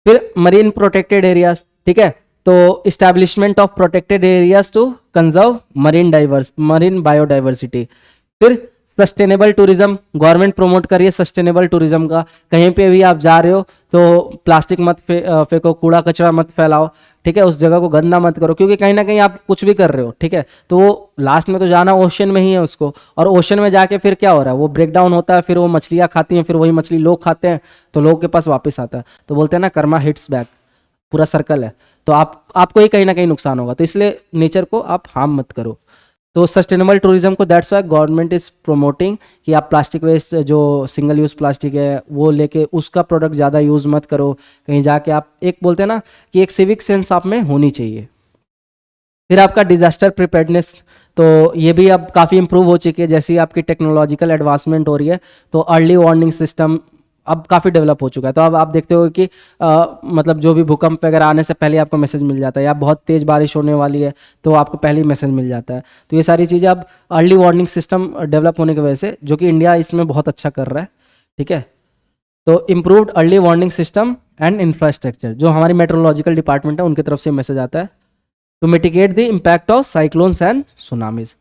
फिर मरीन प्रोटेक्टेड एरियाज, ठीक है। तो establishment of protected areas to conserve marine biodiversity. फिर सस्टेनेबल टूरिज्म, गवर्नमेंट प्रमोट करिए सस्टेनेबल टूरिज्म का। कहीं पे भी आप जा रहे हो तो प्लास्टिक मत फेंको, कूड़ा कचरा मत फैलाओ, ठीक है। उस जगह को गंदा मत करो, क्योंकि कहीं ना कहीं आप कुछ भी कर रहे हो, ठीक है, तो वो लास्ट में तो जाना ओशन में ही है उसको। और ओशन में जाके फिर क्या हो रहा है, वो ब्रेक डाउन होता है, फिर वो मछलियाँ खाती हैं, फिर वही मछली लोग खाते हैं, तो लोगों के पास वापस आता है। तो बोलते हैं ना, कर्मा हिट्स बैक, पूरा सर्कल है। तो आपको ही कहीं ना कहीं नुकसान होगा। तो इसलिए नेचर को आप हार्म मत करो। तो सस्टेनेबल टूरिज्म को that's why government is promoting कि आप प्लास्टिक वेस्ट, जो सिंगल यूज़ प्लास्टिक है, वो लेके उसका प्रोडक्ट ज़्यादा यूज़ मत करो। कहीं जाके आप एक बोलते हैं ना कि एक सिविक सेंस आप में होनी चाहिए। फिर आपका डिजास्टर प्रिपेयर्डनेस, तो ये भी अब काफ़ी इंप्रूव हो चुकी है, जैसे ही आपकी टेक्नोलॉजिकल एडवांसमेंट हो रही है। तो अर्ली वार्निंग सिस्टम अब काफ़ी डेवलप हो चुका है। तो अब आप देखते हो कि मतलब जो भी भूकंप वगैरह आने से पहले आपको मैसेज मिल जाता है, या बहुत तेज़ बारिश होने वाली है तो आपको पहले ही मैसेज मिल जाता है। तो ये सारी चीज़ें अब अर्ली वार्निंग सिस्टम डेवलप होने की वजह से, जो कि इंडिया इसमें बहुत अच्छा कर रहा है, ठीक है। तो improved early warning system and infrastructure, जो हमारी मेट्रोलॉजिकल डिपार्टमेंट है उनकी तरफ से मैसेज आता है। To mitigate the impact of cyclones and tsunamis,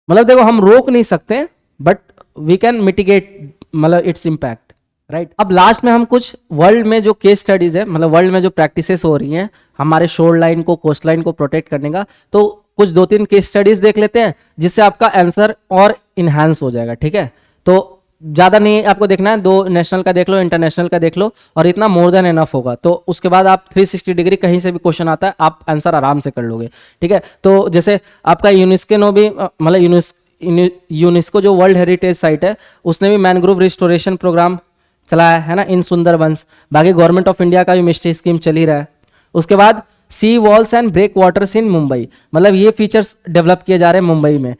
मतलब देखो हम रोक नहीं सकते, बट वी कैन मिटिगेट मतलब इट्स इम्पैक्ट, राइट। अब लास्ट में हम कुछ वर्ल्ड में जो केस स्टडीज है, मतलब वर्ल्ड में जो प्रैक्टिसेस हो रही हैं हमारे शोर लाइन को, कोस्ट लाइन को प्रोटेक्ट करने का, तो कुछ 2-3 केस स्टडीज देख लेते हैं, जिससे आपका आंसर और इनहांस हो जाएगा, ठीक है। तो ज़्यादा नहीं आपको देखना है, 2 नेशनल का देख लो, इंटरनेशनल का देख लो, और इतना मोर देन एनफ होगा। तो उसके बाद आप 360 डिग्री कहीं से भी क्वेश्चन आता है, आप आंसर आराम से कर लोगे, ठीक है। तो जैसे आपका यूनेस्को भी मतलब यूनेस्को जो वर्ल्ड हेरिटेज साइट है, उसने भी मैनग्रोव रिस्टोरेशन प्रोग्राम चलाया है ना इन सुंदरबंस। बाकी गवर्नमेंट ऑफ इंडिया का भी मिस्टी स्कीम चल ही रहा है। उसके बाद सी वॉल्स एंड ब्रेक वाटर्स इन मुंबई, मतलब ये फीचर्स डेवलप किए जा रहे हैं मुंबई में।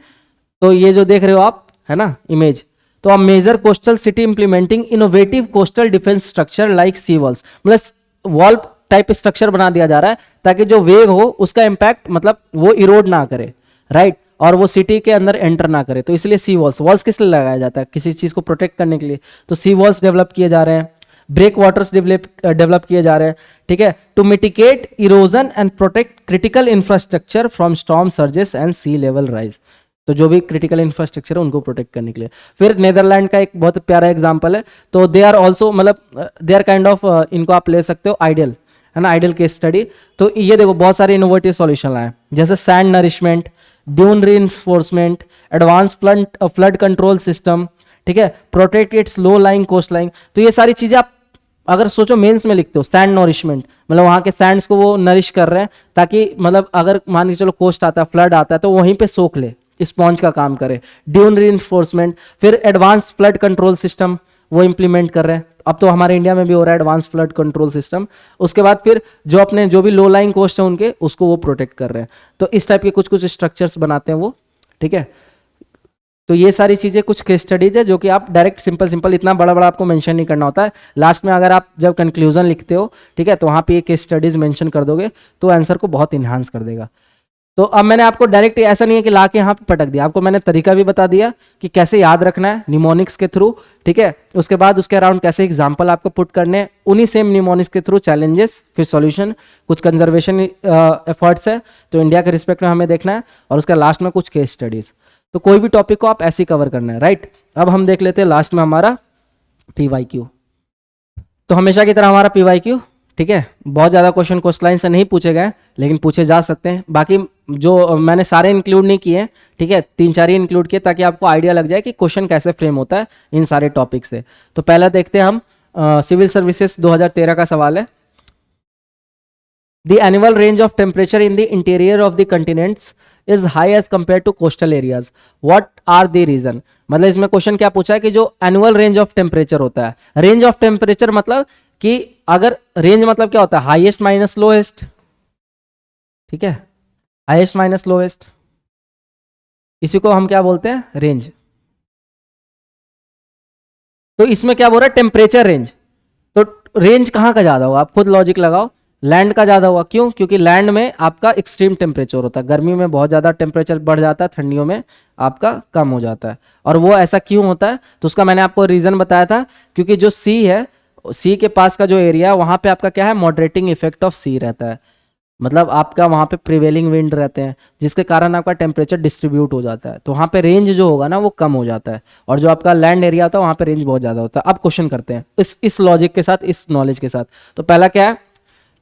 तो ये जो देख रहे हो आप, है ना इमेज, तो अब major coastal city implementing innovative coastal defence structure like sea walls, मतलब वॉल टाइप स्ट्रक्चर बना दिया जा रहा है ताकि जो वेव हो उसका इम्पैक्ट मतलब वो इरोड ना करे, राइट, और वो सिटी के अंदर एंटर ना करे। तो इसलिए सी वॉल्स किस लिए लगाया जाता है, किसी चीज को प्रोटेक्ट करने के लिए। तो सी वॉल्स डेवलप किए जा रहे हैं, ब्रेक वाटर्स डेवलप किए जा रहे हैं, ठीक है, to mitigate erosion and protect critical infrastructure from storm surges and sea level rise. तो जो भी क्रिटिकल इंफ्रास्ट्रक्चर है उनको प्रोटेक्ट करने के लिए। फिर नेदरलैंड का एक बहुत प्यारा एग्जांपल है, तो दे आर ऑल्सो मतलब दे आर काइंड ऑफ, इनको आप ले सकते हो आइडियल, है ना, आइडियल केस स्टडी। तो ये देखो बहुत सारे इनोवेटिव सॉल्यूशन लाए, जैसे sand nourishment, dune reinforcement, advance flood control system, ठीक है, protect its low lying coast line. तो ये सारी चीजें आप अगर सोचो मेंस में लिखते हो, सैंड नरिशमेंट मतलब वहां के सैंड्स को वो नरिश कर रहे हैं ताकि मतलब अगर मान के चलो कोस्ट आता है, फ्लड आता है, तो वहीं पे सोख ले, स्पॉन्ज का काम करे। ड्यून रीइंफोर्समेंट, फिर एडवांस फ्लड कंट्रोल सिस्टम वो इंप्लीमेंट कर रहे हैं। अब तो हमारे इंडिया में भी हो रहा है एडवांस फ्लड कंट्रोल सिस्टम। उसके बाद फिर जो अपने जो भी लो लाइंग कोस्ट है उनके, उसको वो प्रोटेक्ट कर रहे हैं। तो इस टाइप के कुछ कुछ स्ट्रक्चर्स बनाते हैं वो, ठीक है। तो ये सारी चीजें कुछ केस स्टडीज है जो कि आप डायरेक्ट सिंपल इतना बड़ा बड़ा आपको मेंशन नहीं करना होता है। लास्ट में अगर आप जब कंक्लूजन लिखते हो, ठीक है, तो वहां पे ये केस स्टडीज मेंशन कर दोगे तो आंसर को बहुत इन्हांस कर देगा। तो अब मैंने आपको डायरेक्ट ऐसा नहीं है कि लाके यहाँ पे पटक दिया, आपको मैंने तरीका भी बता दिया कि कैसे याद रखना है निमोनिक्स के थ्रू, ठीक है। उसके बाद उसके अराउंड कैसे एग्जांपल आपको पुट करने हैं, उन्हीं सेम निमोनिक्स के थ्रू चैलेंजेस, फिर सॉल्यूशन, कुछ कंजर्वेशन एफर्ट्स है तो इंडिया के रिस्पेक्ट में हमें देखना है, और उसका लास्ट में कुछ केस स्टडीज। तो कोई भी टॉपिक को आप ऐसे ही कवर करना है, राइट। अब हम देख लेते हैं लास्ट में हमारा PYQ। तो हमेशा की तरह हमारा PYQ ठीक है, बहुत ज़्यादा क्वेश्चन कोस्टलाइन से नहीं पूछे गए, लेकिन पूछे जा सकते हैं। बाकी जो मैंने सारे इंक्लूड नहीं किए, ठीक है, 3-4 ही इंक्लूड किए ताकि आपको आइडिया लग जाए कि क्वेश्चन कैसे फ्रेम होता है इन सारे टॉपिक से। तो पहला देखते हैं हम, सिविल सर्विसेज 2013 का सवाल है। The annual range of temperature in the interior of the continents is high as compare to coastal areas, what are the region. मतलब इसमें क्वेश्चन क्या पूछा है कि जो एनुअल रेंज ऑफ टेम्परेचर होता है, रेंज ऑफ टेम्परेचर मतलब कि अगर रेंज मतलब क्या होता है, हाईएस्ट माइनस लोएस्ट, ठीक है, हाईएस्ट माइनस लोएस्ट, इसी को हम क्या बोलते हैं, रेंज। तो इसमें क्या बोल रहा है, टेम्परेचर रेंज। तो रेंज कहाँ का ज्यादा होगा, आप खुद लॉजिक लगाओ, लैंड का ज्यादा होगा। क्यों? क्योंकि लैंड में आपका एक्सट्रीम टेम्परेचर होता है, गर्मियों में बहुत ज्यादा टेम्परेचर बढ़ जाता है, ठंडियों में आपका कम हो जाता है। और वो ऐसा क्यों होता है, तो उसका मैंने आपको रीजन बताया था, क्योंकि जो सी है, सी के पास का जो एरिया है वहां पे आपका क्या है, मॉडरेटिंग इफेक्ट ऑफ सी रहता है। मतलब आपका वहां पे प्रिवेलिंग विंड रहते हैं, जिसके कारण आपका टेम्परेचर डिस्ट्रीब्यूट हो जाता है। तो वहां पे रेंज जो होगा ना वो कम हो जाता है, और जो आपका लैंड एरिया होता है वहां पे रेंज बहुत ज्यादा होता है। अब क्वेश्चन करते हैं इस लॉजिक के साथ, इस नॉलेज के साथ। तो पहला क्या है,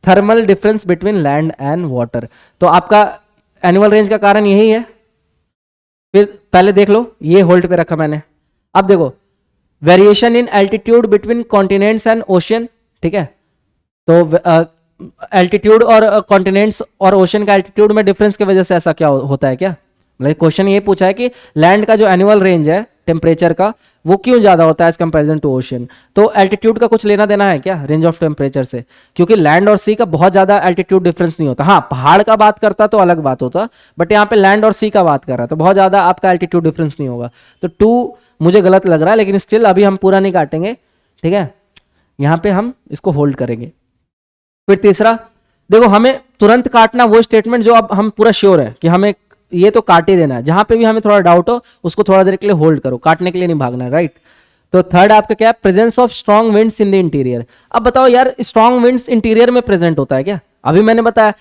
thermal difference between land and water. तो आपका एनुअल रेंज का कारण यही है। फिर पहले देख लो, ये होल्ड पे रखा मैंने। अब देखो, variation in altitude between continents and ocean, ठीक है। तो एल्टीट्यूड और कॉन्टिनेंट्स और ओशन का एल्टीट्यूड में डिफरेंस की वजह से ऐसा क्या होता है क्या, मतलब क्वेश्चन ये पूछा है कि लैंड का जो एनुअल रेंज है टेम्परेचर का, वो क्यों ज्यादा होता है एज कंपैरिजन टू ओशन। तो एल्टीट्यूड का कुछ लेना देना है क्या रेंज ऑफ टेम्परेचर से, क्योंकि लैंड और सी का बहुत ज्यादा एल्टीट्यूड डिफरेंस नहीं होता। हाँ, पहाड़ का बात करता तो अलग बात होता, बट यहाँ पे लैंड और सी का बात कर रहा है, तो बहुत ज्यादा आपका एल्टीट्यूड डिफरेंस नहीं होगा। तो 2 मुझे गलत लग रहा है, लेकिन स्टिल अभी हम पूरा नहीं काटेंगे, ठीक है, यहाँ पे हम इसको होल्ड करेंगे। फिर तीसरा देखो, हमें तुरंत काटना वो स्टेटमेंट जो अब हम पूरा श्योर है कि हमें ये तो काट ही देना है। जहां पे भी हमें थोड़ा डाउट हो उसको थोड़ा देर के लिए होल्ड करो, काटने के लिए नहीं भागना है, राइट। तो थर्ड आपका क्या है, presence of strong winds in the interior. अब बताओ यार, स्ट्रॉन्ग विंड्स इंटीरियर में प्रेजेंट होता है क्या? अभी मैंने बताया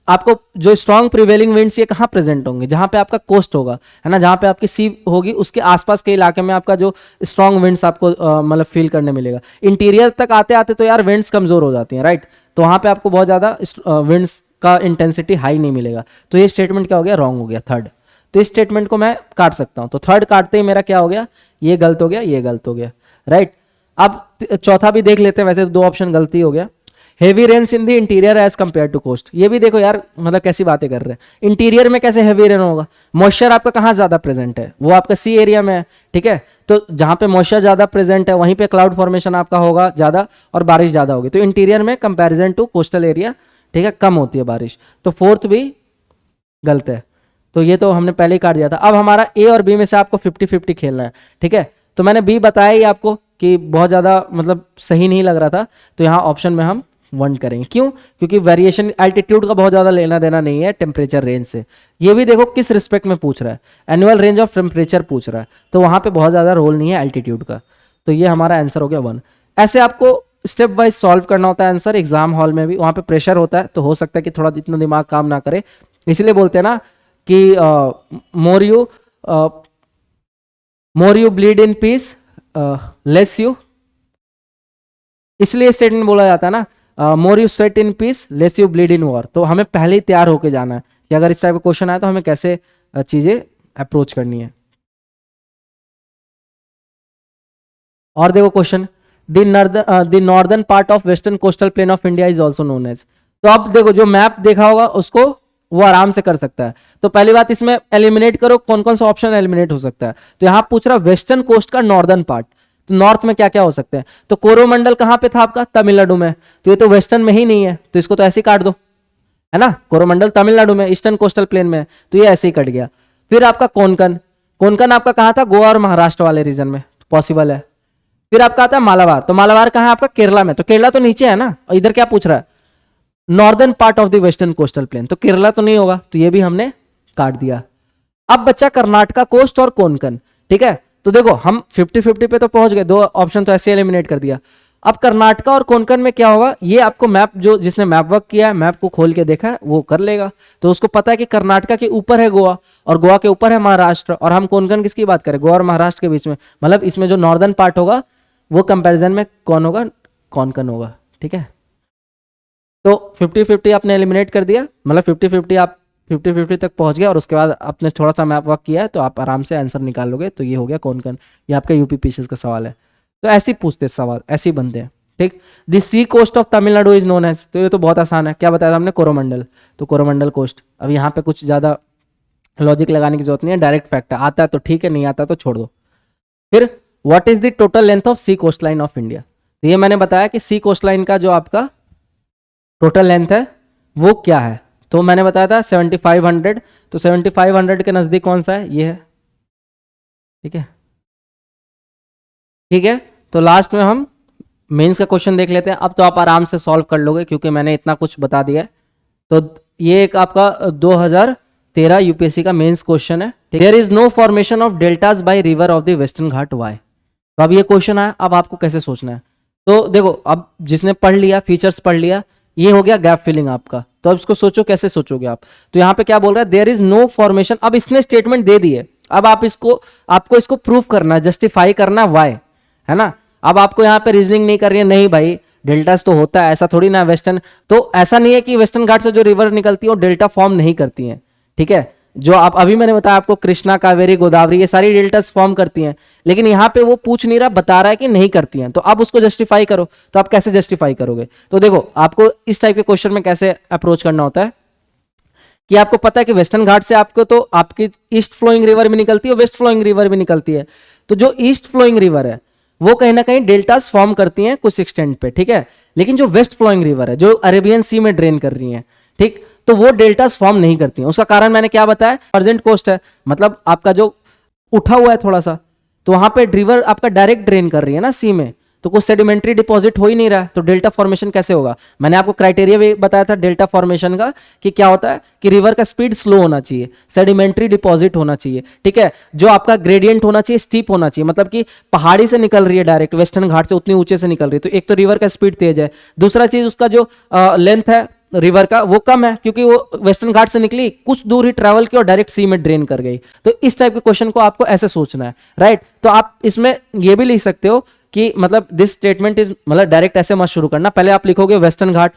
आपको, जो स्ट्रॉन्ग प्रिवेलिंग विंड्स ये कहाँ प्रेजेंट होंगे, जहां पे आपका कोस्ट होगा, है ना, जहां पे आपकी सी होगी उसके आसपास के इलाके में आपका जो स्ट्रॉन्ग विंड्स आपको मतलब फील करने मिलेगा। इंटीरियर तक आते आते तो यार विंड्स कमजोर हो जाती हैं, राइट। तो वहां पे आपको बहुत ज्यादा विंड्स का इंटेंसिटी हाई नहीं मिलेगा। तो ये स्टेटमेंट क्या हो गया, रॉन्ग हो गया, थर्ड। तो इस स्टेटमेंट को मैं काट सकता हूं। तो थर्ड काटते ही मेरा क्या हो गया, ये गलत हो गया, ये गलत हो गया, राइट। अब चौथा भी देख लेते हैं, वैसे तो 2 ऑप्शन गलती हो गया। Heavy rains in the interior as compare to coast. ये भी देखो यार, मतलब कैसी बातें कर रहे हैं, इंटीरियर में कैसे हेवी रेन होगा, मॉइस्चर आपका कहाँ ज्यादा प्रेजेंट है, वो आपका सी एरिया में है, ठीक है। तो जहां पे मॉइस्चर ज्यादा प्रेजेंट है वहीं पे क्लाउड फॉर्मेशन आपका होगा ज्यादा और बारिश ज्यादा होगी। तो इंटीरियर में कंपैरिजन टू कोस्टल एरिया, ठीक है, कम होती है बारिश। तो फोर्थ भी गलत है। तो ये तो हमने पहले ही काट दिया था। अब हमारा ए और बी में से आपको 50-50 खेलना है, ठीक है। तो मैंने बी बताया ही आपको कि बहुत ज्यादा मतलब सही नहीं लग रहा था, तो यहाँ ऑप्शन में हम 1 करेंगे। क्यों? क्योंकि वेरिएशन एल्टीट्यूड का बहुत ज्यादा लेना देना नहीं है टेम्परेचर रेंज से। ये भी देखो किस रिस्पेक्ट में पूछ रहा है, एनुअल रेंज ऑफ टेम्परेचर पूछ रहा है, तो वहां पे बहुत ज्यादा रोल नहीं है एल्टीट्यूड का। तो ये हमारा आंसर हो गया 1। ऐसे आपको स्टेप वाइज सॉल्व करना होता है आंसर एग्जाम हॉल में भी, वहां पे प्रेशर होता है, तो हो सकता है कि थोड़ा इतना दिमाग काम ना करे। इसलिए बोलते हैं ना कि more you bleed in peace less you, इसलिए स्टेटमेंट बोला जाता है ना, more you sweat in peace less you bleed in war. तो हमें पहले ही तैयार होके जाना है कि अगर इस टाइप का क्वेश्चन आए तो हमें कैसे चीजें अप्रोच करनी है। और देखो question, the northern part of western coastal plain of India is also known as. तो अब देखो, जो मैप देखा होगा उसको वो आराम से कर सकता है। तो पहली बात, इसमें एलिमिनेट करो, कौन कौन सा ऑप्शन एलिमिनेट हो सकता है। तो यहां पूछ रहा वेस्टर्न कोस्ट का नॉर्दर्न पार्ट, तो नॉर्थ में क्या क्या हो सकते हैं। तो कोरोमंडल कहां पे था आपका, तमिलनाडु में, तो ये तो वेस्टर्न में ही नहीं है, तो इसको तो ऐसे ही काट दो, है ना। कोरोमंडल तमिलनाडु में, ईस्टर्न कोस्टल प्लेन में, तो ये ऐसे ही कट गया। फिर आपका कोंकण, कोंकण आपका कहां था, गोवा और महाराष्ट्र वाले रीजन में, पॉसिबल है। फिर आपका आता है मालाबार, तो मालाबार कहां है आपका, केरला में, तो केरला तो नीचे है ना। और इधर क्या पूछ रहा है, northern part of the western coastal plane, तो केरला तो नहीं होगा, तो ये भी हमने काट दिया। अब बच्चा कर्नाटका कोस्ट और कोंकण, ठीक है। तो देखो हम 50-50 पे तो पहुंच गए, 2 ऑप्शन तो ऐसे एलिमिनेट कर दिया। अब कर्नाटका और कोंकण में क्या होगा, ये आपको मैप, जो जिसने मैप वर्क किया है, मैप को खोल के देखा है, वो कर लेगा। तो उसको पता है कि कर्नाटका के ऊपर है गोवा और गोवा के ऊपर है महाराष्ट्र, और हम कोंकण किसकी बात करें, गोवा और महाराष्ट्र के बीच में, मतलब इसमें जो नॉर्दर्न पार्ट होगा वो कंपैरिजन में कौन होगा, कोंकण होगा, ठीक है। तो 50-50 आपने एलिमिनेट कर दिया, मतलब 50-50 आप 50-50 तक पहुंच गए और उसके बाद आपने थोड़ा सा मैप वर्क किया है तो आप आराम से आंसर निकाल लोगे। तो ये हो गया कौन कौन, ये आपका यूपीपीसीएस का सवाल है। तो ऐसे ही पूछते सवाल, ऐसे ही बनते हैं, ठीक। The sea coast of Tamil Nadu is known as, तो ये तो बहुत आसान है, क्या बताया था हमने, कोरोमंडल। तो कोरोमंडल कोस्ट, अब यहाँ पे कुछ ज़्यादा लॉजिक लगाने की जरूरत नहीं है, डायरेक्ट फैक्ट है, आता है तो ठीक है, नहीं आता तो छोड़ दो। फिर what is the total length of sea coast line of India, तो ये मैंने बताया कि सी कोस्ट लाइन का जो आपका टोटल लेंथ है वो क्या है, तो मैंने बताया था 7500, तो 7500 के नजदीक कौन सा है, ये है, ठीक है, ठीक है। तो लास्ट में हम मेंस का क्वेश्चन देख लेते हैं। अब तो आप आराम से सॉल्व कर लोगे क्योंकि मैंने इतना कुछ बता दिया है। तो ये एक आपका 2013 यूपीएससी का मेंस क्वेश्चन है। There is no formation of deltas by river of the Western Ghat, why. तो अब ये क्वेश्चन है, अब आपको कैसे सोचना है। तो देखो, अब जिसने पढ़ लिया, फीचर्स पढ़ लिया, ये हो गया गैप फिलिंग आपका। तो अब इसको सोचो, कैसे सोचोगे आप। तो यहाँ पे क्या बोल रहा है, देयर इज नो फॉर्मेशन। अब इसने स्टेटमेंट दे दी है, अब आप इसको, आपको इसको प्रूव करना, जस्टिफाई करना, वाई, है ना। अब आपको यहाँ पे रीजनिंग नहीं कर रही है, नहीं भाई डेल्टास तो होता है, ऐसा थोड़ी ना वेस्टर्न, तो ऐसा नहीं है कि वेस्टर्न घाट से जो रिवर निकलती है वो डेल्टा फॉर्म नहीं करती हैं, ठीक है। जो आप अभी मैंने बताया आपको, कृष्णा, कावेरी, गोदावरी, ये सारी डेल्टास फॉर्म करती हैं, लेकिन यहाँ पे वो पूछ नहीं रहा, बता रहा है कि नहीं करती हैं। तो आप उसको जस्टिफाई करो। तो आप कैसे जस्टिफाई करोगे, तो देखो आपको इस टाइप के क्वेश्चन में कैसे अप्रोच करना होता है कि आपको पता है कि वेस्टर्न घाट से आपको तो आपकी ईस्ट फ्लोइंग रिवर भी निकलती है, वेस्ट फ्लोइंग रिवर भी निकलती है। तो जो ईस्ट फ्लोइंग रिवर है वो कहीं ना कहीं डेल्टास फॉर्म करती हैं कुछ एक्सटेंट पे, ठीक है। लेकिन जो वेस्ट फ्लोइंग रिवर है, जो अरेबियन सी में ड्रेन कर रही है, ठीक, तो वो डेल्टास फॉर्म नहीं करती हैं। उसका कारण मैंने क्या बताया, अर्जेंट कोस्ट है, मतलब आपका जो उठा हुआ है थोड़ा सा, तो वहां पे रिवर आपका डायरेक्ट ड्रेन कर रही है ना सी में, तो कुछ सेडिमेंट्री डिपॉजिट हो ही नहीं रहा है, तो डेल्टा फॉर्मेशन कैसे होगा। मैंने आपको क्राइटेरिया भी बताया था डेल्टा फॉर्मेशन का, कि क्या होता है कि रिवर का स्पीड स्लो होना चाहिए, सेडिमेंट्री डिपॉजिट होना चाहिए, ठीक है, जो आपका ग्रेडियंट होना चाहिए स्टीप होना चाहिए, मतलब कि पहाड़ी से निकल रही है डायरेक्ट, वेस्टर्न घाट से उतनी ऊंचे से निकल रही है, तो एक तो रिवर का स्पीड तेज है, दूसरा चीज उसका जो लेंथ है रिवर का वो कम है, क्योंकि वो वेस्टर्न घाट से निकली, कुछ दूर ही ट्रैवल की और डायरेक्ट सी में ड्रेन कर गई। तो इस टाइप के क्वेश्चन को आपको ऐसे सोचना है, राइट। तो आप इसमें ये भी लिख सकते हो कि मतलब दिस स्टेटमेंट इज, मतलब डायरेक्ट ऐसे मत शुरू करना, पहले आप लिखोगे वेस्टर्न घाट,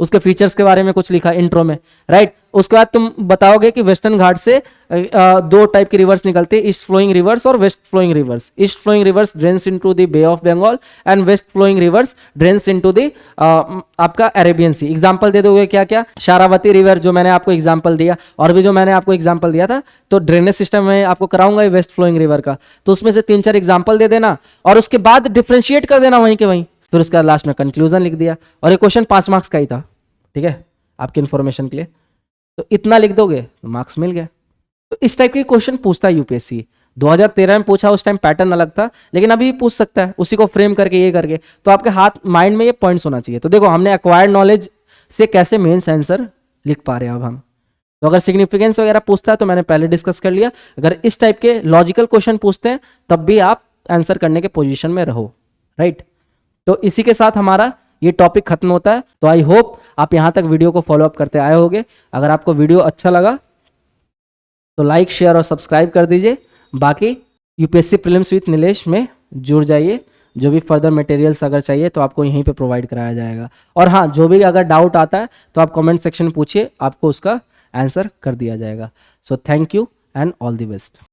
उसके फीचर्स के बारे में कुछ लिखा इंट्रो में, राइट। उसके बाद तुम बताओगे कि वेस्टर्न घाट से दो टाइप की रिवर्स निकलती है, ईस्ट फ्लोइंग रिवर्स और west flowing rivers. East flowing rivers drains into the Bay of Bengal and west flowing rivers drains into the आपका अरेबियन सी। एग्जांपल दे दोगे क्या क्या, शारावती रिवर जो मैंने आपको एग्जांपल दिया, और भी जो मैंने आपको एग्जांपल दिया था, तो ड्रेनेज सिस्टम में आपको कराऊंगा वेस्ट फ्लोइंग रिवर का, तो उसमें से 3-4 एग्जांपल दे देना और उसके बाद डिफ्रेंशिएट कर देना वहीं के वहीं, फिर उसके बाद लास्ट में कंक्लूजन लिख दिया। और ये क्वेश्चन 5 मार्क्स का ही था, ठीक है, आपकी इन्फॉर्मेशन के लिए। तो इतना लिख दोगे तो मार्क्स मिल गए। तो इस टाइप के क्वेश्चन पूछता है यूपीएससी। 2013 में पूछा, उस टाइम पैटर्न अलग था, लेकिन अभी पूछ सकता है उसी को फ्रेम करके, ये करके। तो आपके हाथ माइंड में ये पॉइंट्स होना चाहिए। तो देखो हमने एक्वायर्ड नॉलेज से कैसे मेंस आंसर लिख पा रहे हैं अब हम। तो अगर सिग्निफिकेंस वगैरह पूछता है तो मैंने पहले डिस्कस कर लिया। अगर इस टाइप के लॉजिकल क्वेश्चन पूछते हैं तब भी आप आंसर करने के पोजीशन में रहो, राइट। तो इसी के साथ हमारा ये टॉपिक खत्म होता है। तो आई होप आप यहां तक वीडियो को फॉलो अप करते आए होंगे। अगर आपको वीडियो अच्छा लगा तो लाइक, शेयर और सब्सक्राइब कर दीजिए। बाकी यूपीएससी प्रीलिम्स विद नीलेश में जुड़ जाइए। जो भी फर्दर मटेरियल्स अगर चाहिए तो आपको यहीं पे प्रोवाइड कराया जाएगा। और हाँ, जो भी अगर डाउट आता है तो आप कमेंट सेक्शन में पूछिए, आपको उसका आंसर कर दिया जाएगा। So thank you and all the best.